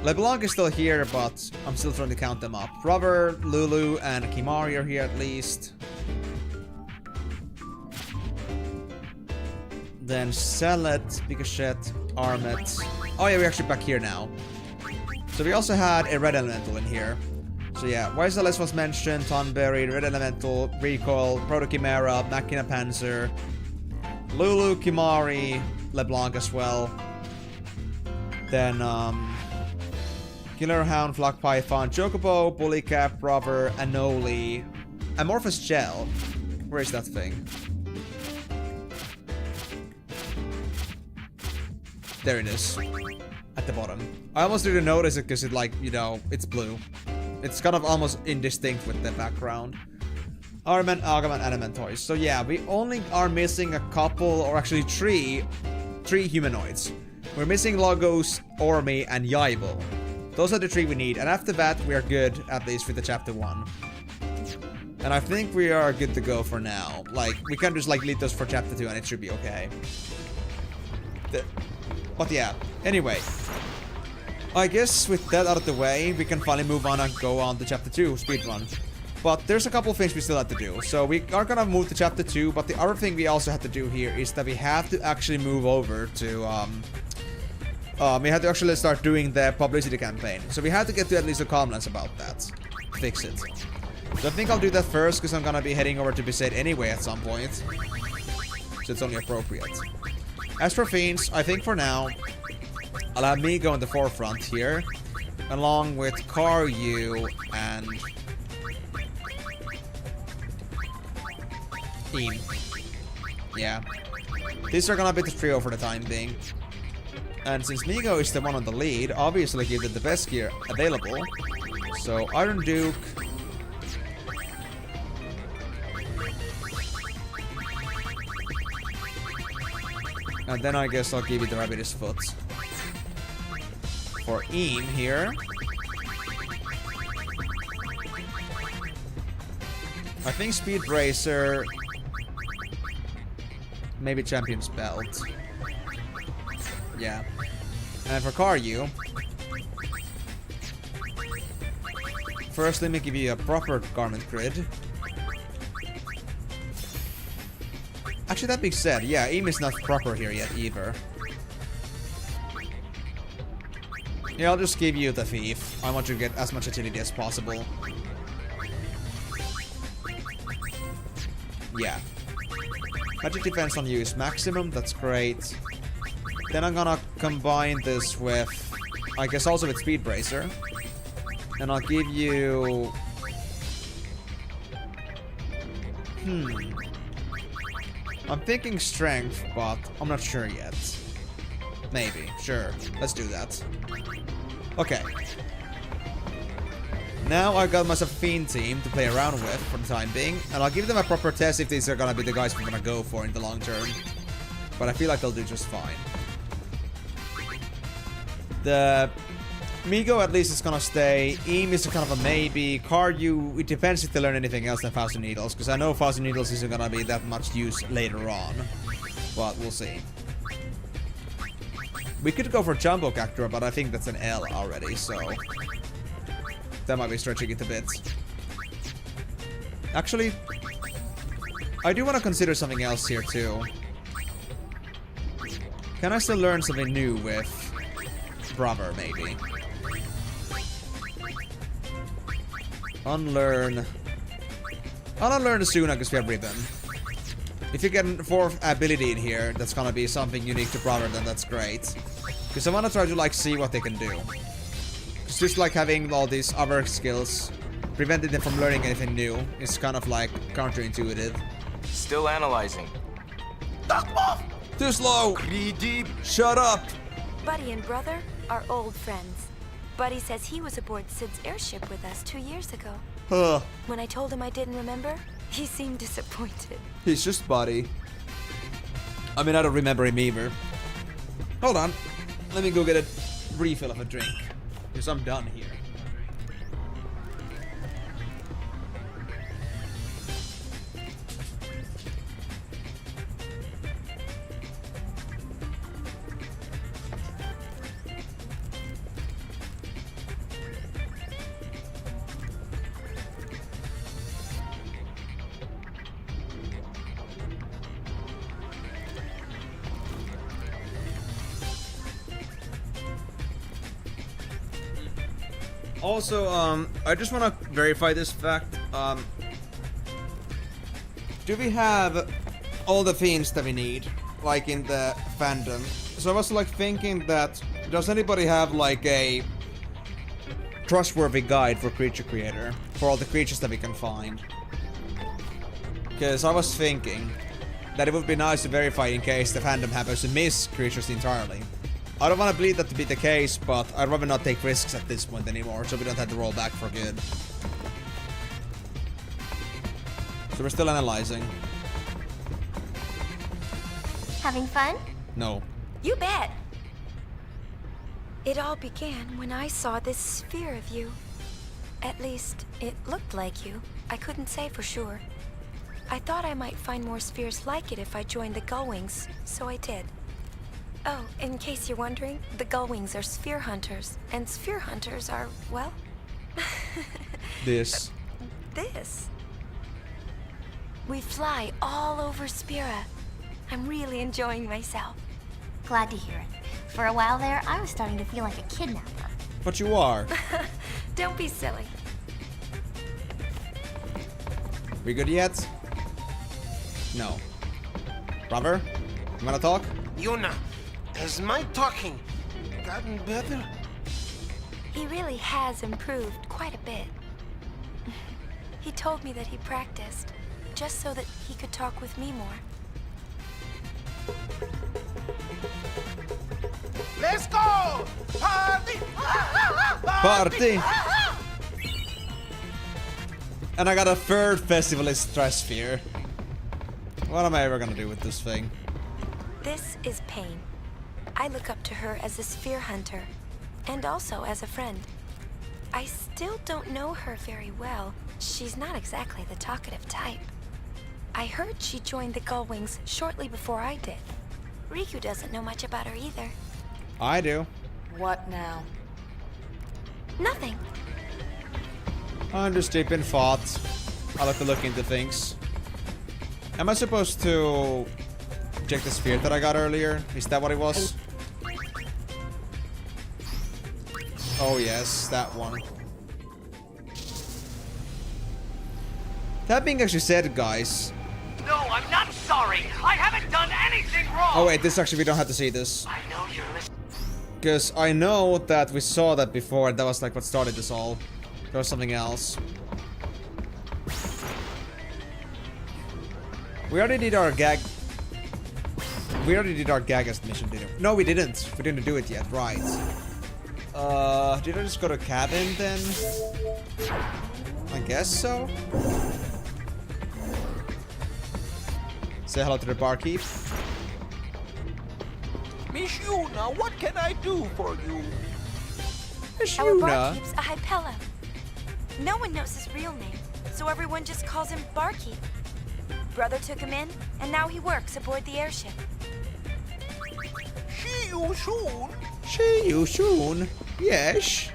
LeBlanc is still here, but I'm still trying to count them up. Rover, Lulu, and Kimari are here at least. Then Celet, Picochet, Armet. Oh yeah, we're actually back here now. So we also had a Red Elemental in here. So yeah, YSLS was mentioned, Tonberry, Red Elemental, Recoil, Protochimera, Machina Panzer, Lulu, Kimari, LeBlanc as well. Then, Killer Hound, Flak Python, Chocobo, Bully Cap, Rover, Anoli, Amorphous Gel. Where is that thing? There it is. At the bottom. I almost didn't notice it because it like, you know, it's blue. It's kind of almost indistinct with the background. Arman, Agaman, Adamant Toys. So yeah, we only are missing a couple, or actually three humanoids. We're missing Logos, Ormi, and Yaibo. Those are the 3 we need, and after that we are good, at least with the chapter 1. And I think we are good to go for now. Like, we can just like leave those for chapter 2 and it should be okay. But yeah, anyway. I guess with that out of the way, we can finally move on and go on to chapter 2 speedrun. But there's a couple of things we still have to do. So we are gonna move to chapter 2, but the other thing we also have to do here is that we have to actually move over to we have to actually start doing the publicity campaign. So we have to get to at least a comments about that. Fix it. So I think I'll do that first, because I'm gonna be heading over to Besaid anyway at some point. So it's only appropriate. As for Fiends, I think for now, I'll have me go in the forefront here, along with Karyu and Team. Yeah. These are gonna be the trio for the time being. And since Migo is the one on the lead, obviously give it the best gear available. So Iron Duke. And then I guess I'll give you the Rabbit's Foot. For Eam here. I think Speed Racer. Maybe Champion's Belt. Yeah. And for Karyu, first let me give you a proper garment grid. Actually, that being said, yeah, Eam is not proper here yet either. Yeah, I'll just give you the Thief. I want you to get as much utility as possible. Yeah. Magic defense on you is maximum, that's great. Then I'm gonna combine this with, I guess also with Speed Bracer. And I'll give you... I'm thinking Strength, but I'm not sure yet. Maybe, sure. Let's do that. Okay. Now I've got myself a Fiend team to play around with for the time being. And I'll give them a proper test if these are gonna be the guys we're gonna go for in the long term. But I feel like they'll do just fine. The Migo at least is gonna stay. Eam is a kind of a maybe. Karyu, it depends if they learn anything else than Thousand Needles, because I know Thousand Needles isn't gonna be that much use later on. But we'll see. We could go for Jumbo Cactura, but I think that's an L already, so that might be stretching it a bit. Actually, I do want to consider something else here too. Can I still learn something new with Brother, maybe? Unlearn. I'll unlearn the Suna because we have Ribbon. If you get a 4th ability in here, that's gonna be something unique to Brother, then that's great. Because I wanna try to like see what they can do. It's just like having all these other skills, preventing them from learning anything new, is kind of like counterintuitive. Still analyzing. Too slow! Greedy. Shut up! Buddy and Brother are old friends. Buddy says he was aboard Sid's airship with us 2 years ago. Huh. When I told him I didn't remember, he seemed disappointed. He's just Buddy. I mean, I don't remember him either. Hold on. Let me go get a refill of a drink. Because I'm done here. Also, I just want to verify this fact. Do we have all the themes that we need, like in the fandom? So I was like thinking that, does anybody have like a trustworthy guide for Creature Creator, for all the creatures that we can find? Because I was thinking that it would be nice to verify in case the fandom happens to miss creatures entirely. I don't want to believe that to be the case, but I'd rather not take risks at this point anymore, so we don't have to roll back for good. So we're still analyzing. Having fun? No. You bet. It all began when I saw this sphere of you. At least, it looked like you. I couldn't say for sure. I thought I might find more spheres like it if I joined the Gullwings, so I did. Oh, in case you're wondering, the Gullwings are sphere hunters, and sphere hunters are, well... This. This. We fly all over Spira. I'm really enjoying myself. Glad to hear it. For a while there, I was starting to feel like a kidnapper. But you are. Don't be silly. We good yet? No. Brother? You wanna talk? Yuna, has my talking gotten better? He really has improved quite a bit. He told me that he practiced, just so that he could talk with me more. Let's go! Party! Party! And I got a 3rd festivalist Stratosphere. What am I ever gonna do with this thing? This is Payne. I look up to her as a sphere hunter, and also as a friend. I still don't know her very well. She's not exactly the talkative type. I heard she joined the Gullwings shortly before I did. Rikku doesn't know much about her either. I do. What now? Nothing. I'm just deep in thought. I like to look into things. Am I supposed to check the sphere that I got earlier? Is that what it was? Oh yes, that one. That being actually said, guys. No, I'm not sorry. I haven't done anything wrong. Oh wait, this actually we don't have to see this. I know you're listening. Because I know that we saw that before, and that was like what started this all. There was something else. We already did our gag. We already did our Gagast mission, didn't we? No, we didn't. We didn't do it yet, right. Did I just go to cabin then? I guess so. Say hello to the barkeep. Miss Yuna, what can I do for you? It's Our Yuna. barkeep's a Hypella. No one knows his real name, so everyone just calls him Barkeep. Brother took him in, and now he works aboard the airship. See you soon. See you soon. Yes.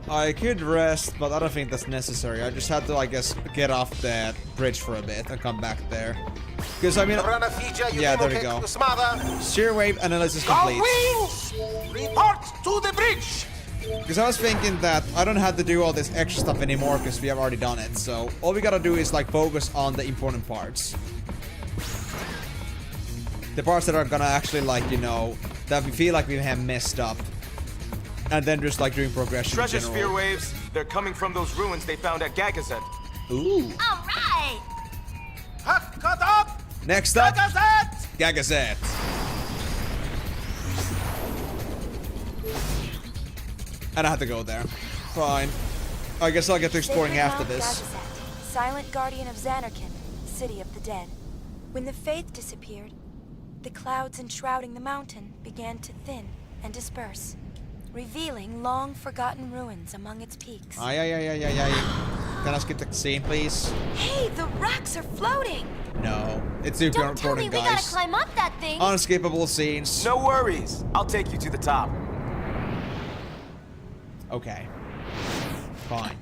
I could rest, but I don't think that's necessary. I just had to, I guess, get off that bridge for a bit and come back there. Because, I mean... Yeah, there we go. Shear wave analysis complete. Wings! Report to the bridge! Because I was thinking that I don't have to do all this extra stuff anymore because we have already done it. So all we gotta do is like focus on the important parts. The parts that are gonna actually like, you know, that we feel like we have messed up. And then just like doing progression in Treasure general. sphere waves. They're coming from those ruins they found at Gagazet. Ooh. All right. Cut up! Next up, Gazette! Gagazet. And I had to go there. Fine. I guess I'll get to exploring Sacred after Mount this. Gagazet, silent guardian of Xanarkand, city of the dead. When the faith disappeared, the clouds enshrouding the mountain began to thin and disperse, revealing long-forgotten ruins among its peaks. Ay. Can I skip the scene, please? Hey, the rocks are floating! No. It's super Don't tell me important, we gotta guys. climb up that thing. Unskippable scenes. No worries. I'll take you to the top. Okay. Fine.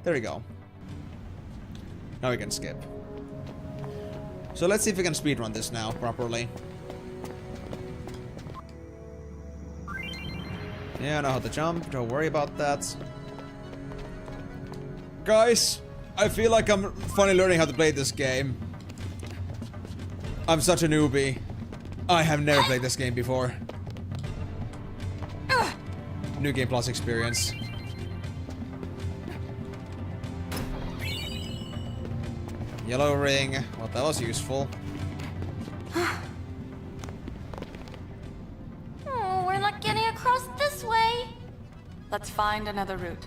There we go. Now we can skip. So let's see if we can speedrun this now properly. Yeah, I know how to jump. Don't worry about that. Guys, I feel like I'm finally learning how to play this game. I'm such a newbie. I have never played this game before. New Game Plus experience. Yellow ring. Well, that was useful. Oh, we're not getting across this way. Let's find another route.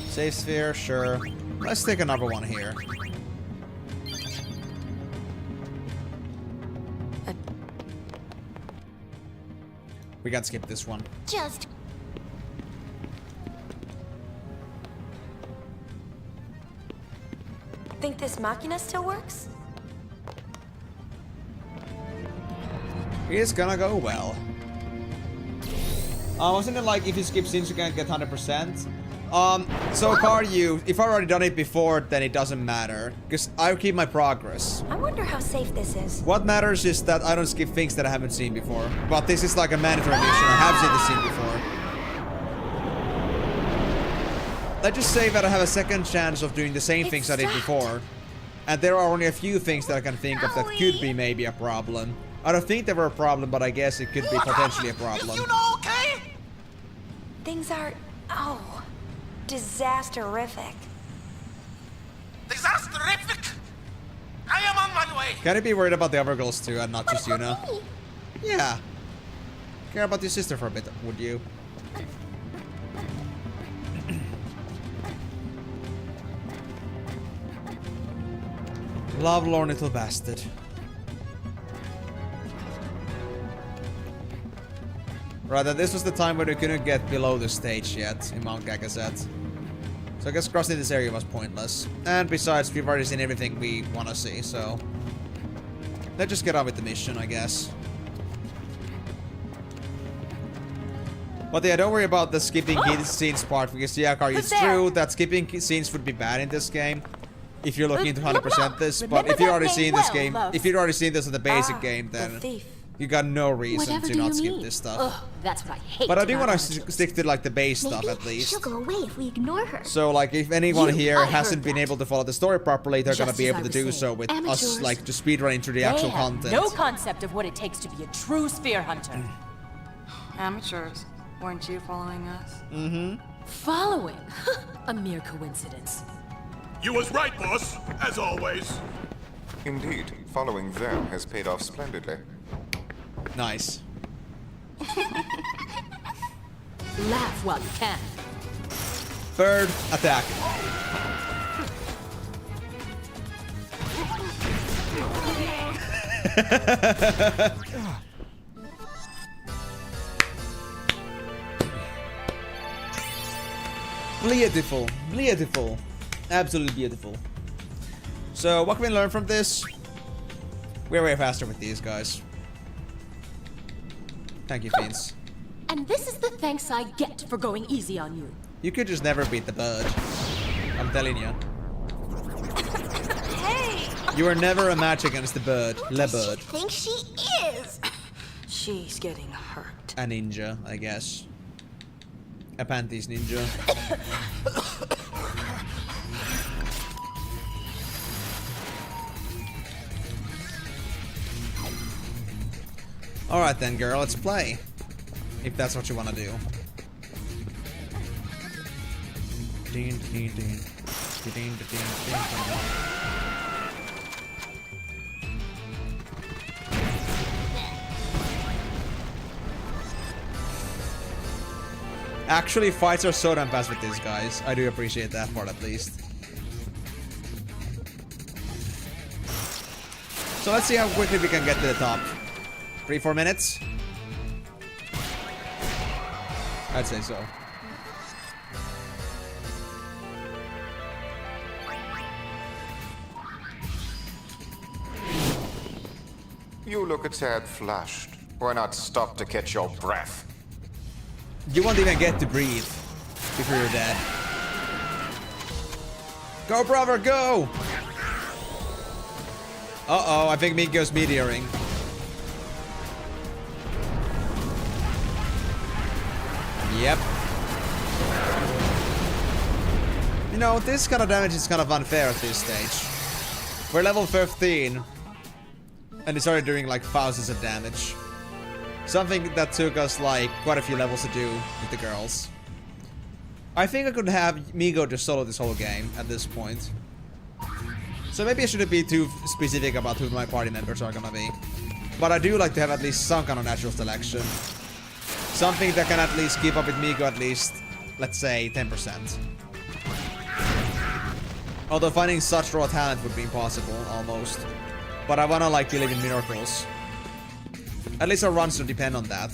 Safe sphere, sure. Let's take another one here. We can skip this one. Just Think this machina still works? It's gonna go well. Wasn't it like if you skip scenes you can get 100%? So Karyu, if I've already done it before, then it doesn't matter. Because I keep my progress. I wonder how safe this is. What matters is that I don't skip things that I haven't seen before. But this is like a mandatory mission. I have seen this scene before. Let's just say that I have a second chance of doing the same things I did before. And there are only a few things that I can think of that could be maybe a problem. I don't think they were a problem, but I guess it could be potentially a problem. Is Yuna okay? Things are, oh, disasterific. Disasterific! I am on my way! Can you be worried about the other girls too and not just Yuna? Yeah. Care about your sister for a bit, would you? Lovelorn little bastard. Right, and this was the time when we couldn't get below the stage yet in Mount Gagazet. So I guess crossing this area was pointless. And besides, we've already seen everything we want to see, so... Let's just get on with the mission, I guess. But yeah, don't worry about the skipping scenes part, because yeah, Karyu, it's true that skipping scenes would be bad in this game. If you're looking to 100% this, but if you've already seen this game, if you've already seen this in the basic game, then The thief. you got no reason Whatever to do not you skip mean? this stuff. Ugh, that's what I hate. But I do about want to amateurs. stick to like the base stuff maybe at least. she'll go away if we ignore her. So like if anyone You, here I hasn't heard been that. able to follow the story properly, they're gonna Just be as able I to was do saying, so with us amateurs, like just speedrunning through the actual They have content. no concept of what it takes to be a true spear hunter. Amateurs, weren't you following us? Following? A mere coincidence. You was right, boss, as always. Indeed, following them has paid off splendidly. Nice. Laugh while you can. Bird, attack. Beautiful. Beautiful. Absolutely beautiful. So, what can we learn from this? We're way faster with these guys. Thank you, Fiends. And this is the thanks I get for going easy on you. You could just never beat the bird. I'm telling you. Hey! You are never a match against the bird. Le bird. Think she is? She's getting hurt. A ninja, I guess. A panties ninja. Alright then, girl, let's play. If that's what you want to do. Ding, ding, ding. Ding, ding, ding, ding. Actually, fights are so damn fast with these guys. I do appreciate that part at least. So let's see how quickly we can get to the top. 3-4 minutes? I'd say so. You look a tad flushed. Why not stop to catch your breath? You won't even get to breathe before you're dead. Go, brother, go! Uh-oh, I think Miko's meteoring. Yep. You know, this kind of damage is kind of unfair at this stage. We're level 15. And it's already doing like thousands of damage. Something that took us like quite a few levels to do with the girls. I think I could have Miko just solo this whole game at this point. So maybe I shouldn't be too specific about who my party members are gonna be. But I do like to have at least some kind of natural selection. Something that can at least keep up with Miko at least, let's say, 10%. Although finding such raw talent would be impossible, almost. But I wanna like believe in miracles. At least our runs don't depend on that.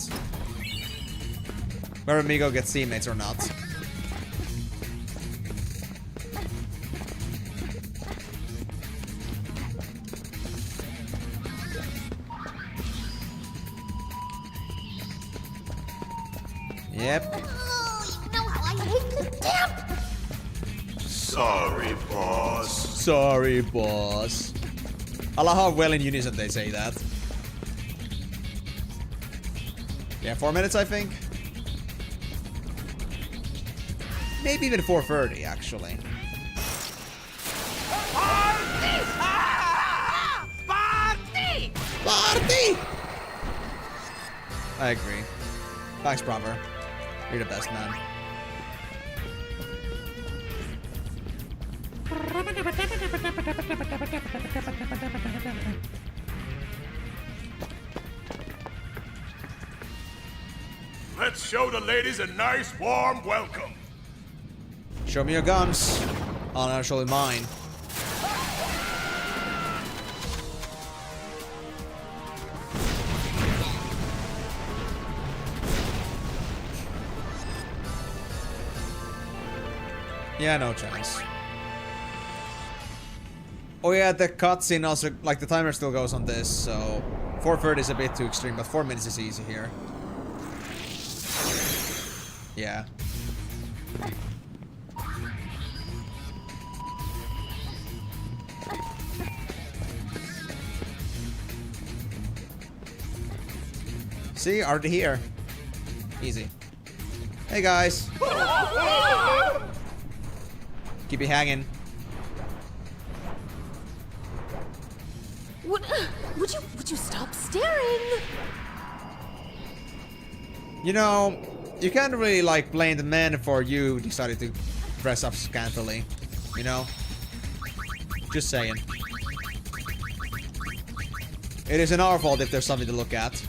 Whether Miko gets teammates or not. Yep. You know how I hate the damp! Sorry, boss. Sorry, boss. I love how well in unison they say that. Yeah, 4 minutes, I think. Maybe even 4:30, actually. Party! Ah! Party! Party! I agree. Thanks, brother. You're the best, man. Let's show the ladies a nice, warm welcome. Show me your guns. I'll show you mine. Yeah, no chance. Oh yeah, the cutscene also, like the timer still goes on this, so 4:30 is a bit too extreme, but 4 minutes is easy here. Yeah. See, already here. Easy. Hey guys. Keep it hanging. Would you stop staring? You know, you can't really like blame the men for you deciding to dress up scantily. You know? Just saying. It isn't our fault if there's something to look at.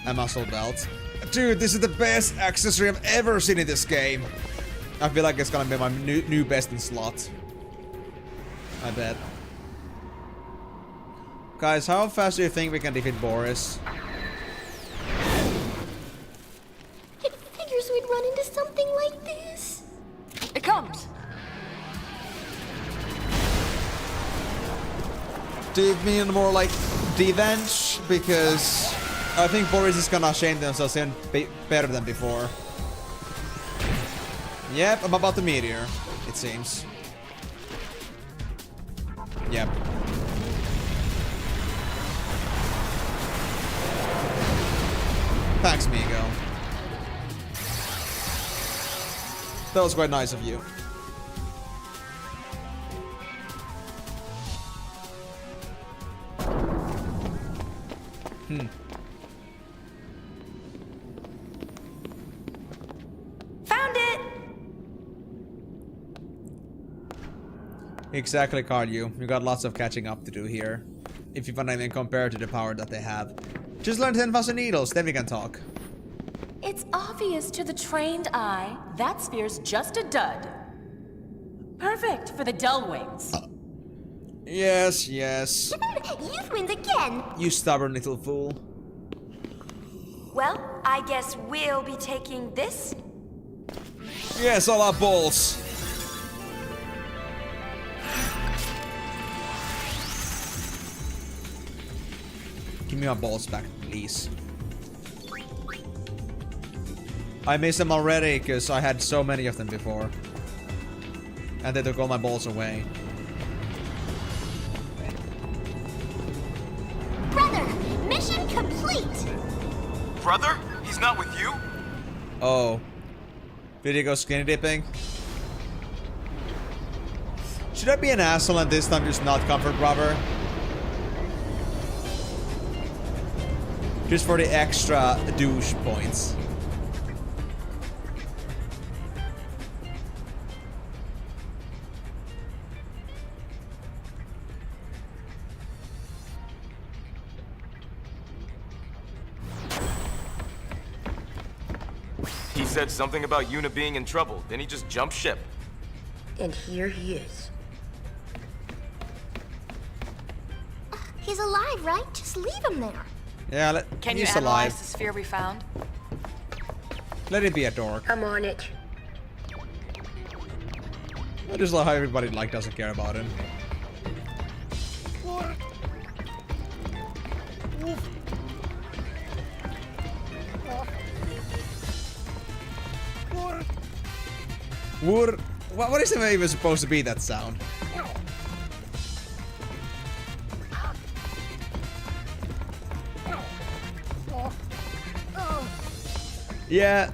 A muscle belt. Dude, this is the best accessory I've ever seen in this game. I feel like it's gonna be my new best in slot. I bet. Guys, how fast do you think we can defeat Boris? It figures we'd run into something like this. It comes. Do you mean more like revenge? Because I think Boris is gonna shame themselves and be better than before. Yep, I'm about the meteor, it seems. Yep. Thanks, Migo. That was quite nice of you. Found it! Exactly, Cardio. You got lots of catching up to do here. If you wanna even compare to the power that they have. Just learn 10,000 needles, then we can talk. It's obvious to the trained eye, that sphere's just a dud. Perfect for the dull wings. Yes, yes. Youth wins again. You stubborn little fool. Well, I guess we'll be taking this. Yes, all our balls. Give me my balls back, please. I miss them already, because I had so many of them before. And they took all my balls away. Brother, mission complete. Brother? He's not with you? Oh. Did he go skinny dipping? Should I be an asshole and this time just not comfort brother? Just for the extra douche points. He said something about Yuna being in trouble, then he just jumped ship. And here he is. He's alive, right? Just leave him there. Yeah, Can you he's analyze alive. the sphere we found? Let it be a dork. I'm on it. I just love how everybody doesn't care about him. What is it even supposed to be, that sound? Yeah,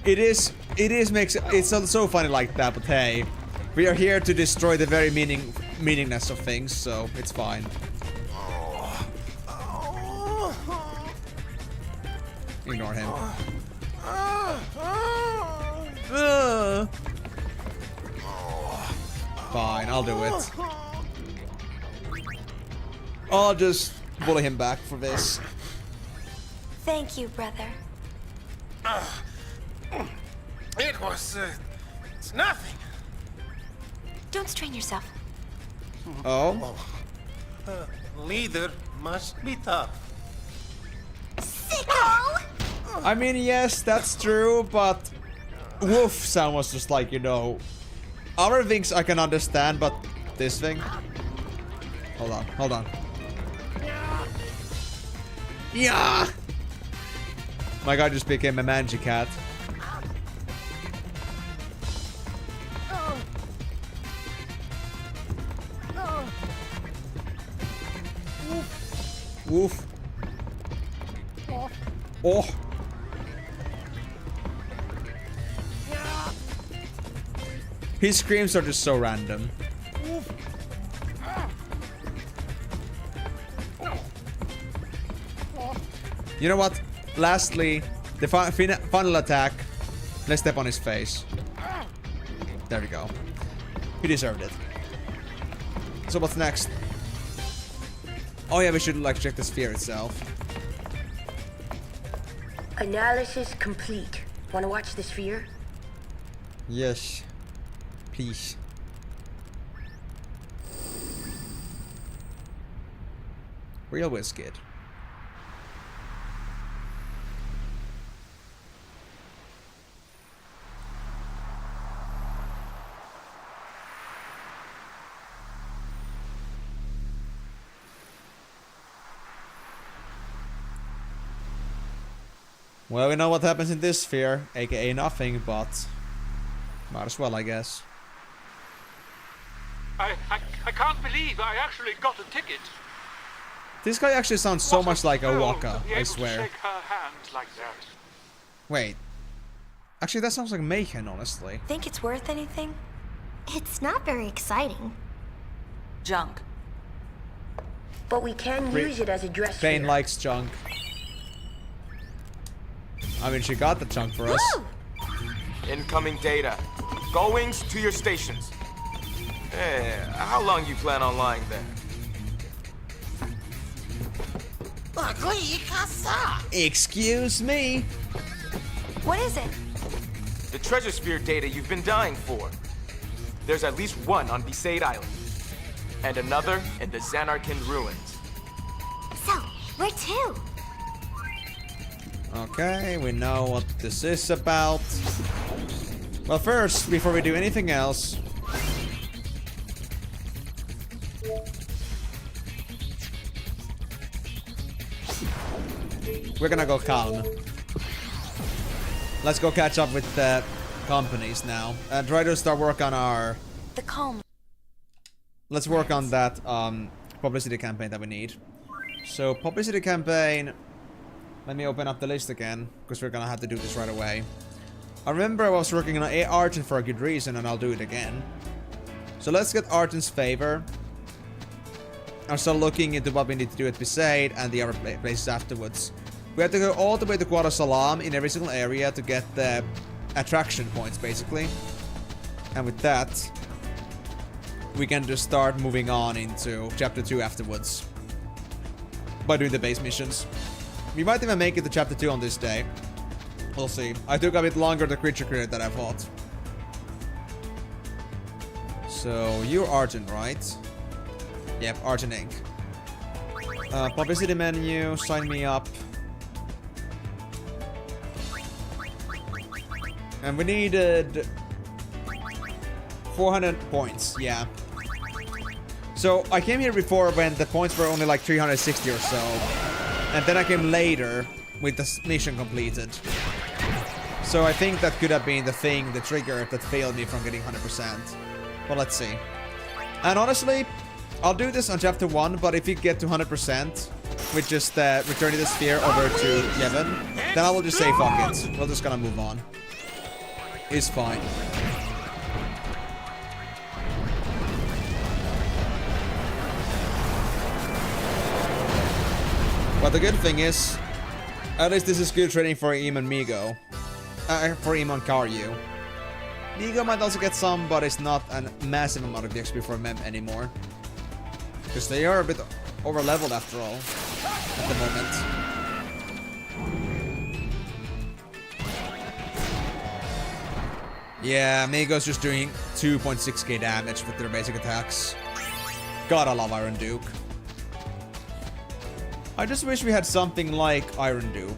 it's so funny like that, but hey, we are here to destroy the very meaningness of things, so it's fine. Ignore him. Fine, I'll do it. I'll just bully him back for this. Thank you, brother. It was, it's nothing. Don't strain yourself. Oh? Leader must be tough. Sicko! I mean, yes, that's true, but woof sound was just like, you know, other things I can understand, but this thing. Hold on. Yeah. My guy just became a mangy cat. Woof. Oh. His screams are just so random. You know what? Lastly, the final attack. Let's step on his face. There we go. He deserved it. So what's next? Oh yeah, we should like check the sphere itself. Analysis complete. Want to watch the sphere? Yes. Please. Real Wizkid. Well, we know what happens in this sphere, aka nothing, but might as well, I guess. I can't believe I actually got a ticket. This guy actually sounds so much like a thrill Waka, to be I able to swear. shake her hand like that. Wait. Actually, that sounds like Mayhem, honestly. Think it's worth anything? It's not very exciting. Junk. But we can use it as a dress Payne sphere. likes junk. I mean, she got the junk for us. Woo! Incoming data. Goings to your stations. How long you plan on lying there? Excuse me. What is it? The treasure sphere data you've been dying for. There's at least one on Besaid Island. And another in the Xanarkand ruins. So, where to? Okay, we know what this is about. Well, first, before we do anything else, we're gonna go calm. Let's go catch up with the companies now. And try to start work on our... The calm. Let's work on that publicity campaign that we need. So, publicity campaign... Let me open up the list again, because we're gonna have to do this right away. I remember I was working on Argent for a good reason, and I'll do it again. So let's get Argent's favor. I'll start looking into what we need to do at Besaid and the other places afterwards. We have to go all the way to Quad Salam in every single area to get the attraction points, basically. And with that, we can just start moving on into Chapter 2 afterwards. By doing the base missions. We might even make it to Chapter 2 on this day. We'll see. I took a bit longer the creature credit that I bought. So, you're Argent, right? Yep, Argent Inc. Publicity menu, sign me up. And we needed 400 points, yeah. So, I came here before when the points were only like 360 or so. And then I came later with the mission completed. So I think that could have been the thing, the trigger that failed me from getting 100%. But let's see. And honestly, I'll do this on Chapter 1, but if you get to 100% with just returning the sphere over to Yevon, then I will just say fuck it. We're just gonna move on. It's fine. But the good thing is, at least this is good training for Eamon Migo. For Eamon Karyu. Migo might also get some, but it's not a massive amount of XP for Mem anymore. Because they are a bit over leveled after all, at the moment. Yeah, Migo's just doing 2.6k damage with their basic attacks. God, I love Iron Duke. I just wish we had something like Iron Duke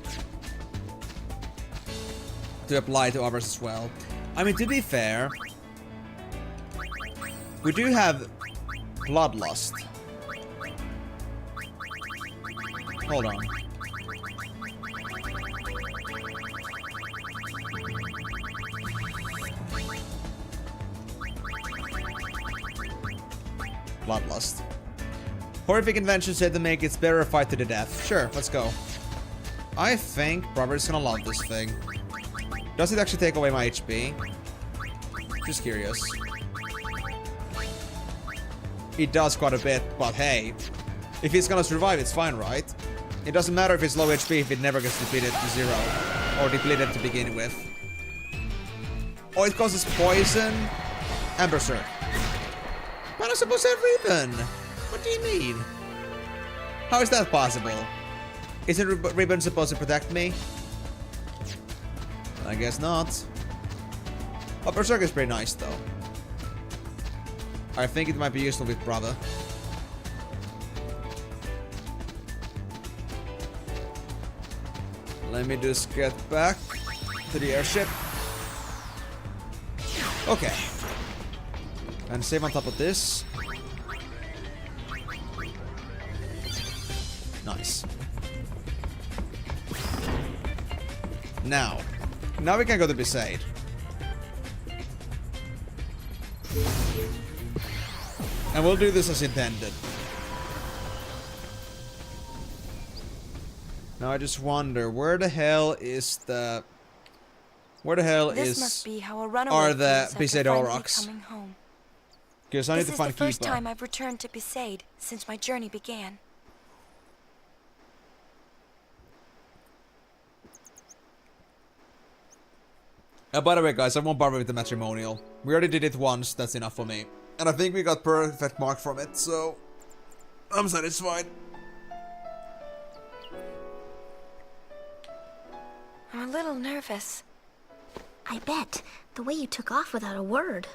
to apply to others as well. I mean, to be fair, we do have Bloodlust. Hold on. Bloodlust. Horrific Invention said to make its bearer fight to the death. Sure, let's go. I think Robert's gonna love this thing. Does it actually take away my HP? Just curious. It does quite a bit, but hey. If it's gonna survive, it's fine, right? It doesn't matter if it's low HP if it never gets depleted to 0. Or depleted to begin with. Oh, it causes poison? And Berserk. Why not supposed to have Ribbon? What do you mean? How is that possible? Isn't Ribbon supposed to protect me? I guess not. Oh, Berserk is pretty nice though. I think it might be useful with Brother. Let me just get back to the airship. Okay. And save on top of this. Nice. Now we can go to Besaid. And we'll do this as intended. Now I just wonder, where the hell is the... Where the hell This is... must be how a runaway are the feels after Besaid finally Aurochs? coming home. Because I need to find This is the first Keeper. time I've returned to Besaid since my journey began. By the way, guys, I won't bother with the matrimonial. We already did it once, that's enough for me. And I think we got perfect mark from it, so... I'm satisfied. I'm a little nervous. I bet. The way you took off without a word.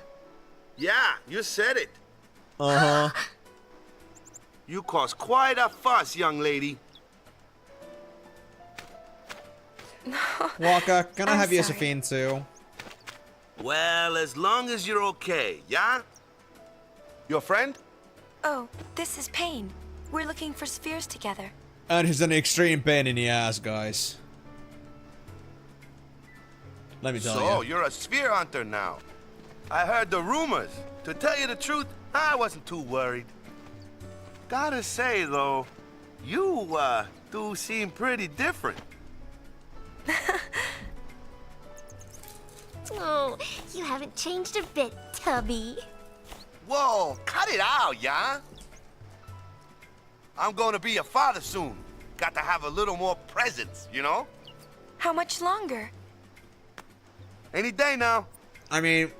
Yeah, you said it. Uh-huh. You caused quite a fuss, young lady. Waka, can I I'm have you as a sorry. fiend too? Well, as long as you're okay, yeah? Your friend? Oh, this is Payne. We're looking for spheres together. And he's an extreme pain in the ass, guys. Let me tell So, you. you're a sphere hunter now. I heard the rumors. To tell you the truth, I wasn't too worried. Gotta say, though, you, do seem pretty different. Oh, you haven't changed a bit, Tubby. Whoa, cut it out, yeah? I'm gonna be a father soon. Got to have a little more presence, you know? How much longer? Any day now. I mean,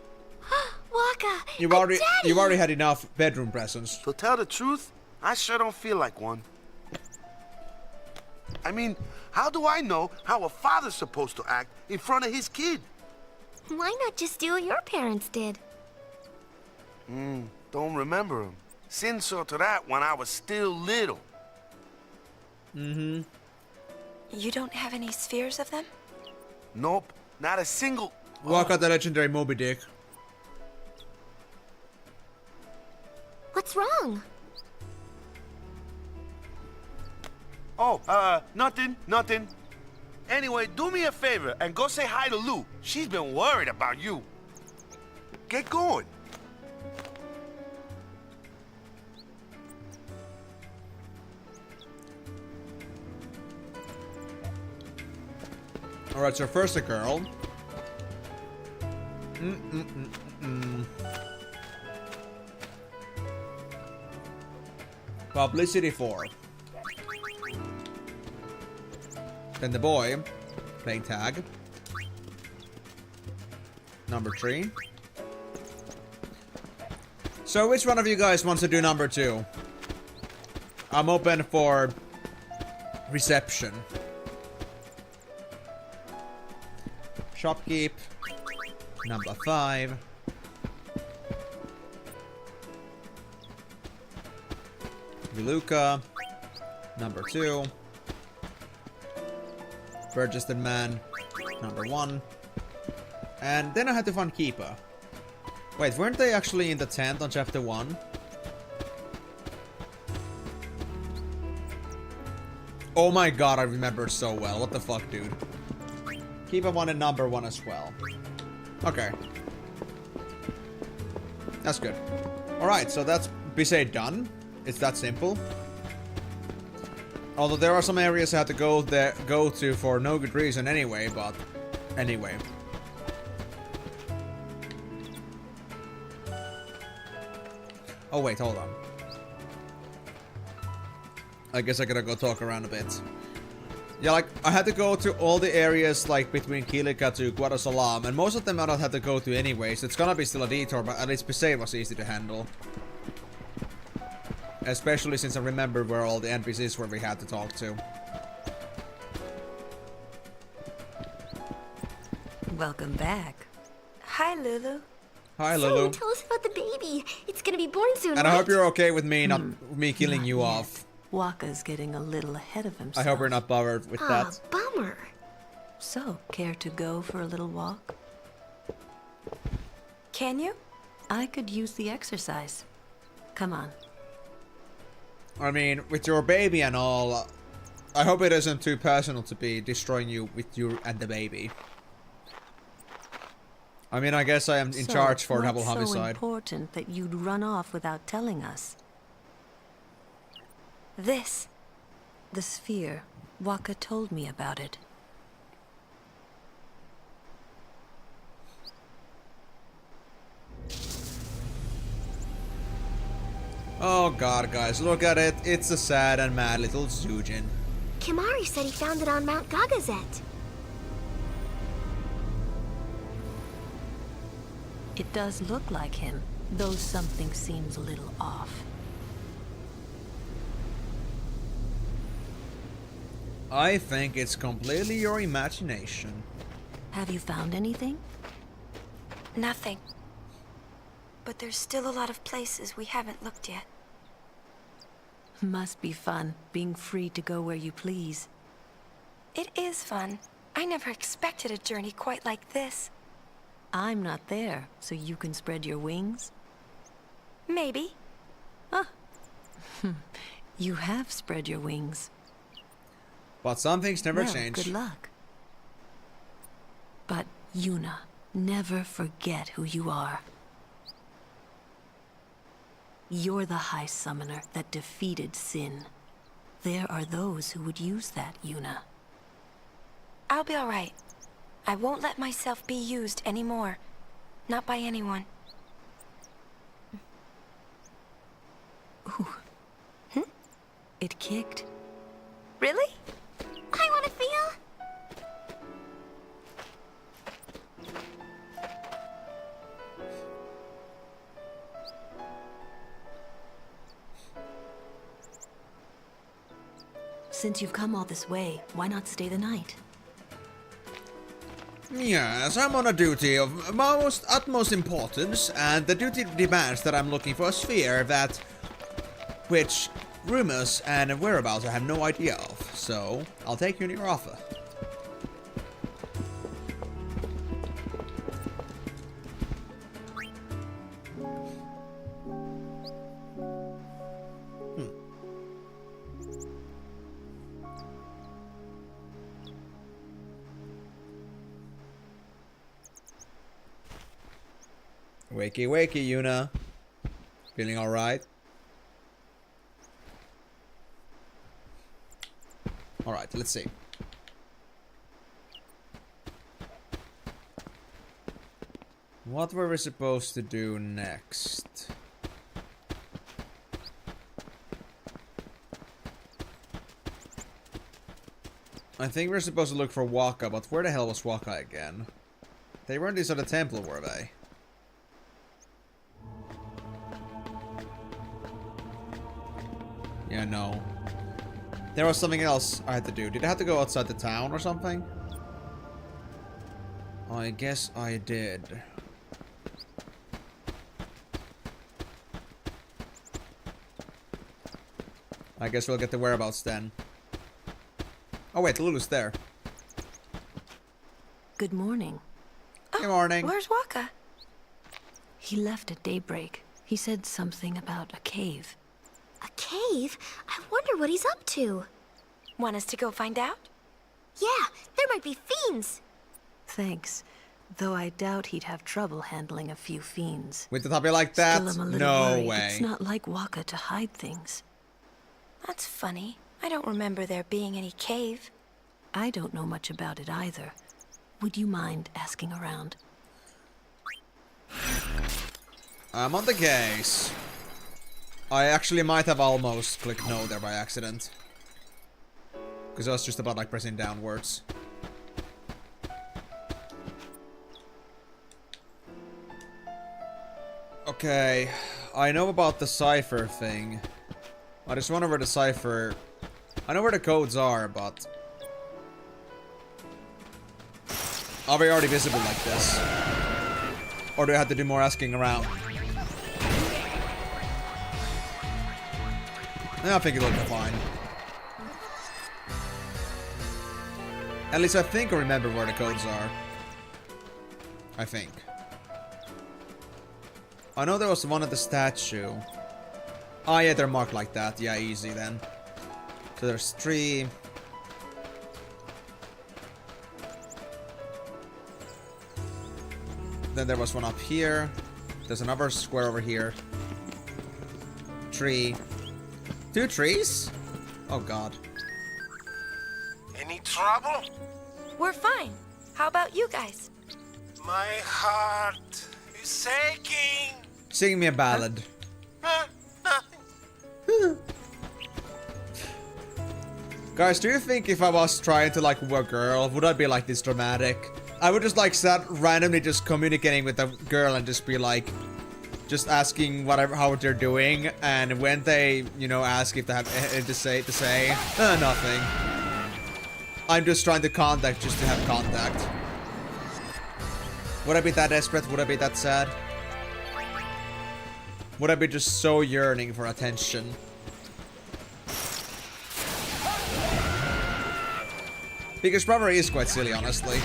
Waka, you've a already daddy! had enough bedroom presents. To tell the truth, I sure don't feel like one. I mean, how do I know how a father's supposed to act in front of his kid? Why not just do what your parents did? Don't remember him. Sin saw to that when I was still little. Mm-hmm. You don't have any spheres of them? Nope, not a single... Waka the legendary Moby Dick. What's wrong? Oh, nothing. Anyway, do me a favor and go say hi to Lou. She's been worried about you. Get going. Alright, so first a girl. Publicity 4. Then the boy, playing tag. Number 3. So which one of you guys wants to do number 2? I'm open for reception. Shopkeep. Number 5. Viluka. Number 2. Registered Man. Number 1. And then I had to find Keeper. Wait, weren't they actually in the tent on chapter 1? Oh my god, I remember so well. What the fuck, dude? Keeper 1 and number 1 as well. Okay. That's good. Alright, so that's Besaid done. It's that simple. Although there are some areas I had to go to for no good reason anyway, but anyway. Oh wait, hold on. I guess I gotta go talk around a bit. Yeah, like, I had to go to all the areas, like, between Kilika to Guadasalam, and most of them I don't have to go to anyway, so it's gonna be still a detour, but at least Besaid was easy to handle. Especially since I remember where all the NPCs were we had to talk to. Welcome back. Hi, Lulu. Hi, So, Lulu. tell us about the baby. It's gonna be born soon, And I right? hope you're okay with me me killing Not you yet. off. Waka's getting a little ahead of himself. I hope you're not bothered with that. Bummer. So, care to go for a little walk? Can you? I could use the exercise. Come on. I mean, with your baby and all, I hope it isn't too personal to be destroying you with you and the baby. I mean, I guess I am in charge for double homicide. What's so important that you'd run off without telling us? This. The sphere. Waka told me about it. Oh god, guys, look at it. It's a sad and mad little Zujin. Kimari said he found it on Mount Gagazet. It does look like him, though something seems a little off. I think it's completely your imagination. Have you found anything? Nothing. But there's still a lot of places we haven't looked yet. Must be fun, being free to go where you please. It is fun. I never expected a journey quite like this. I'm not there, so you can spread your wings? Maybe. Ah. You have spread your wings. But some things never Well, change. Good luck. But, Yuna, never forget who you are. You're the High Summoner that defeated Sin. There are those who would use that, Yuna. I'll be all right. I won't let myself be used anymore. Not by anyone. Ooh. It kicked. Really? I want to feel. Since you've come all this way, why not stay the night? Yes, I'm on a duty of utmost importance, and the duty demands that I'm looking for a sphere that... which rumors and whereabouts I have no idea of, so I'll take you on your offer. Wakey wakey, Yuna. Feeling alright? Alright, let's see. What were we supposed to do next? I think we're supposed to look for Waka, but where the hell was Waka again? They weren't inside the temple, were they? Yeah, no. There was something else I had to do. Did I have to go outside the town or something? I guess I did. I guess we'll get the whereabouts then. Oh wait, Lulu's there. Good morning. Good morning. Where's Waka? He left at daybreak. He said something about a cave. A cave? I wonder what he's up to. Want us to go find out? Yeah, there might be fiends. Thanks. Though I doubt he'd have trouble handling a few fiends. With a topic like that? Still, I'm a little No worried. way. It's not like Waka to hide things. That's funny. I don't remember there being any cave. I don't know much about it either. Would you mind asking around? I'm on the case. I actually might have almost clicked no there by accident. Because I was just about like pressing downwards. Okay, I know about the cipher thing. I just wonder where the cipher... I know where the codes are, but... Are we already visible like this? Or do I have to do more asking around? I think it'll be fine. At least I think I remember where the codes are. I think. I know there was one at the statue. Oh yeah, they're marked like that. Yeah, easy then. So there's 3. Then there was one up here. There's another square over here. 3. 2 trees? Oh god. Any trouble? We're fine. How about you guys? My heart is aching. Sing me a ballad. Nothing. Guys, do you think if I was trying to like woo a girl, would I be like this dramatic? I would just like start randomly just communicating with a girl and just be like, just asking whatever how they're doing, and when they, you know, ask if they have anything to say, nothing. I'm just trying to contact just to have contact. Would I be that desperate? Would I be that sad? Would I be just so yearning for attention? Because Brother is quite silly, honestly.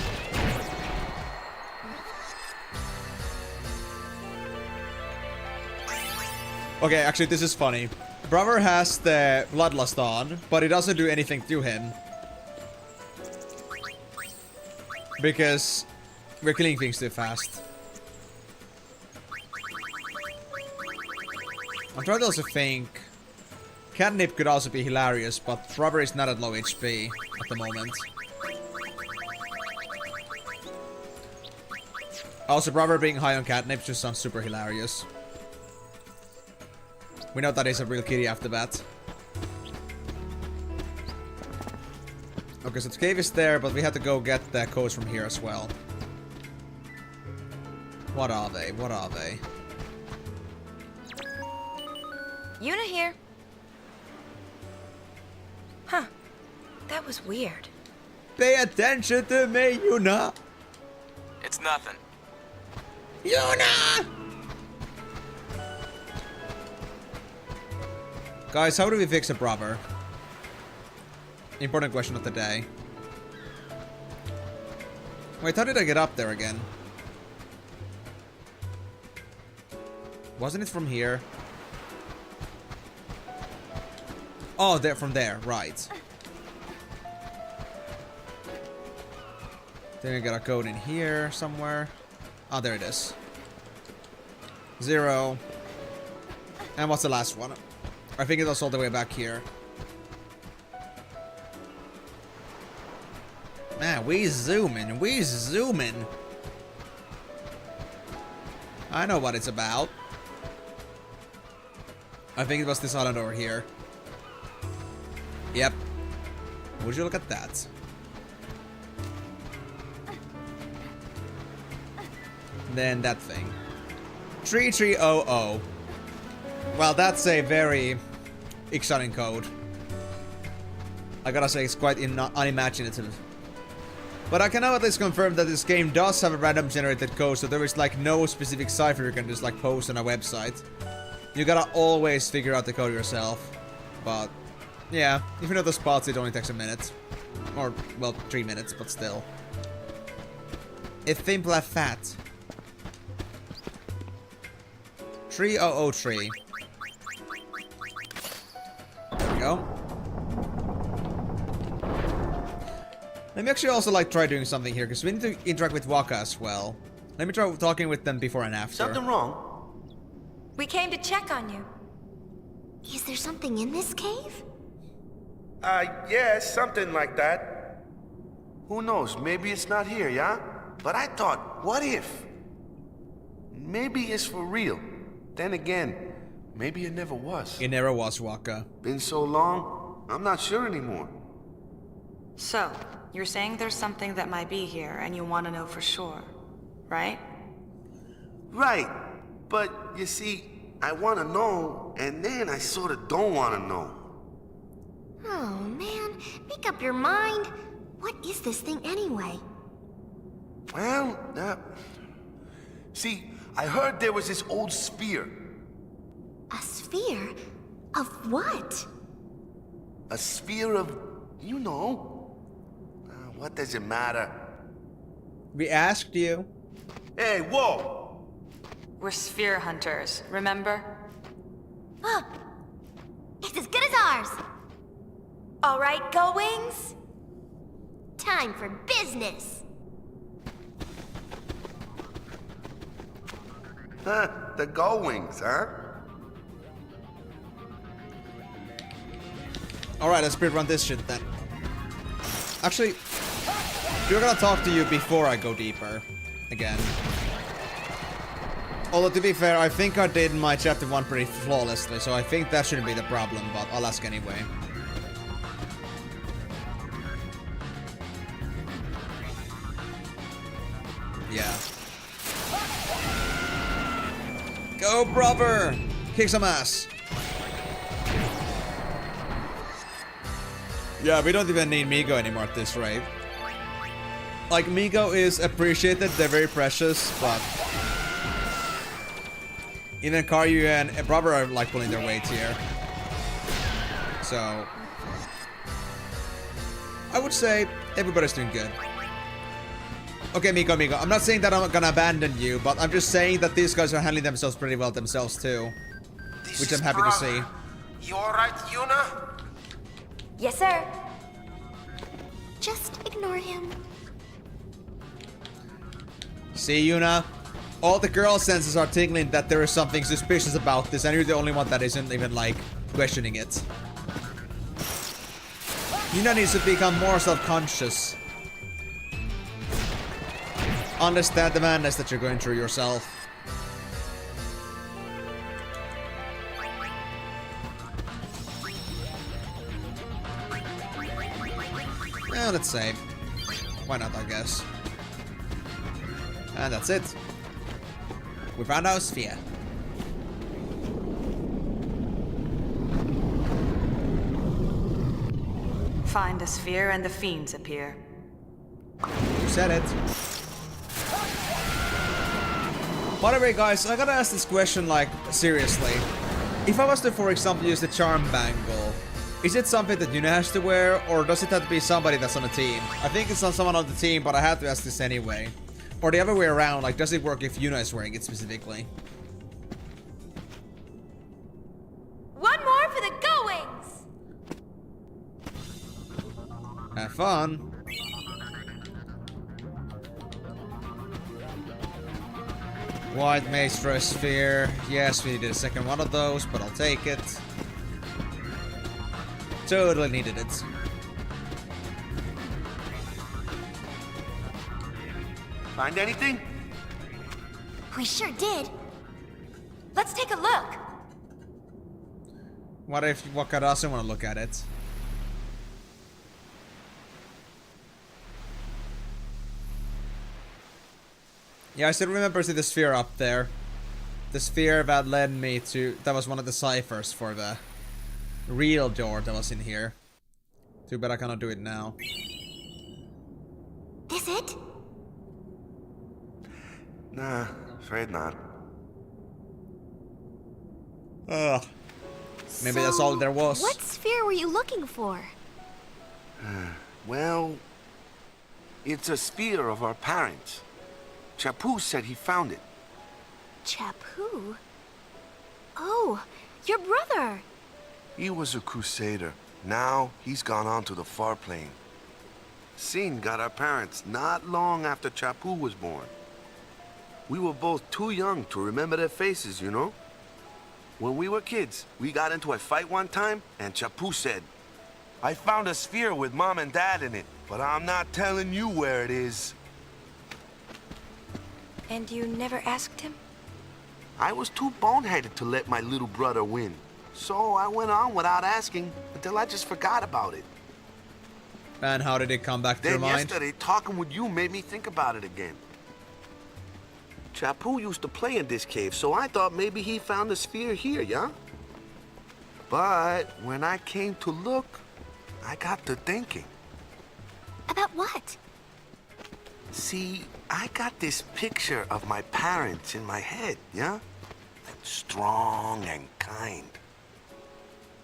Okay, actually, this is funny. Brother has the Bloodlust on, but it doesn't do anything to him. Because we're killing things too fast. I'm trying to also think... Catnip could also be hilarious, but Brother is not at low HP at the moment. Also, Brother being high on Catnip just sounds super hilarious. We know that he's a real kitty after that. Okay, so the cave is there, but we have to go get the codes from here as well. What are they? What are they? Yuna here. Huh. That was weird. Pay attention to me, Yuna! It's nothing. Yuna! Guys, how do we fix a Brother? Important question of the day. Wait, how did I get up there again? Wasn't it from here? Oh, there, from there, right. Then we got a code in here somewhere. Oh, there it is. 0. And what's the last one? I think it was all the way back here. Man, we zooming. We zooming. I know what it's about. I think it was this island over here. Yep. Would you look at that? Then that thing. 3300. Well, that's a very exciting code. I gotta say, it's quite unimaginative. But I can now at least confirm that this game does have a random generated code, so there is like no specific cipher you can just like post on a website. You gotta always figure out the code yourself. But yeah, if you know the spots, it only takes a minute. Or, well, 3 minutes, but still. It's simple as that. 3003. There we go. Let me actually also like try doing something here, because we need to interact with Waka as well. Let me try talking with them before and after. Something wrong? We came to check on you. Is there something in this cave? Yeah, something like that. Who knows, maybe it's not here, yeah? But I thought, what if? Maybe it's for real. Then again, maybe it never was. It never was, Waka. Been so long, I'm not sure anymore. So, you're saying there's something that might be here, and you want to know for sure, right? Right, but you see, I want to know, and then I sort of don't want to know. Oh man, make up your mind. What is this thing anyway? Well, see, I heard there was this old sphere. A sphere? Of what? A sphere of, you know. What does it matter? We asked you. Hey, whoa! We're sphere hunters, remember? Huh. It's as good as ours. All right, go wings. Time for business. The Go-Wings, huh? Alright, let's speedrun this shit then. Actually, we're gonna talk to you before I go deeper. Again. Although, to be fair, I think I did my chapter 1 pretty flawlessly, so I think that shouldn't be the problem, but I'll ask anyway. Yeah. Go, brother! Kick some ass! Yeah, we don't even need Migo anymore at this rate. Like, Migo is appreciated, they're very precious, but... even Karyu and Brother are, like, pulling their weight here. So... I would say everybody's doing good. Okay, Migo, I'm not saying that I'm gonna abandon you, but I'm just saying that these guys are handling themselves pretty well themselves, too. Which I'm happy to see. You alright, Yuna? Yes, sir. Just ignore him. See, Yuna? All the girl senses are tingling that there is something suspicious about this, and you're the only one that isn't even, like, questioning it. Yuna needs to become more self-conscious. Understand the madness that you're going through yourself. Let's save. Why not, I guess. And that's it. We found our sphere. Find a sphere and the fiends appear. You said it. By the way, guys, I gotta ask this question, like, seriously. If I was to, for example, use the charm bangle, is it something that Yuna has to wear, or does it have to be somebody that's on the team? I think it's on someone on the team, but I had to ask this anyway. Or the other way around, like, does it work if Yuna is wearing it specifically? One more for the Go-Wings! Have fun. White Maestro Sphere. Yes, we needed a second one of those, but I'll take it. Totally needed it. Find anything? We sure did. Let's take a look. What if Waka doesn't want to look at it? Yeah, I still remember seeing the sphere up there. The sphere that led me to... that was one of the ciphers for the real door that was in here. Too bad I cannot do it now. This it? Nah, afraid not. Ugh. Maybe that's all there was. What sphere were you looking for? Well, it's a sphere of our parents. Chapu said he found it. Chapu? Oh, your brother. He was a crusader. Now he's gone on to the far plane. Sin got our parents not long after Chapu was born. We were both too young to remember their faces, you know? When we were kids, we got into a fight one time, and Chapu said, "I found a sphere with Mom and Dad in it, but I'm not telling you where it is." And you never asked him? I was too boneheaded to let my little brother win. So I went on without asking until I just forgot about it. And how did it come back to your Then mind? yesterday, talking with you made me think about it again. Chapu used to play in this cave, so I thought maybe he found the sphere here, yeah? But when I came to look, I got to thinking. About what? See, I got this picture of my parents in my head, yeah? Strong and kind.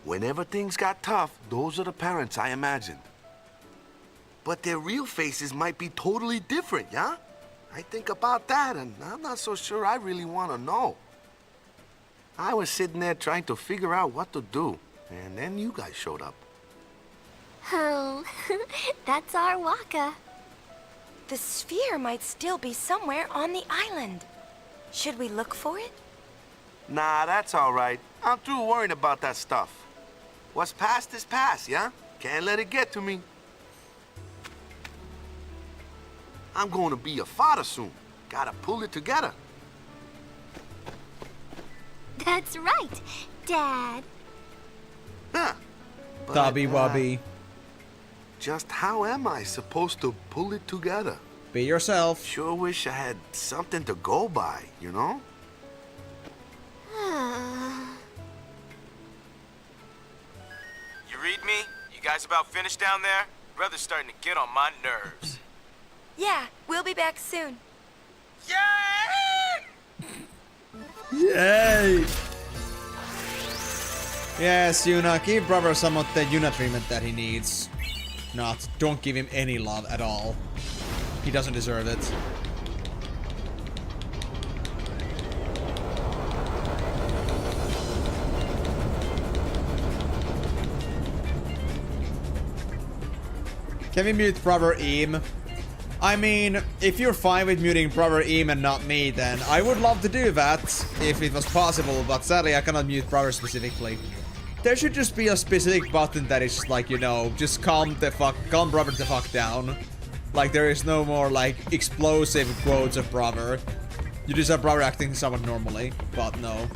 Whenever things got tough, those are the parents I imagined. But their real faces might be totally different, yeah? I think about that, and I'm not so sure I really want to know. I was sitting there trying to figure out what to do, and then you guys showed up. Oh, that's our Waka. The sphere might still be somewhere on the island. Should we look for it? Nah, that's all right. I'm through worrying about that stuff. What's past is past, yeah? Can't let it get to me. I'm going to be a father soon. Gotta pull it together. That's right, Dad. Huh. Tubby Wubby. Just how am I supposed to pull it together? Be yourself. Sure wish I had something to go by, you know? You read me? You guys about finished down there? Brother's starting to get on my nerves. Yeah, we'll be back soon. Yay! Yes, Yuna, give brother some of the Yuna treatment that he needs. Not, don't give him any love at all. He doesn't deserve it. Can we mute brother Eam? I mean, if you're fine with muting brother Eam and not me, then I would love to do that if it was possible, but sadly I cannot mute brother specifically. There should just be a specific button that is just like, you know, just calm brother the fuck down. Like there is no more like explosive quotes of brother. You just have brother acting somewhat normally, but no.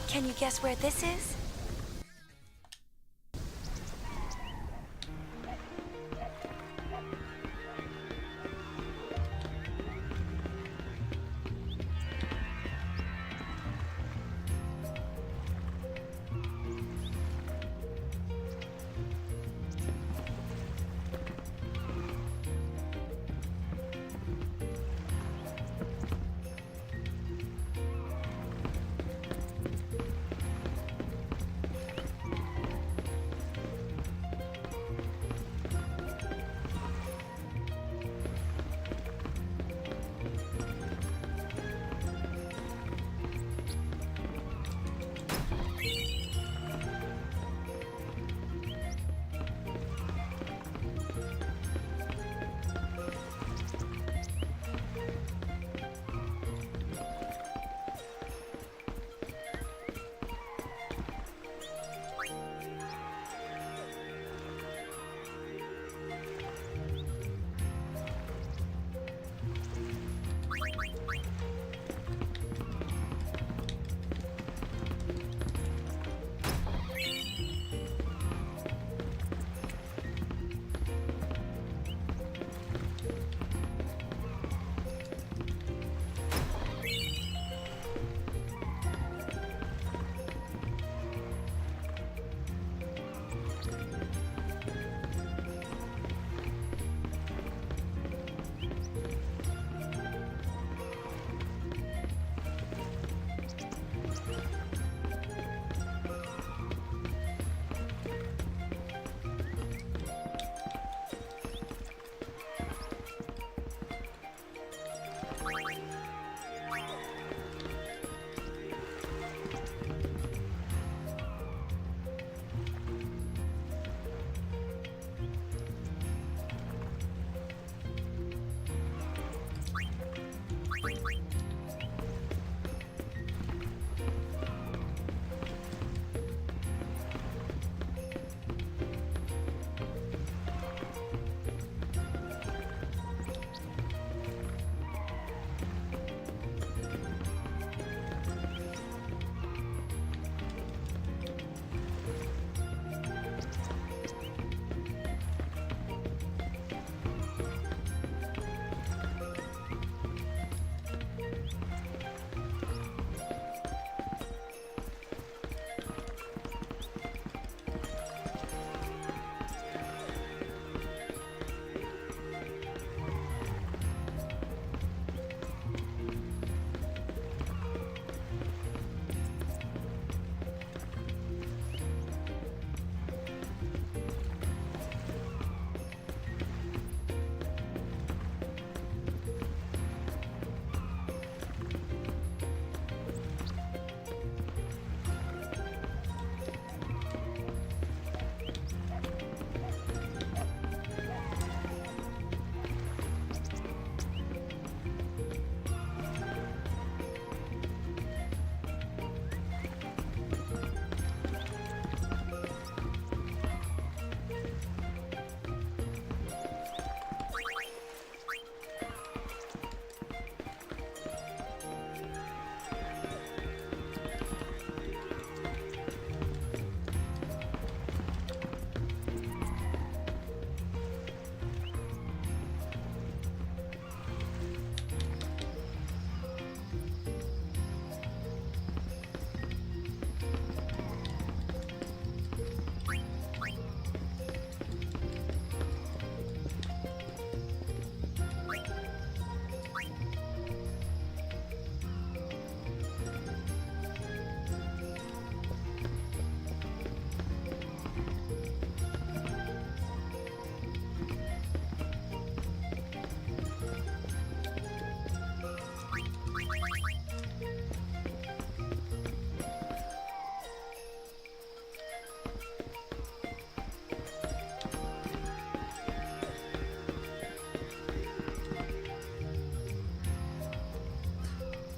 Can you guess where this is?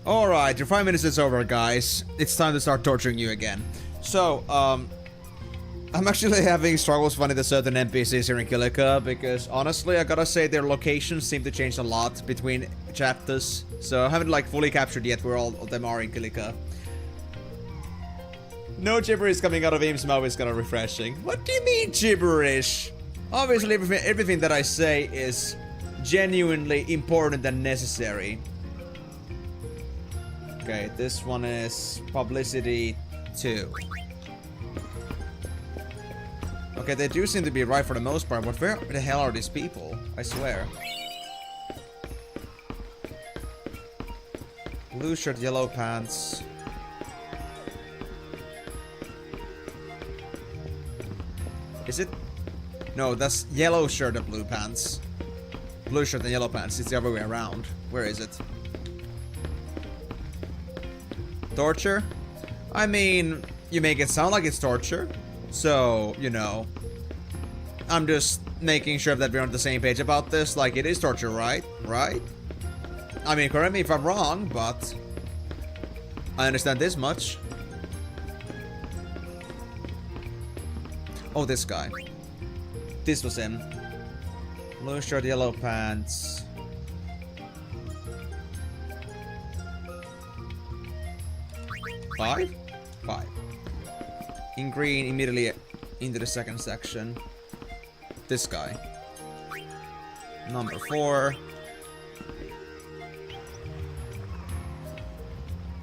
Alright, your 5 minutes is over, guys. It's time to start torturing you again. So, I'm actually having struggles finding the certain NPCs here in Kilika, because honestly, I gotta say their locations seem to change a lot between chapters. So I haven't like fully captured yet where all of them are in Kilika. No gibberish coming out of Im's mouth is kinda refreshing. What do you mean gibberish? Obviously everything that I say is genuinely important and necessary. Okay, this one is publicity 2. Okay, they do seem to be right for the most part, but where the hell are these people? I swear. Blue shirt, yellow pants. Is it? No, that's yellow shirt and blue pants. Blue shirt and yellow pants. It's the other way around. Where is it? Torture? I mean, you make it sound like it's torture. So, you know. I'm just making sure that we're on the same page about this. Like, it is torture, right? Right? I mean, correct me if I'm wrong, but I understand this much. Oh, this guy. This was him. Blue shirt, yellow pants. Five? In green, immediately into the second section. This guy. Number 4.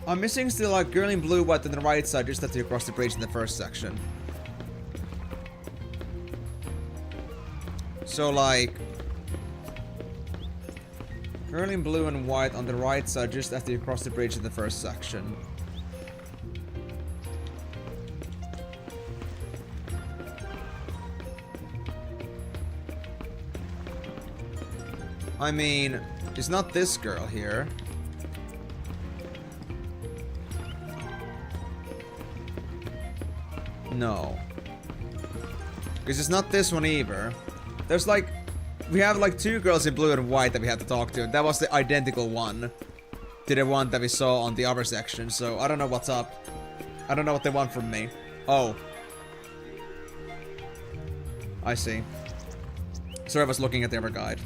I'm missing still like girl in blue, white on the right side, just after you cross the bridge in the first section. So like girl in blue and white on the right side, just after you cross the bridge in the first section. I mean, it's not this girl here. No. Because it's not this one either. There's like... We have like 2 girls in blue and white that we have to talk to. That was the identical one to the one that we saw on the other section. So I don't know what's up. I don't know what they want from me. Oh. I see. Sorry, I was looking at the other guide.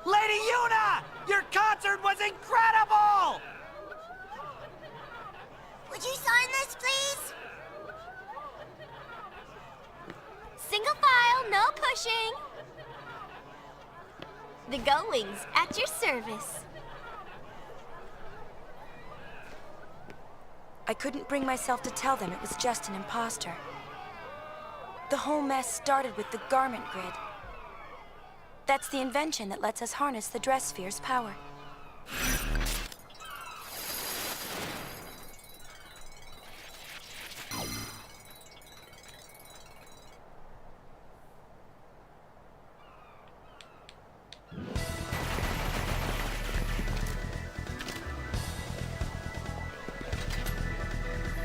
Lady Yuna! Your concert was incredible! Would you sign this, please? Single file, no pushing. The Goings at your service. I couldn't bring myself to tell them it was just an imposter. The whole mess started with the garment grid. That's the invention that lets us harness the dress sphere's power.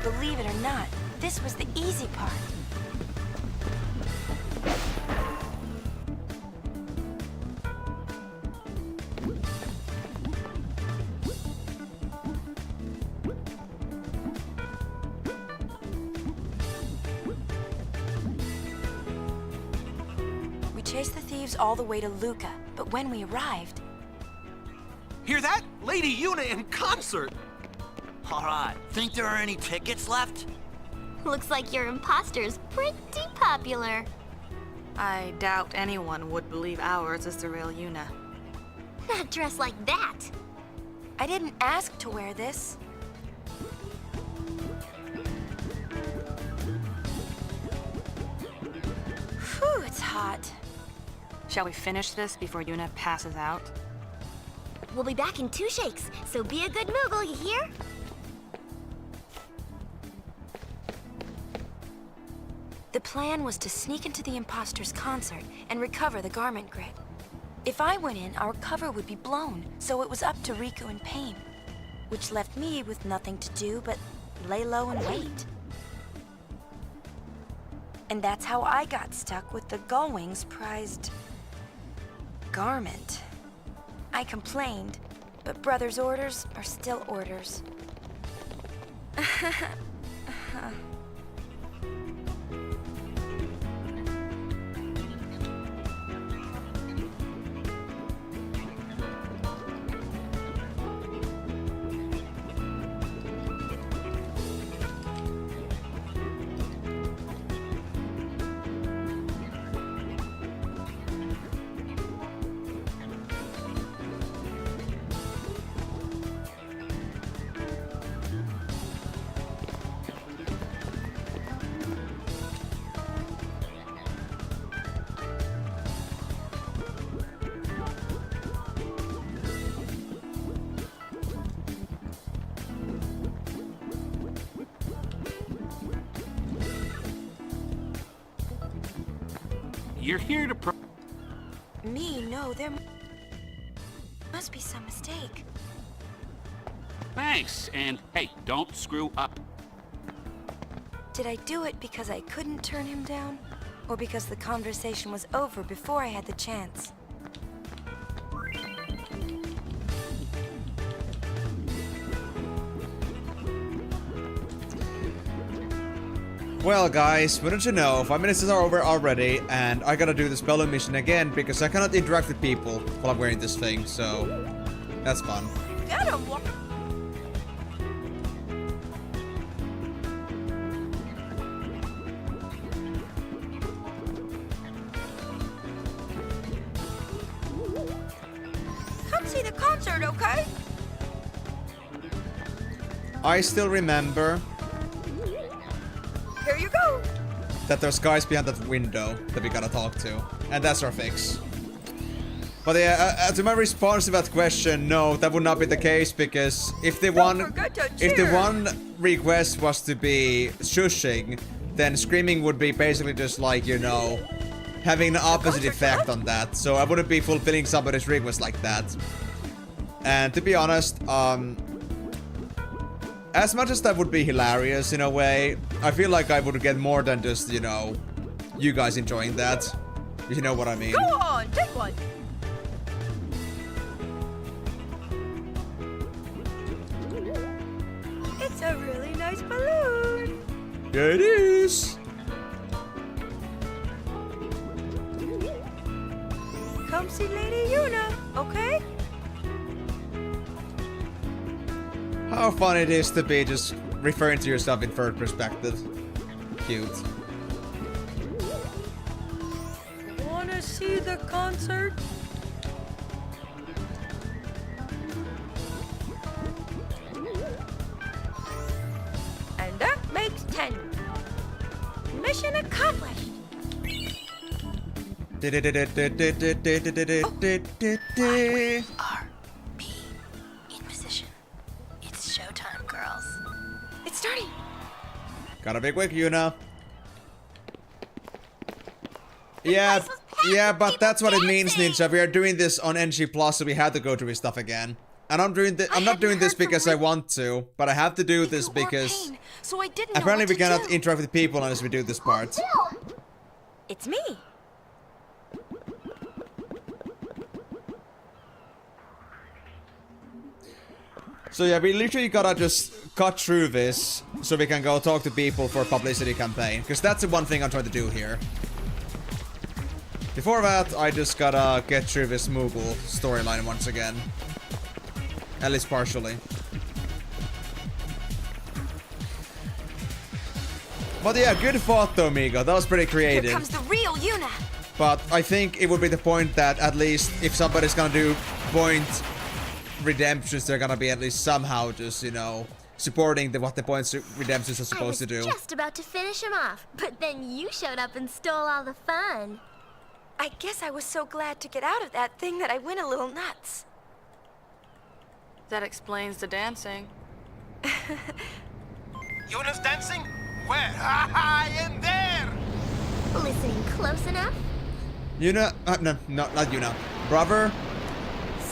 believe it or not, this was the easy part. We chased the thieves all the way to Luca, but when we arrived... Hear that? Lady Yuna in concert! Alright, think there are any tickets left? Looks like your imposter's pretty popular. I doubt anyone would believe ours is the real Yuna. Not dressed like that. I didn't ask to wear this. Whew, it's hot. Shall we finish this before Yuna passes out? We'll be back in 2 shakes, so be a good Moogle, you hear? The plan was to sneak into the imposter's concert and recover the garment grid. If I went in, our cover would be blown, so it was up to Rikku and Payne, which left me with nothing to do but lay low and wait. And that's how I got stuck with the Gullwing's prized garment. I complained, but Brother's orders are still orders. You're here to Me? No, there must be some mistake. Thanks, and hey, don't screw up. Did I do it because I couldn't turn him down? Or because the conversation was over before I had the chance? Well guys, wouldn't you know, 5 minutes are over already, and I gotta do the spelling mission again because I cannot interact with people while I'm wearing this thing, so that's fun. Get him! Come see the concert, okay? I still remember Here you go! that there's guys behind that window that we gotta talk to, and that's our fix. But yeah, to my response to that question, no, that would not be the case, because if the one request was to be shushing, then screaming would be basically just like, you know, having an opposite effect on that. So I wouldn't be fulfilling somebody's request like that. And to be honest, as much as that would be hilarious in a way, I feel like I would get more than just, you know, you guys enjoying that. You know what I mean? Go on, take one! It's a really nice balloon! Yeah, it is! Come see Lady Yuna, okay? How fun it is to be just referring to yourself in third perspective. Cute. Wanna see the concert? And that makes 10. Mission accomplished. Starting. Gotta be quick, Yuna. Yeah, but that's what it means, Ninja. We are doing this on NG Plus, so we had to go through his stuff again. And I'm not doing this because I want to, but I have to do this because so I didn't know Apparently what we to cannot do. interact with people unless we do this part. It's me. So yeah, we literally gotta just cut through this so we can go talk to people for a publicity campaign. Because that's the one thing I'm trying to do here. Before that, I just gotta get through this Moogle storyline once again. At least partially. But yeah, good thought though, Migo. That was pretty creative. Here comes the real Yuna. But I think it would be the point that at least if somebody's gonna do point redemptions, they're gonna be at least somehow just, you know, supporting what the points redemptions are supposed to do. I was just about to finish him off, but then you showed up and stole all the fun. I guess I was so glad to get out of that thing that I went a little nuts. That explains the dancing. Yuna's dancing? Where? I am there! Listening close enough? Yuna, no, not Yuna. Brother,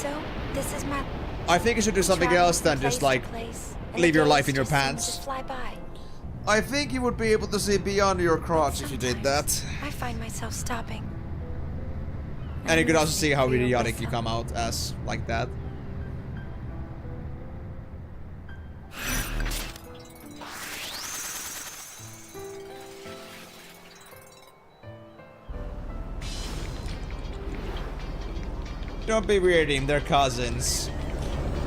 So, this is my... I think you should do something else than just like leave your life in your pants. Fly by. I think you would be able to see beyond your crotch if you did that. I find myself stopping. And you could also see how idiotic you come out as like that. Don't be weirding, they're cousins.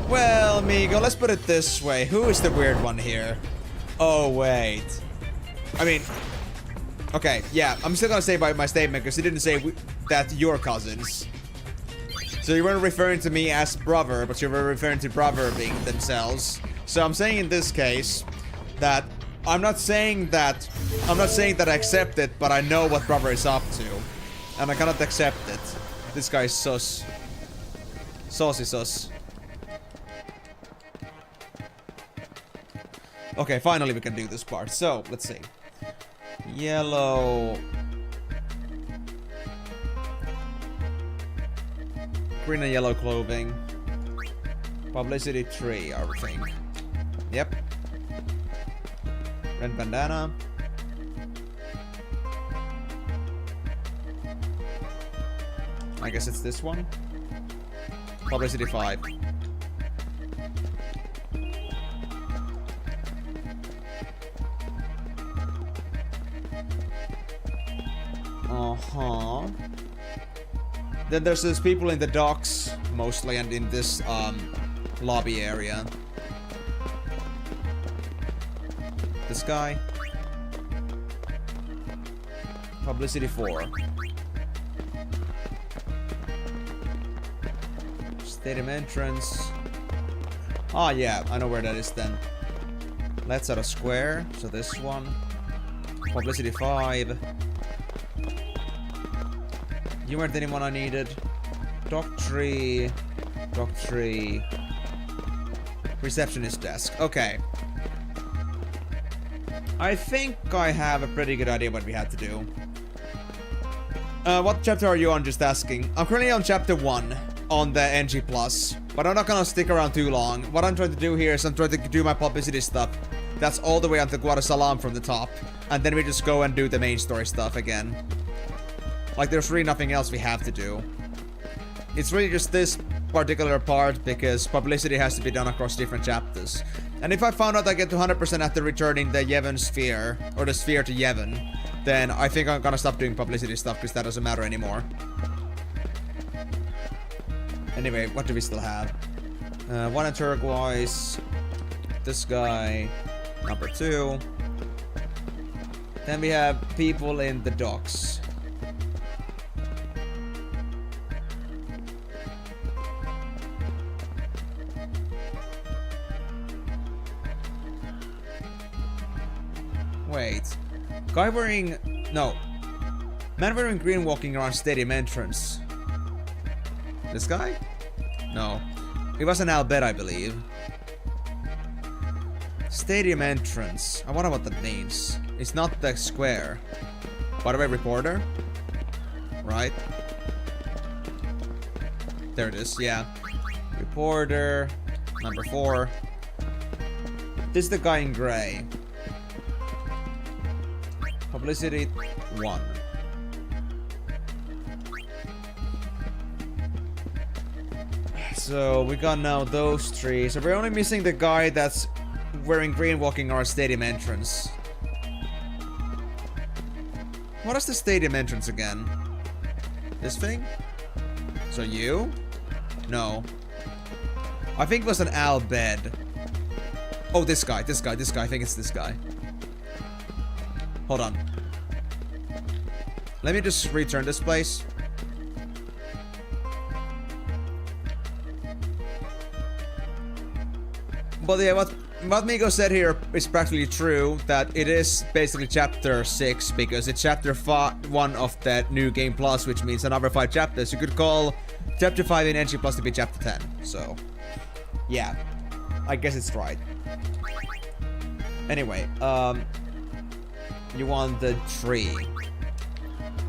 Well, Migo, let's put it this way. Who is the weird one here? Oh, wait. I mean... Okay, yeah, I'm still gonna say by my statement because he didn't say that you're cousins. So you weren't referring to me as brother, but you were referring to brother being themselves. So I'm saying in this case that I'm not saying that I accept it, but I know what brother is up to. And I cannot accept it. This guy is sus. Saucy sus. Okay, finally we can do this part. So, let's see. Yellow. Green and yellow clothing. Publicity 3, I think. Yep. Red bandana. I guess it's this one. Publicity 5. Uh-huh. Then there's these people in the docks, mostly, and in this, lobby area. This guy. Publicity 4. Stadium entrance. Ah, yeah, I know where that is then. Let's add a square, so this one. Publicity 5. You weren't anyone I needed. Dock 3. Dock 3. Receptionist desk. Okay. I think I have a pretty good idea what we had to do. What chapter are you on, just asking? I'm currently on chapter 1 on the NG+, but I'm not gonna stick around too long. What I'm trying to do here is I'm trying to do my publicity stuff. That's all the way onto Guadasalam from the top. And then we just go and do the main story stuff again. Like, there's really nothing else we have to do. It's really just this particular part because publicity has to be done across different chapters. And if I found out I get to 100% after returning the Yevon sphere, or the sphere to Yevon, then I think I'm gonna stop doing publicity stuff because that doesn't matter anymore. Anyway, what do we still have? One in turquoise. This guy. Number 2. Then we have people in the docks. Wait. Guy wearing... No. Man wearing green walking around stadium entrance. This guy? No. It was an Albert, I believe. Stadium entrance. I wonder what that means. It's not the square. By the way, reporter? Right? There it is, yeah. Reporter. Number 4. This is the guy in gray. Publicity 1. So we got now those three. So we're only missing the guy that's wearing green walking our stadium entrance. What is the stadium entrance again? This thing? So you? No. I think it was an Al bed. Oh, this guy. I think it's this guy. Hold on. Let me just return this place. But yeah, what Migo said here is practically true, that it is basically chapter 6, because it's chapter 1 of that new game plus, which means another 5 chapters. You could call chapter 5 in NG plus to be chapter 10, so yeah, I guess it's right. Anyway, you want the tree.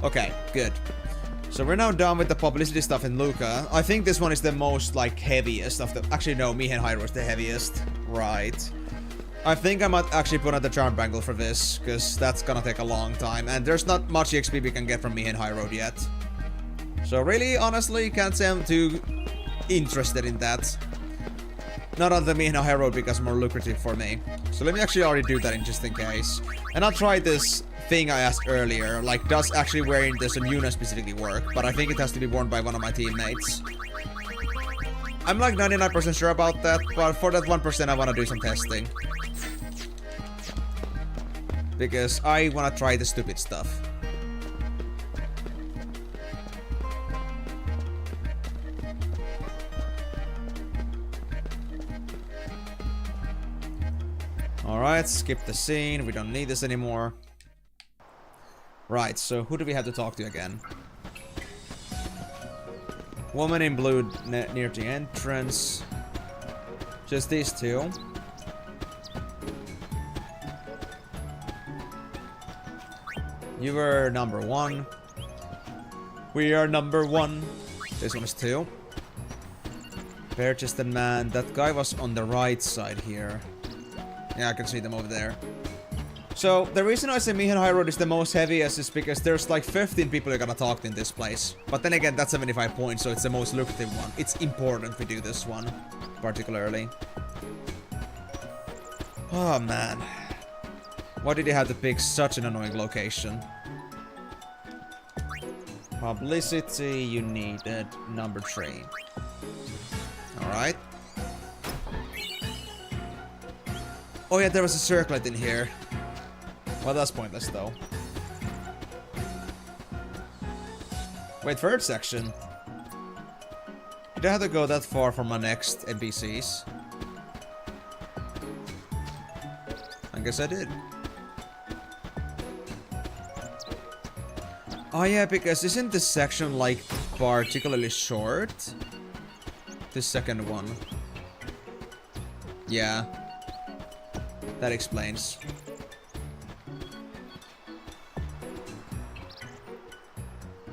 Okay, good. So we're now done with the publicity stuff in Luca. I think this one is the most, like, heaviest of the... Actually, no, Mihen Hyro is the heaviest. Right. I think I might actually put on the Charm Bangle for this, because that's gonna take a long time. And there's not much XP we can get from Mihen Hyro yet. So really, honestly, can't say I'm too interested in that. Not on the Mihen Hyro becomes more lucrative for me. So let me actually already do that in just in case. And I'll try this thing I asked earlier, like, does actually wearing this on Yuna specifically work? But I think it has to be worn by one of my teammates. I'm like 99% sure about that, but for that 1% I want to do some testing. Because I want to try the stupid stuff. Alright, skip the scene, we don't need this anymore. Right, so who do we have to talk to again? Woman in blue near the entrance. Just these two. You were number 1. We are number 1. This one is 2. Bare-chested man. That guy was on the right side here. Yeah, I can see them over there. So, the reason I say Mihen High Road is the most heaviest is because there's like 15 people you're gonna talk to in this place. But then again, that's 75 points, so it's the most lucrative one. It's important we do this one, particularly. Oh man. Why did you have to pick such an annoying location? Publicity, you needed number 3. Alright. Oh yeah, there was a circlet in here. Well, that's pointless, though. Wait, third section? Did I have to go that far for my next NPCs? I guess I did. Oh yeah, because isn't this section, like, particularly short? This second one. Yeah. That explains.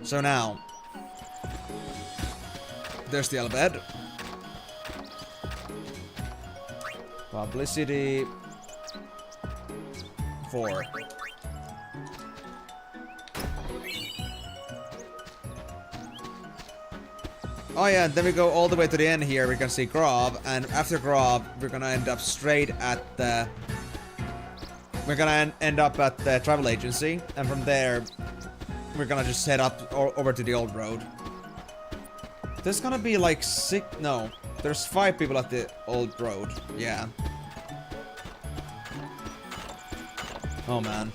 So now, there's the bed. Publicity 4. Oh yeah, then we go all the way to the end here, we can see Grob, and after Grob, we're gonna end up straight at the... We're gonna end up at the travel agency, and from there, we're gonna just head up over to the old road. There's gonna be like 6... No, there's 5 people at the old road, yeah. Oh man.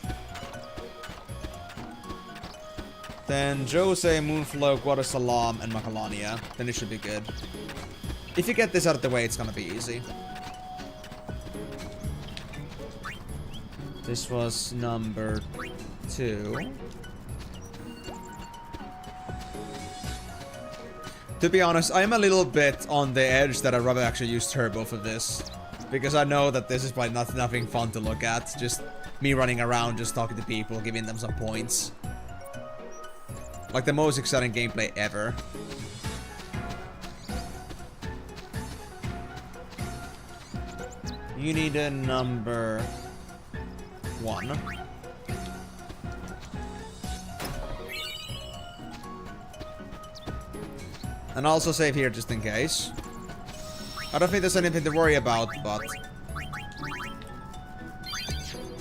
Then Jose, Moonflow, Guadasalam, and Macalania. Then it should be good. If you get this out of the way, it's gonna be easy. This was number 2. To be honest, I'm a little bit on the edge that I'd rather actually use Turbo for this. Because I know that this is probably nothing fun to look at. Just me running around, just talking to people, giving them some points. Like the most exciting gameplay ever. You need a number 1. And also save here just in case. I don't think there's anything to worry about, but...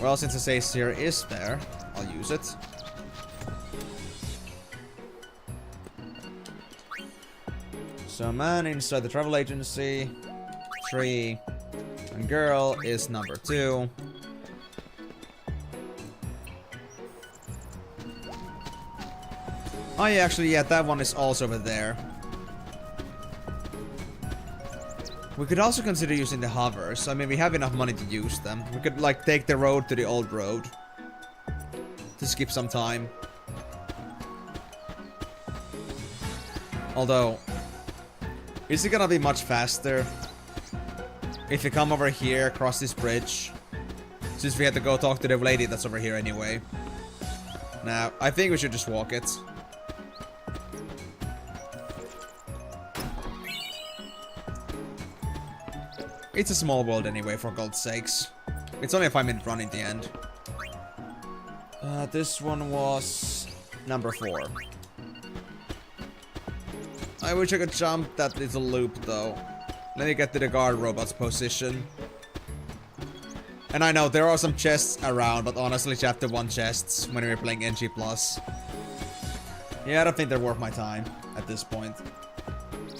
Well, since the save here is there, I'll use it. So man inside the travel agency, 3, and girl is number 2. Oh yeah, actually, yeah, that one is also over there. We could also consider using the hovers. I mean, we have enough money to use them. We could, like, take the road to the old road. To skip some time. Although... Is it gonna be much faster if you come over here, cross this bridge? Since we had to go talk to the lady that's over here anyway. Now, I think we should just walk it. It's a small world anyway, for God's sakes. It's only a 5-minute run in the end. This one was number 4. I wish I could jump that little loop though. Let me get to the guard robot's position. And I know there are some chests around, but honestly chapter 1 chests when we're playing NG+. Yeah, I don't think they're worth my time at this point.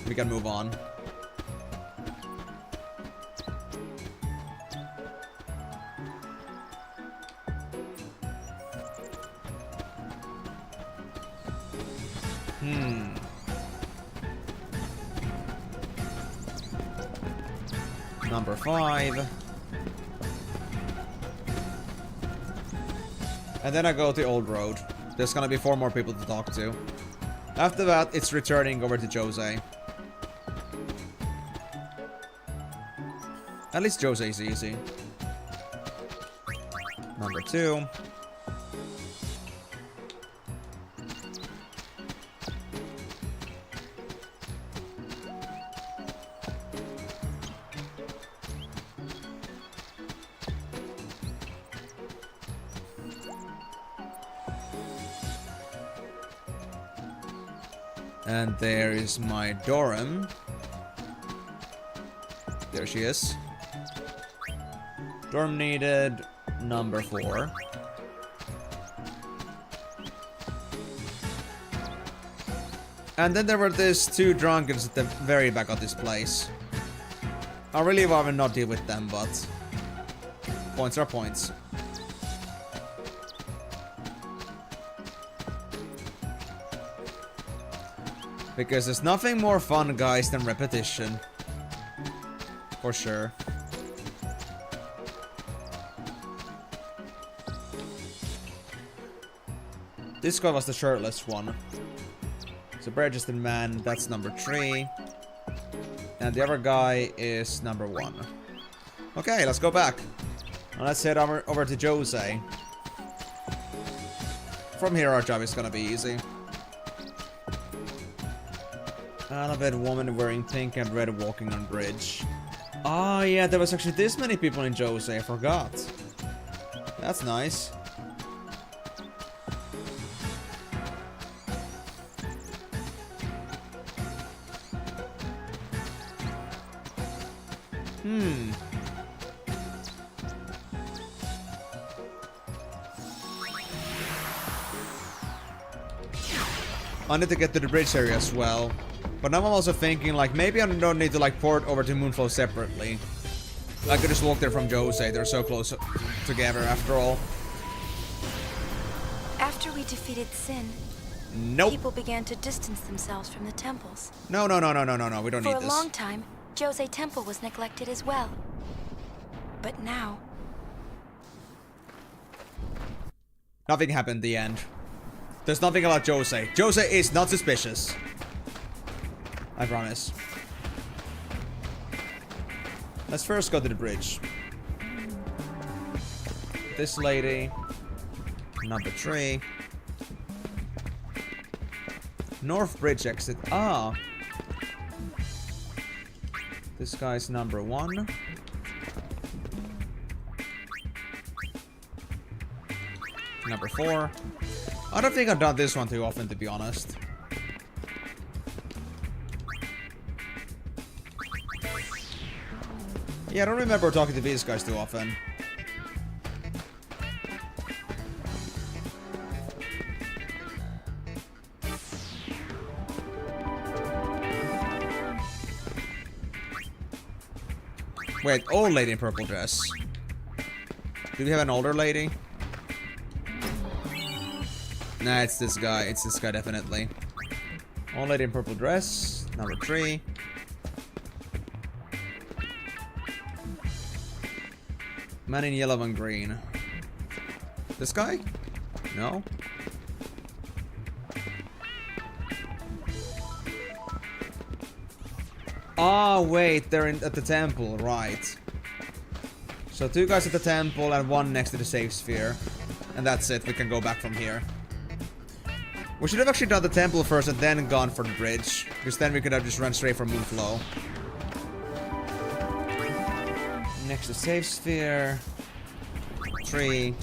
We can move on. Number 5. And then I go to Old Road. There's gonna be 4 more people to talk to. After that, it's returning over to Jose. At least Jose is easy. Number 2. And there is my Dorum. There she is. Dorm needed number 4. And then there were these 2 drunkards at the very back of this place. I really rather not deal with them, but points are points. Because there's nothing more fun, guys, than repetition. For sure. This guy was the shirtless one. So bare-chested man, that's number 3. And the other guy is number 1. Okay, let's go back. Now let's head over to Jose. From here our job is gonna be easy. Elevated woman wearing pink and red walking on bridge. Oh yeah, there was actually this many people in Jose, I forgot. That's nice. I need to get to the bridge area as well. But now I'm also thinking, like, maybe I don't need to, like, port over to Moonflow separately. I could just walk there from Jose. They're so close together, after all. After we defeated Sin, nope. People began to distance themselves from the temples. No. We don't need this. For a long time, Jose Temple was neglected as well. But now... Nothing happened in the end. There's nothing about Jose. Jose is not suspicious. I promise. Let's first go to the bridge. This lady. Number 3. North bridge exit. Ah. This guy's number 1. Number 4. I don't think I've done this one too often, to be honest. Yeah, I don't remember talking to these guys too often. Wait, old lady in purple dress. Do we have an older lady? Nah, it's this guy. It's this guy, definitely. Old lady in purple dress. Number 3. Man in yellow and green. This guy? No? Ah, wait, they're at the temple, right. So 2 guys at the temple and 1 next to the safe sphere. And that's it, we can go back from here. We should have actually done the temple first and then gone for the bridge. Because then we could have just run straight for Moonflow. Next to safe sphere. 3.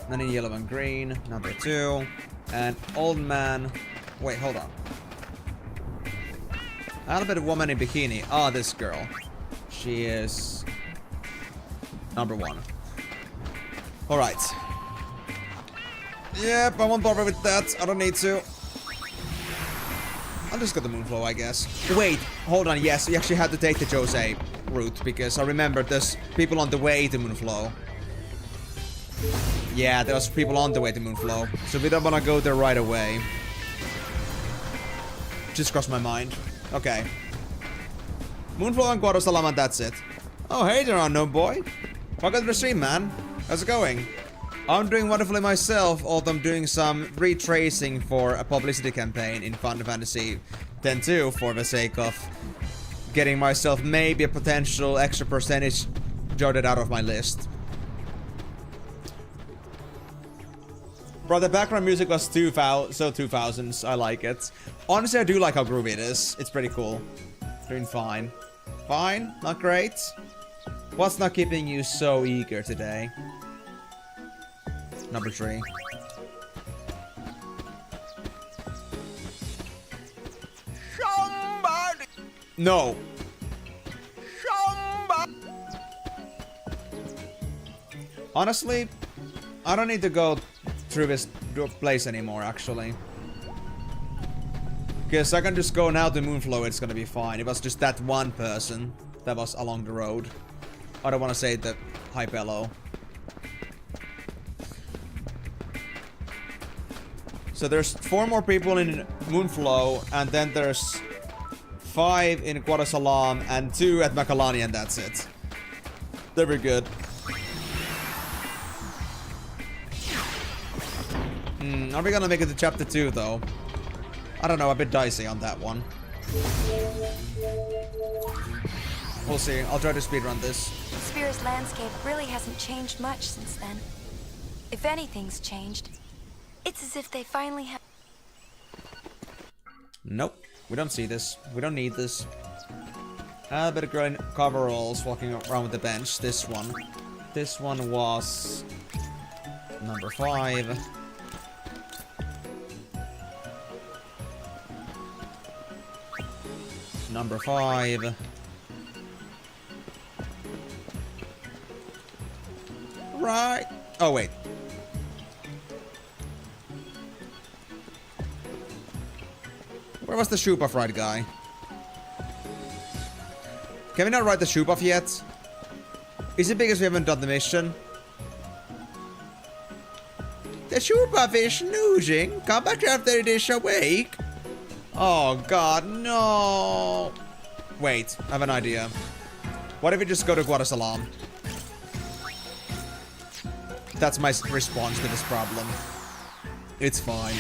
Man in yellow and green, number 2. And old man. Wait, hold on. A little bit of woman in bikini. Ah, this girl. She is number 1. Alright. Yep, I won't bother with that. I don't need to. I'll just go the Moonflow, I guess. Wait, hold on. Yes, we actually had to take the Jose route because I remember there's people on the way to Moonflow. Yeah, there was people on the way to Moonflow, so we don't want to go there right away. Just crossed my mind. Okay. Moonflow and Guadosalam, and that's it. Oh, hey there, unknown boy. Welcome to the stream, man. How's it going? I'm doing wonderfully myself, although I'm doing some retracing for a publicity campaign in Final Fantasy X-2 for the sake of getting myself maybe a potential extra percentage jotted out of my list. Bro, the background music was 2000s. I like it. Honestly, I do like how groovy it is. It's pretty cool. Doing fine. Fine? Not great? What's not keeping you so eager today? Number 3. Somebody! No. Somebody! Honestly, I don't need to go through this place anymore, actually. Because I can just go now to Moonflow, it's gonna be fine. It was just that one person that was along the road. I don't want to say the Hypello. So there's 4 more people in Moonflow, and then there's 5 in Guadosalam, and 2 at Macalani, and that's it. They're very good. Are we gonna make it to chapter 2, though? I don't know, a bit dicey on that one. We'll see. I'll try to speedrun this. Sphere's landscape really hasn't changed much since then. If anything's changed, it's as if they finally have... Nope. We don't see this. We don't need this. A bit of green coveralls walking around with the bench. This one. This one was... number 5. Number 5. Right. Oh, wait. Where was the shoe buff ride guy? Can we not ride the shoe buff yet? Is it because we haven't done the mission? The shoe buff is snoozing. Come back after it is awake. Oh god, no. Wait, I have an idea. What if we just go to Guadosalam? That's my response to this problem. It's fine.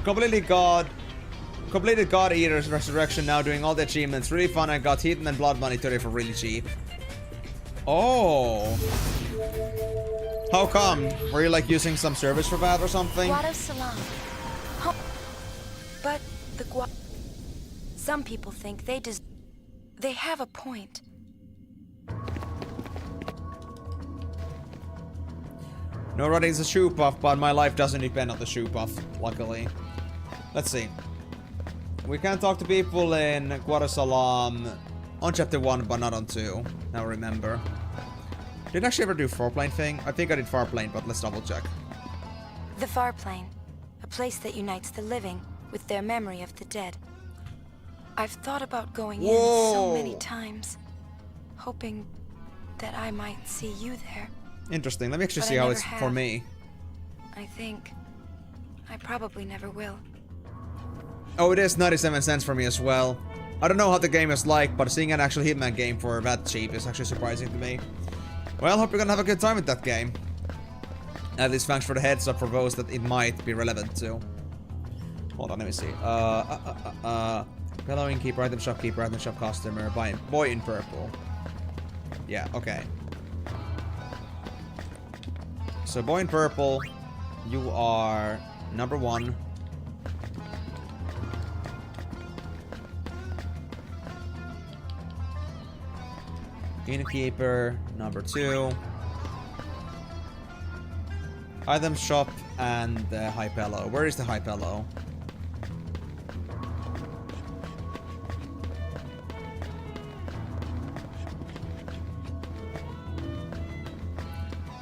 Completed God Eater's Resurrection, now doing all the achievements. Really fun. I got Heathen and Blood Money today for really cheap. Oh. How come? Were you like using some service for that or something? Guadosalam. Huh. But the some people think they have a point. No running is a shoe puff, but my life doesn't depend on the shoe puff, luckily. Let's see. We can talk to people in Guadasalam on chapter 1, but not on 2. Now remember. Did I actually ever do Farplane thing? I think I did Farplane, but let's double check. The Far Plane, a place that unites the living with their memory of the dead. I've thought about going in so many times, hoping that I might see you there. Interesting. Let me actually But see I how never it's have. for me. I think I probably never will. Oh, it is 97 cents for me as well. I don't know how the game is like, but seeing an actual Hitman game for that cheap is actually surprising to me. Well, hope you're gonna have a good time with that game. At least thanks for the heads up for those that it might be relevant to. Hold on, let me see. Fellow innkeeper, item shop customer, boy in purple. Yeah, okay. So, boy in purple, you are number 1. Innkeeper, number 2. Item shop and the high pillow. Where is the high pillow?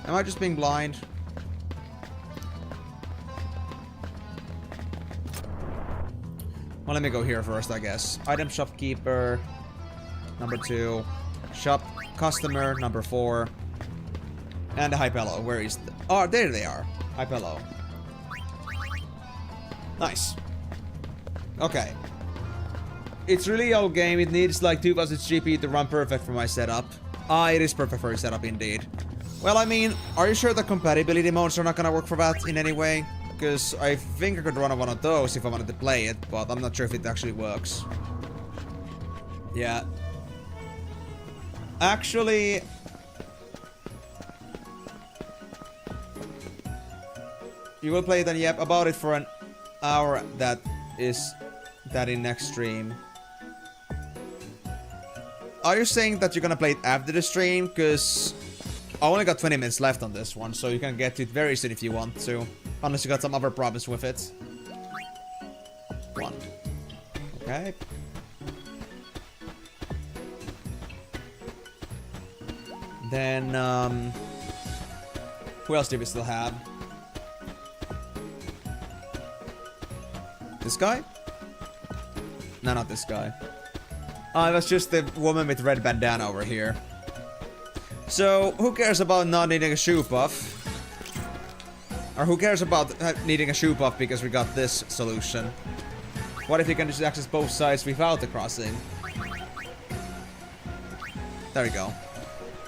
Am I just being blind? Well, let me go here first, I guess. Item shopkeeper, number 2. Shop customer, number 4. And the high pillow. Where is the... Oh, there they are. High pillow. Nice. Okay. It's really old game. It needs like 2000 GP to run perfect for my setup. Ah, it is perfect for your setup indeed. Well, I mean, are you sure the compatibility modes are not gonna work for that in any way? Because I think I could run one of those if I wanted to play it, but I'm not sure if it actually works. Yeah. Actually... You will play it and yep, about it for an hour. That is that in next stream. Are you saying that you're gonna play it after the stream? Because I only got 20 minutes left on this one, so you can get to it very soon if you want to. Unless you got some other problems with it. 1. Okay. Then, who else do we still have? This guy? No, not this guy. Oh, that's just the woman with red bandana over here. So, who cares about not needing a shoe buff? Or who cares about needing a shoe buff because we got this solution? What if you can just access both sides without the crossing? There we go.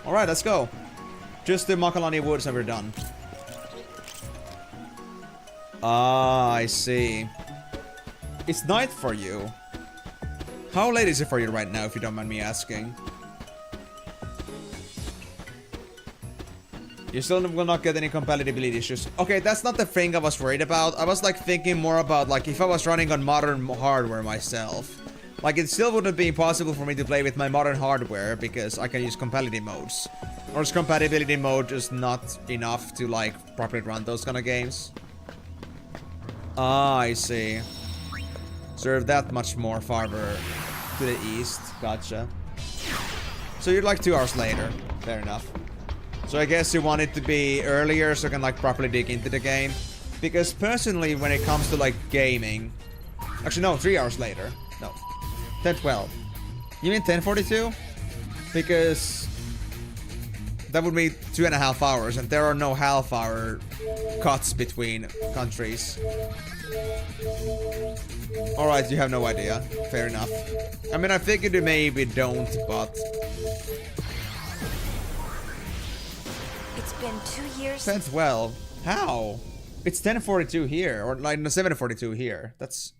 Alright, let's go. Just the Makalani Woods and we're done. Ah, I see. It's night for you. How late is it for you right now, if you don't mind me asking? You still will not get any compatibility issues. Okay, that's not the thing I was worried about. I was like thinking more about like if I was running on modern hardware myself. Like it still wouldn't be possible for me to play with my modern hardware because I can use compatibility modes. Or is compatibility mode just not enough to like properly run those kind of games? Ah, I see. So that much more farther to the east. Gotcha. So you're like 2 hours later. Fair enough. So I guess you want it to be earlier so I can like properly dig into the game. Because personally, when it comes to like gaming... Actually no, 3 hours later. No. 10:12. You mean 10:42? Because... that would be 2.5 hours and there are no half-hour cuts between countries. Alright, you have no idea. Fair enough. I mean, I figured you maybe don't, but... It's been 2 years... 10:12? How? It's 10:42 here, or like 7:42 here. That's...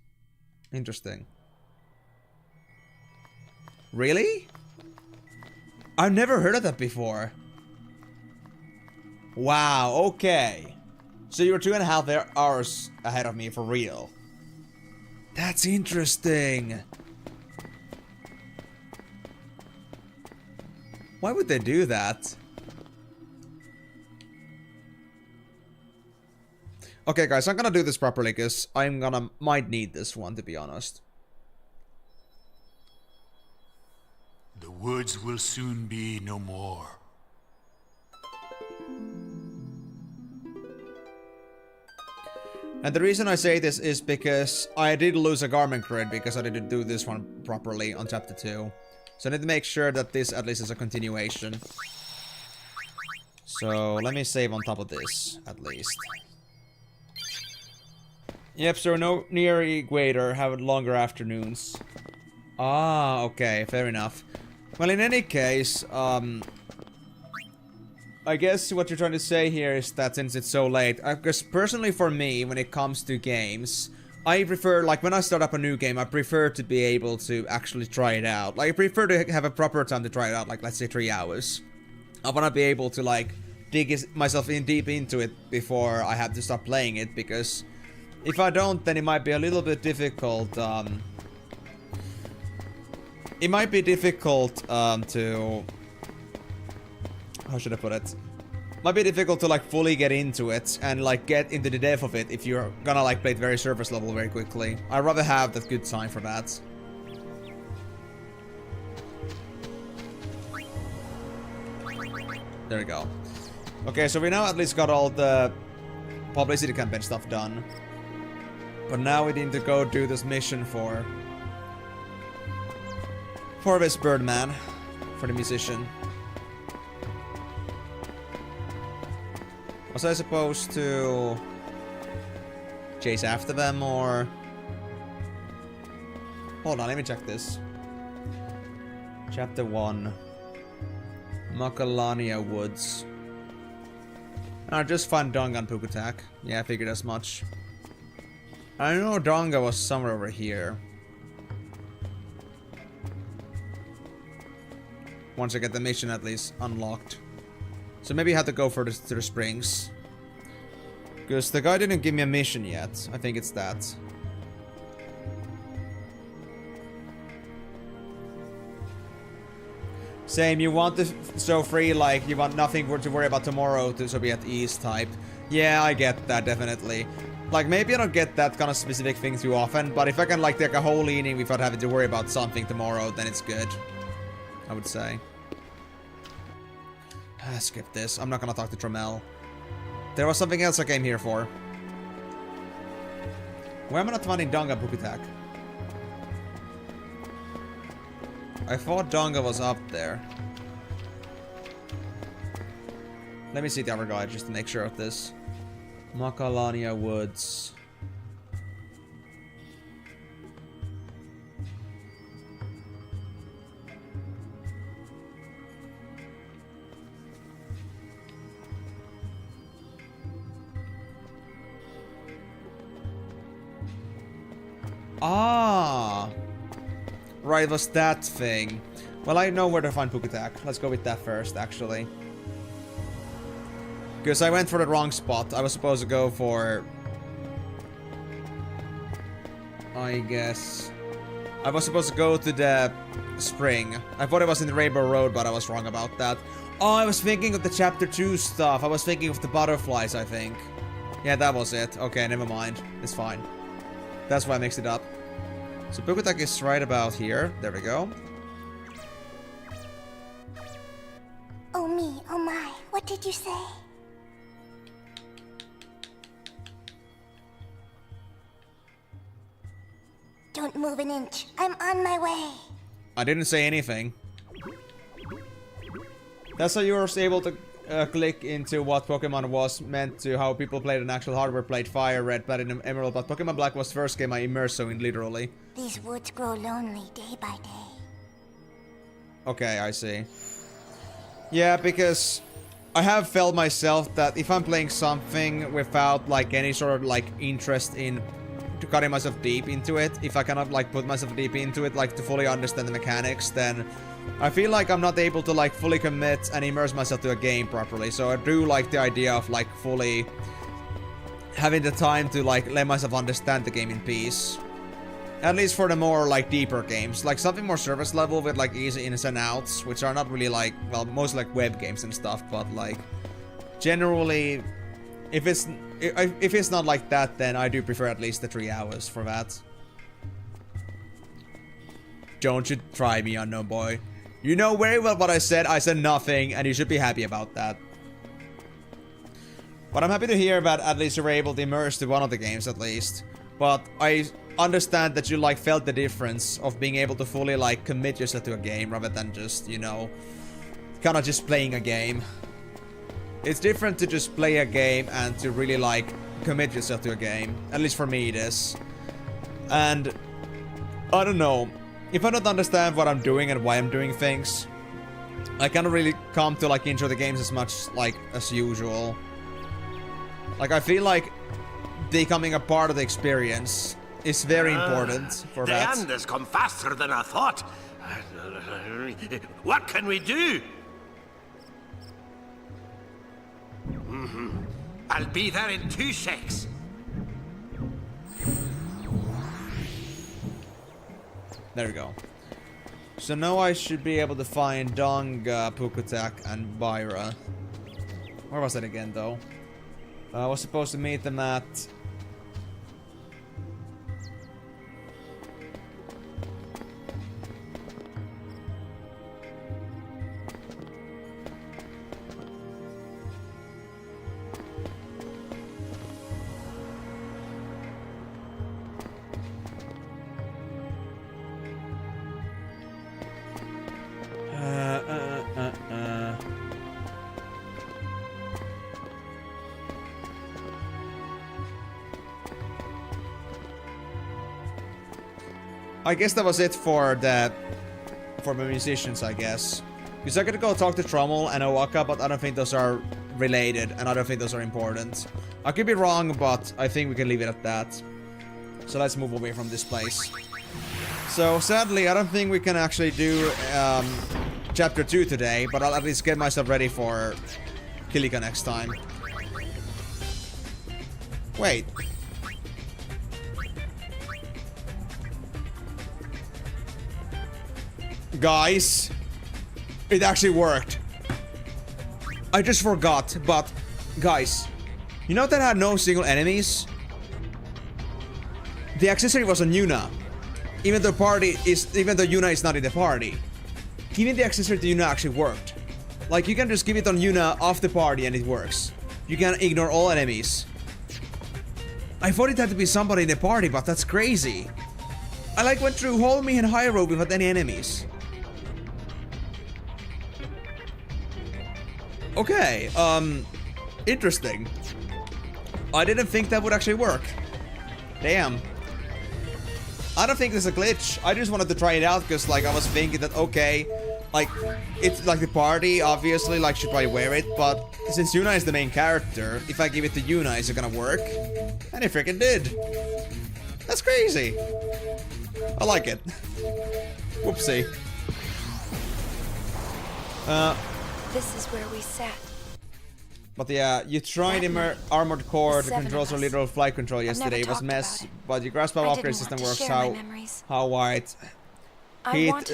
interesting. Really? I've never heard of that before. Wow, okay. So you're 2.5 hours ahead of me for real. That's interesting. Why would they do that? Okay, guys, I'm gonna do this properly, because might need this one, to be honest. The woods will soon be no more. And the reason I say this is because I did lose a garment grid because I didn't do this one properly on chapter 2. So I need to make sure that this at least is a continuation. So let me save on top of this, at least. Yep, so no near equator, have longer afternoons. Ah, okay, fair enough. Well, in any case, I guess what you're trying to say here is that since it's so late, because personally for me, when it comes to games, I prefer, like, when I start up a new game, I prefer to be able to actually try it out. Like, I prefer to have a proper time to try it out, like, let's say 3 hours. I want to be able to, like, dig myself in deep into it before I have to stop playing it, because if I don't, then it might be a little bit difficult, it might be difficult, to... How should I put it? Might be difficult to, like, fully get into it and, like, get into the depth of it if you're gonna, like, play it very surface level very quickly. I'd rather have that good time for that. There we go. Okay, so we now at least got all the publicity campaign stuff done. But now we need to go do this mission for this Birdman. For the musician. Was I supposed to chase after them, or... Hold on, let me check this. Chapter 1. Macalania Woods. Just find Donga and Pukutak. Yeah, I figured as much. I know Donga was somewhere over here. Once I get the mission at least unlocked. So maybe I have to go for to the springs. Because the guy didn't give me a mission yet. I think it's that. Same, you want the so free, like, you want nothing to worry about tomorrow to so be at ease type. Yeah, I get that, definitely. Like, maybe I don't get that kind of specific thing too often, but if I can, like, take a whole evening without having to worry about something tomorrow, then it's good. I would say. Skip this. I'm not gonna talk to Tromel. There was something else I came here for. Why am I not finding Donga Pukutak? I thought Donga was up there. Let me see the other guy just to make sure of this. Macalania Woods. Ah! Right, it was that thing. Well, I know where to find Pukutak. Let's go with that first, actually. Because I went for the wrong spot. I was supposed to go for... I guess... I was supposed to go to the spring. I thought it was in the Rainbow Road, but I was wrong about that. Oh, I was thinking of the Chapter 2 stuff. I was thinking of the butterflies, I think. Yeah, that was it. Okay, never mind. It's fine. That's why I mixed it up. So Pukutak is right about here. There we go. Oh me, oh my, what did you say? Don't move an inch. I'm on my way. I didn't say anything. That's how you were able to click into what Pokemon was meant to, how people played an actual hardware played Fire, Red, Platinum, Emerald, but Pokemon Black was the first game I immersed so in, literally. These woods grow lonely day by day. Okay, I see. Yeah, because I have felt myself that if I'm playing something without, like, any sort of, like, interest in cutting myself deep into it, if I cannot, like, put myself deep into it, like, to fully understand the mechanics, then I feel like I'm not able to, like, fully commit and immerse myself to a game properly. So I do like the idea of, like, fully having the time to, like, let myself understand the game in peace. At least for the more, like, deeper games. Like, something more surface level with, like, easy ins and outs, which are not really, like, well, mostly, like, web games and stuff, but, like, generally, If it's not like that, then I do prefer at least the 3 hours for that. Don't you try me, unknown boy. You know very well what I said. I said nothing, and you should be happy about that. But I'm happy to hear that at least you were able to immerse to one of the games at least. But I understand that you like felt the difference of being able to fully like commit yourself to a game rather than just, you know, kind of just playing a game. It's different to just play a game and to really like commit yourself to a game. At least for me it is. And I don't know. If I don't understand what I'm doing and why I'm doing things, I can't really come to like enjoy the games as much like as usual. Like I feel like becoming a part of the experience is very important for that. The end has come faster than I thought. What can we do? I'll be there in 2 secs. There we go. So now I should be able to find Donga, Pukutak, and Byra. Where was that again, though? I was supposed to meet them at... I guess that was it for the musicians, I guess. Because I could go talk to Trommel and Owaka, but I don't think those are related, and I don't think those are important. I could be wrong, but I think we can leave it at that. So let's move away from this place. So sadly, I don't think we can actually do Chapter 2 today, but I'll at least get myself ready for Kilika next time. Wait. Guys, it actually worked. I just forgot, but guys, you know that I had no single enemies? The accessory was on Yuna. Even though Yuna is not in the party. Giving the accessory to Yuna actually worked. Like, you can just give it on Yuna off the party and it works. You can ignore all enemies. I thought it had to be somebody in the party, but that's crazy. I like went through Holme and Hyrule without any enemies. Okay, interesting. I didn't think that would actually work. Damn. I don't think there's a glitch. I just wanted to try it out because, like, I was thinking that, okay, like, it's like the party, obviously, like, should probably wear it, but since Yuna is the main character, if I give it to Yuna, is it gonna work? And it freaking did. That's crazy. I like it. Whoopsie. This is where we sat. But yeah, you tried Armored Core, the controls are literal flight control yesterday. It was a mess, but your grasp power upgrade system works how wide. Heat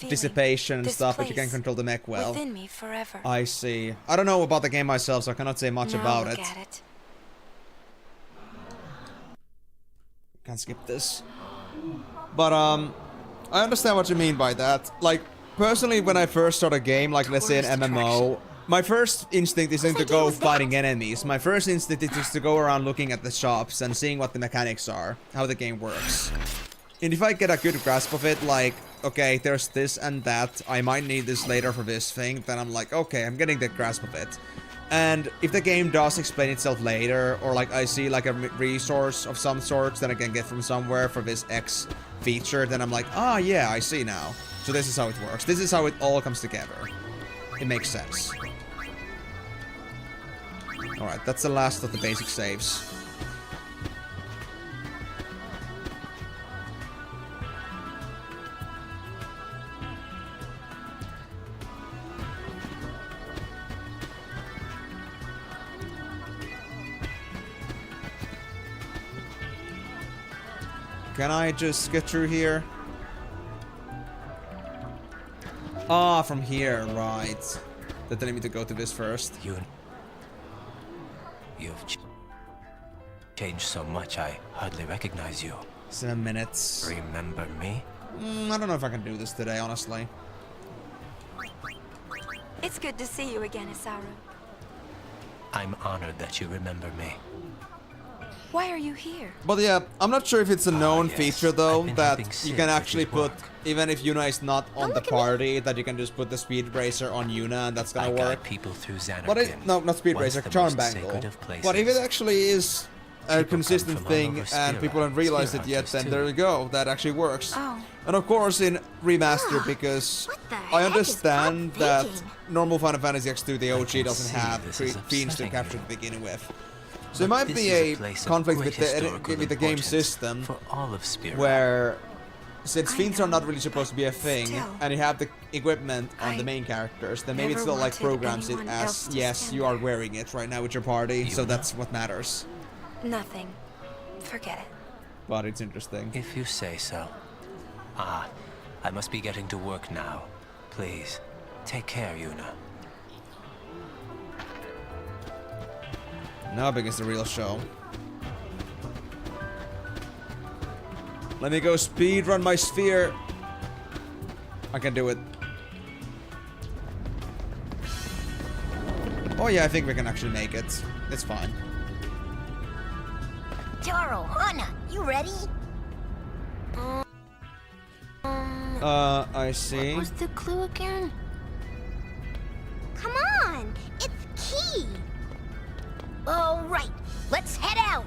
dissipation and stuff, but you can control the mech well. Within me forever. I see. I don't know about the game myself, so I cannot say much about it. Can't skip this. But I understand what you mean by that. Like, personally, when I first start a game, like let's say an MMO, my first instinct isn't to go fighting enemies. My first instinct is just to go around looking at the shops and seeing what the mechanics are, how the game works. And if I get a good grasp of it, like, okay, there's this and that, I might need this later for this thing, then I'm like, okay, I'm getting the grasp of it. And if the game does explain itself later, or like I see like a resource of some sort that I can get from somewhere for this X feature, then I'm like, ah, yeah, I see now. So this is how it works. This is how it all comes together. It makes sense. Alright, that's the last of the basic saves. Can I just get through here? Ah, from here, right. They're telling me to go to this first. You've changed so much, I hardly recognize you. 7 minutes. Remember me? I don't know if I can do this today, honestly. It's good to see you again, Isaru. I'm honored that you remember me. Why are you here? But yeah, I'm not sure if it's a known yes. feature though, that you can sick actually with his put, work. even if Yuna is not on the party, that you can just put the speed bracer on Yuna and that's gonna I work. guide people through Xanarkin. But it, no, not speed Once bracer, the charm most bangle. sacred of places. But if it actually is a People consistent come from all thing over and people haven't realized it yet, then there you go, that actually works. Oh. And of course in Remaster, because I understand that normal Final Fantasy X2, the OG, doesn't have fiends to capture to begin with. So it might be a conflict with the game system, for all of Spirit. where since fiends are not really supposed to be a thing, and you have the equipment on the main characters, then maybe it still like programs it as, yes, you are wearing it right now with your party, so that's what matters. Nothing. Forget it. But it's interesting. If you say so. I must be getting to work now. Please, take care, Yuna. Now begins the real show. Let me go speedrun my sphere. I can do it. Oh yeah, I think we can actually make it. It's fine. Taro, Hana, you ready? I see. What was the clue again? Come on, it's key. All right, let's head out.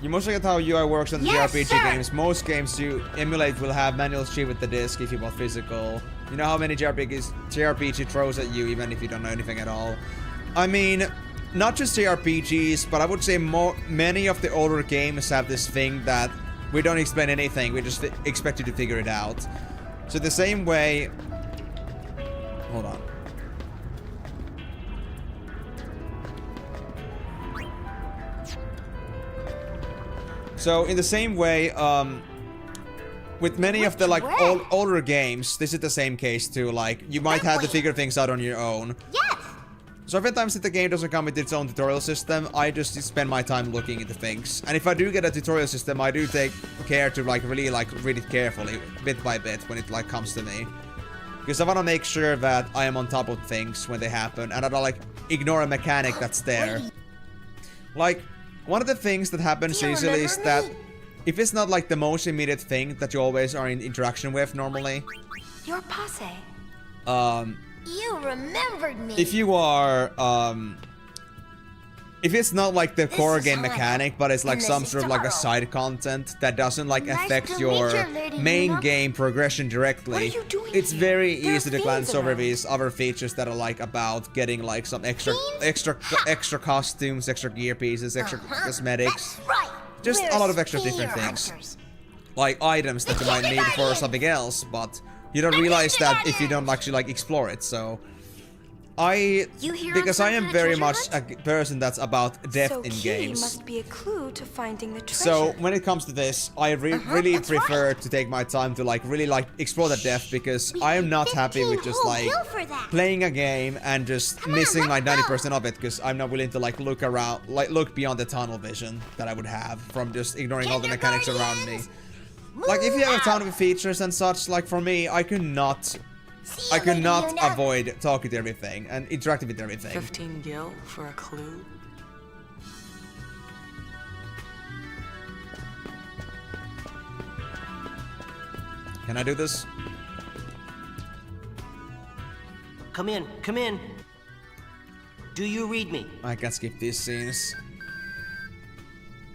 You must look at how UI works on the Yes, JRPG sir. games. Most games you emulate will have manual cheat with the disc if you bought physical. You know how many JRPG throws at you even if you don't know anything at all. I mean, not just JRPGs, but I would say many of the older games have this thing that we don't explain anything, we just expect you to figure it out. So the same way... Hold on. So in the same way, with many of the like older games, this is the same case too. Like you might have to figure things out on your own. Yes. So oftentimes if the game doesn't come with its own tutorial system, I just spend my time looking into things. And if I do get a tutorial system, I do take care to really read it carefully, bit by bit, when it like comes to me. Because I want to make sure that I am on top of things when they happen, and I don't like ignore a mechanic that's there. Like, one of the things that happens usually is that if it's not like the most immediate thing that you always are in interaction with normally. Your passe. You remembered me. If you are, if it's not like the core game mechanic, but it's like some sort of like a side content that doesn't like affect your main game progression directly, it's very easy to glance over these other features that are like about getting like some extra costumes, extra gear pieces, extra cosmetics, just a lot of extra different things, like items that you might need for something else, but you don't realize that if you don't actually like explore it. So because I am very much a person that's about depth in games. Must be a clue to finding the treasure. So when it comes to this, I really prefer to take my time to really explore the depth, because I am not happy with just like playing a game and just missing like 90% of it, because I'm not willing to like look around, look beyond the tunnel vision that I would have from just ignoring all the mechanics around me. Like if you have a ton of features and such, like for me, I could not avoid talking to everything and interacting with everything. 15 gil for a clue? Can I do this? Come in, come in. Do you read me? I can skip these scenes.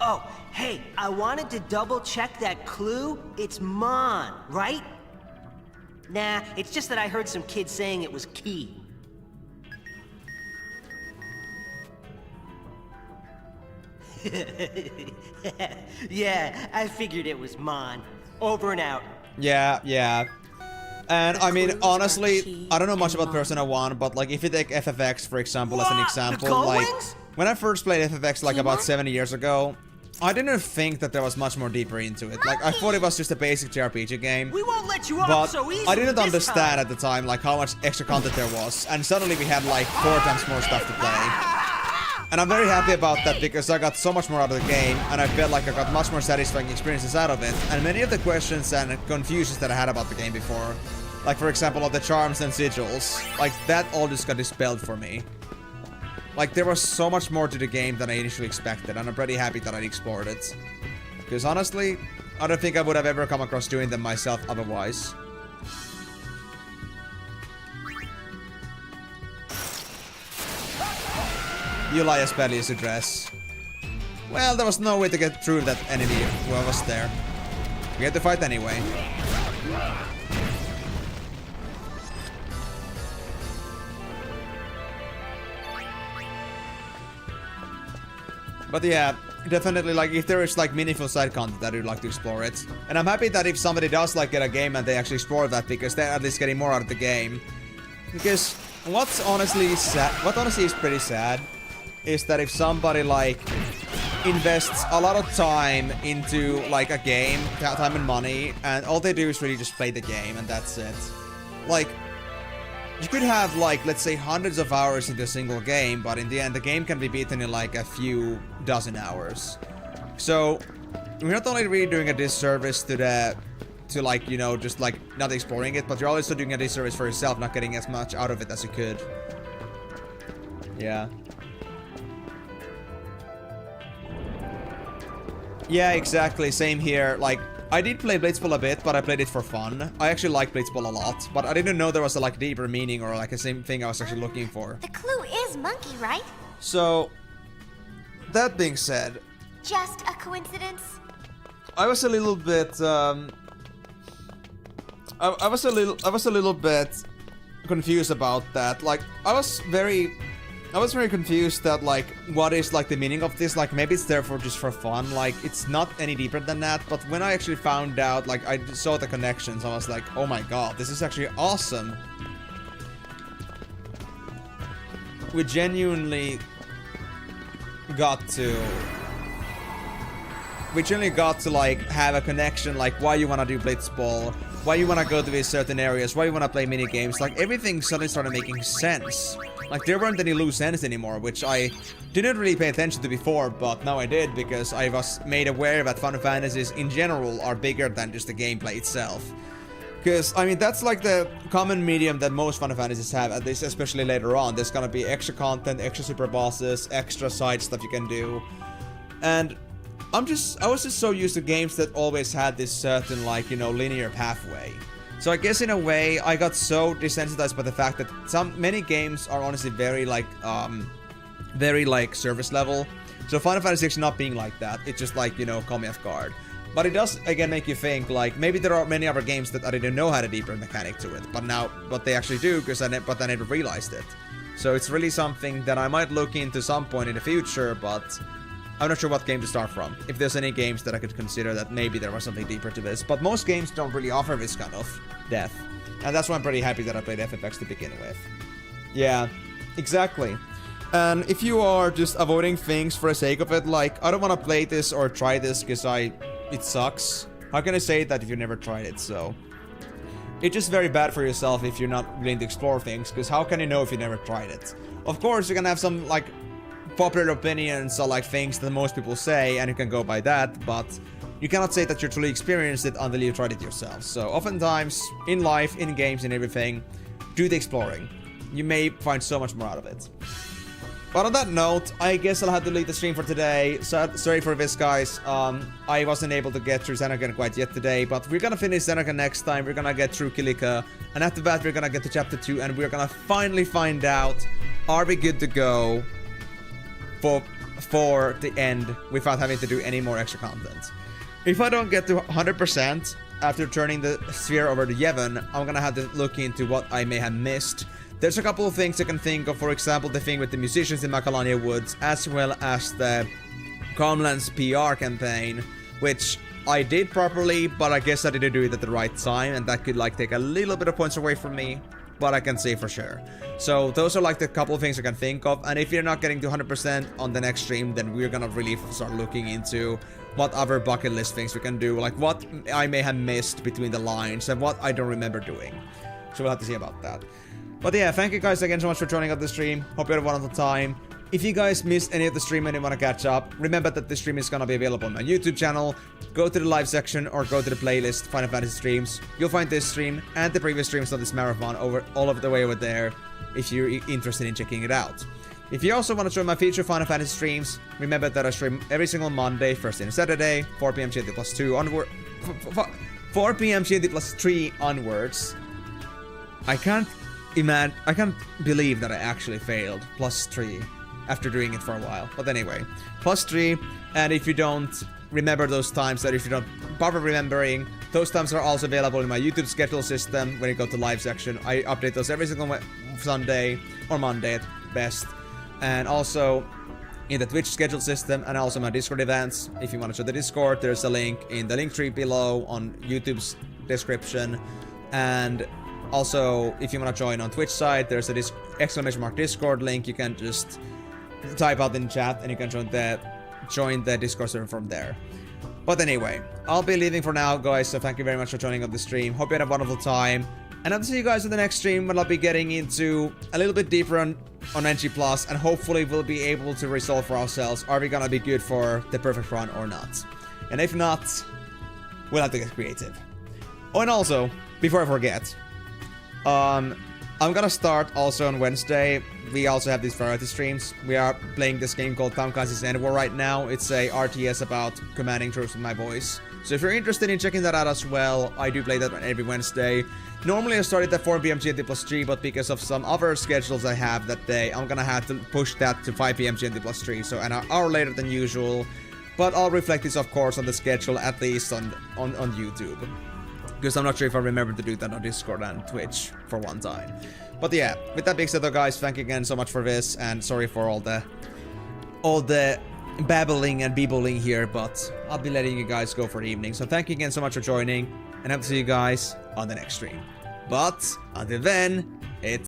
Oh, hey, I wanted to double check that clue. It's Mon, right? Nah, it's just that I heard some kid saying it was key. Yeah, I figured it was Mon. Over and out. Yeah. And I mean, honestly, I don't know much about Persona 1, but like if you take FFX, for example, as an example, like when I first played FFX like about 7 years ago, I didn't think that there was much more deeper into it. Like, I thought it was just a basic JRPG game. We won't let you off but so easily I didn't this understand time. at the time, like, how much extra content there was. And suddenly we had, like, 4 times more stuff to play. And I'm very happy about that because I got so much more out of the game and I felt like I got much more satisfying experiences out of it. And many of the questions and confusions that I had about the game before, like for example of the charms and sigils, like that all just got dispelled for me. Like there was so much more to the game than I initially expected, and I'm pretty happy that I explored it. Because honestly, I don't think I would have ever come across doing them myself otherwise. Elias Bailey's address. Well, there was no way to get through that enemy who was there. We had to fight anyway. But yeah, definitely, like, if there is, like, meaningful side content, I'd like to explore it. And I'm happy that if somebody does, like, get a game and they actually explore that, because they're at least getting more out of the game. Because what honestly is pretty sad is that if somebody, like, invests a lot of time into, like, a game, time and money, and all they do is really just play the game, and that's it. Like, you could have, like, let's say hundreds of hours into a single game, but in the end, the game can be beaten in, like, a few dozen hours. So, we're not only really doing a disservice to like, you know, just, like, not exploring it, but you're also doing a disservice for yourself, not getting as much out of it as you could. Yeah. Yeah, exactly. Same here. Like, I did play Blitzball a bit, but I played it for fun. I actually like Blitzball a lot, but I didn't know there was a, like, deeper meaning or, like, the same thing I was actually looking for. The clue is monkey, right? So, that being said, Just a coincidence? I was a little bit, I was a little bit confused about that. Like, I was very confused that, like, what is, like, the meaning of this. Like, maybe it's there for just for fun. Like, it's not any deeper than that. But when I actually found out, like, I saw the connections, I was like, oh my god, this is actually awesome. We genuinely got to like have a connection, like why you wanna do Blitzball, why you wanna go to these certain areas, why you wanna play mini games. Like, everything suddenly started making sense. Like, there weren't any loose ends anymore, which I didn't really pay attention to before, but now I did because I was made aware that Final Fantasies in general are bigger than just the gameplay itself. Because, I mean, that's like the common medium that most Final Fantasies have, at least especially later on. There's gonna be extra content, extra super bosses, extra side stuff you can do. And I was just so used to games that always had this certain, like, you know, linear pathway. So I guess in a way, I got so desensitized by the fact that many games are honestly very like surface level. So Final Fantasy VI not being like that, it's just like, you know, caught me off guard. But it does again make you think, like, maybe there are many other games that I didn't know had a deeper mechanic to it, but they actually do, because I never realized it. So it's really something that I might look into some point in the future, but I'm not sure what game to start from. If there's any games that I could consider that maybe there was something deeper to this. But most games don't really offer this kind of depth. And that's why I'm pretty happy that I played FFX to begin with. Yeah, exactly. And if you are just avoiding things for the sake of it, like, I don't want to play this or try this because it sucks. How can I say that if you never tried it? So it's just very bad for yourself if you're not willing to explore things, because how can you know if you never tried it? Of course, you can have some, like, popular opinions or, like, things that most people say, and you can go by that, but you cannot say that you truly experienced it until you tried it yourself. So oftentimes, in life, in games, and everything, do the exploring. You may find so much more out of it. But on that note, I guess I'll have to leave the stream for today. So, sorry for this, guys. I wasn't able to get through Xenogan quite yet today, but we're gonna finish Xenogan next time. We're gonna get through Kilika, and after that, we're gonna get to Chapter 2, and we're gonna finally find out, are we good to go for the end without having to do any more extra content. If I don't get to 100% after turning the sphere over to Yevon, I'm gonna have to look into what I may have missed. There's a couple of things I can think of, for example, the thing with the musicians in Macalania Woods, as well as the Calmlands PR campaign, which I did properly, but I guess I didn't do it at the right time, and that could, like, take a little bit of points away from me, but I can say for sure. So those are, like, the couple of things I can think of, and if you're not getting to 100% on the next stream, then we're gonna really start looking into what other bucket list things we can do, like what I may have missed between the lines and what I don't remember doing. So we'll have to see about that. But yeah, thank you guys again so much for joining up the stream. Hope you had a wonderful time. If you guys missed any of the stream and you want to catch up, remember that the stream is gonna be available on my YouTube channel. Go to the live section or go to the playlist Final Fantasy streams. You'll find this stream and the previous streams of this marathon all of the way over there if you're interested in checking it out. If you also want to join my future Final Fantasy streams, remember that I stream every single Monday, Thursday and Saturday, 4 PM GMT plus 2 onward, 4 PM GMT plus 3 onwards. I can't believe that I actually failed plus 3 after doing it for a while. But anyway, plus 3, and if you don't remember those times, that if you don't bother remembering, those times are also available in my YouTube schedule system when you go to live section. I update those every single Sunday or Monday at best. And also in the Twitch schedule system and also my Discord events. If you want to join the Discord, there's a link in the link tree below on YouTube's description. And also, if you want to join on Twitch side, there's a ! Discord link. You can just type out in chat and you can join the Discord server from there. But anyway, I'll be leaving for now, guys, so thank you very much for joining on the stream. Hope you had a wonderful time. And I'll see you guys in the next stream when I'll be getting into a little bit deeper on NG+, and hopefully we'll be able to resolve for ourselves, are we gonna be good for the perfect run or not? And if not, we'll have to get creative. Oh, and also, before I forget, I'm gonna start also on Wednesday. We also have these variety streams. We are playing this game called Tom Clancy's End War right now. It's a RTS about commanding troops with my voice. So if you're interested in checking that out as well, I do play that every Wednesday. Normally I started at 4 PM GMT plus 3, but because of some other schedules I have that day, I'm gonna have to push that to 5 PM GMT plus 3, so an hour later than usual. But I'll reflect this, of course, on the schedule, at least on YouTube. Because I'm not sure if I remember to do that on Discord and Twitch for one time. But yeah, with that being said though, guys, thank you again so much for this, and sorry for all the babbling and beebling here, but I'll be letting you guys go for the evening. So thank you again so much for joining, and I hope to see you guys on the next stream. But until then, it's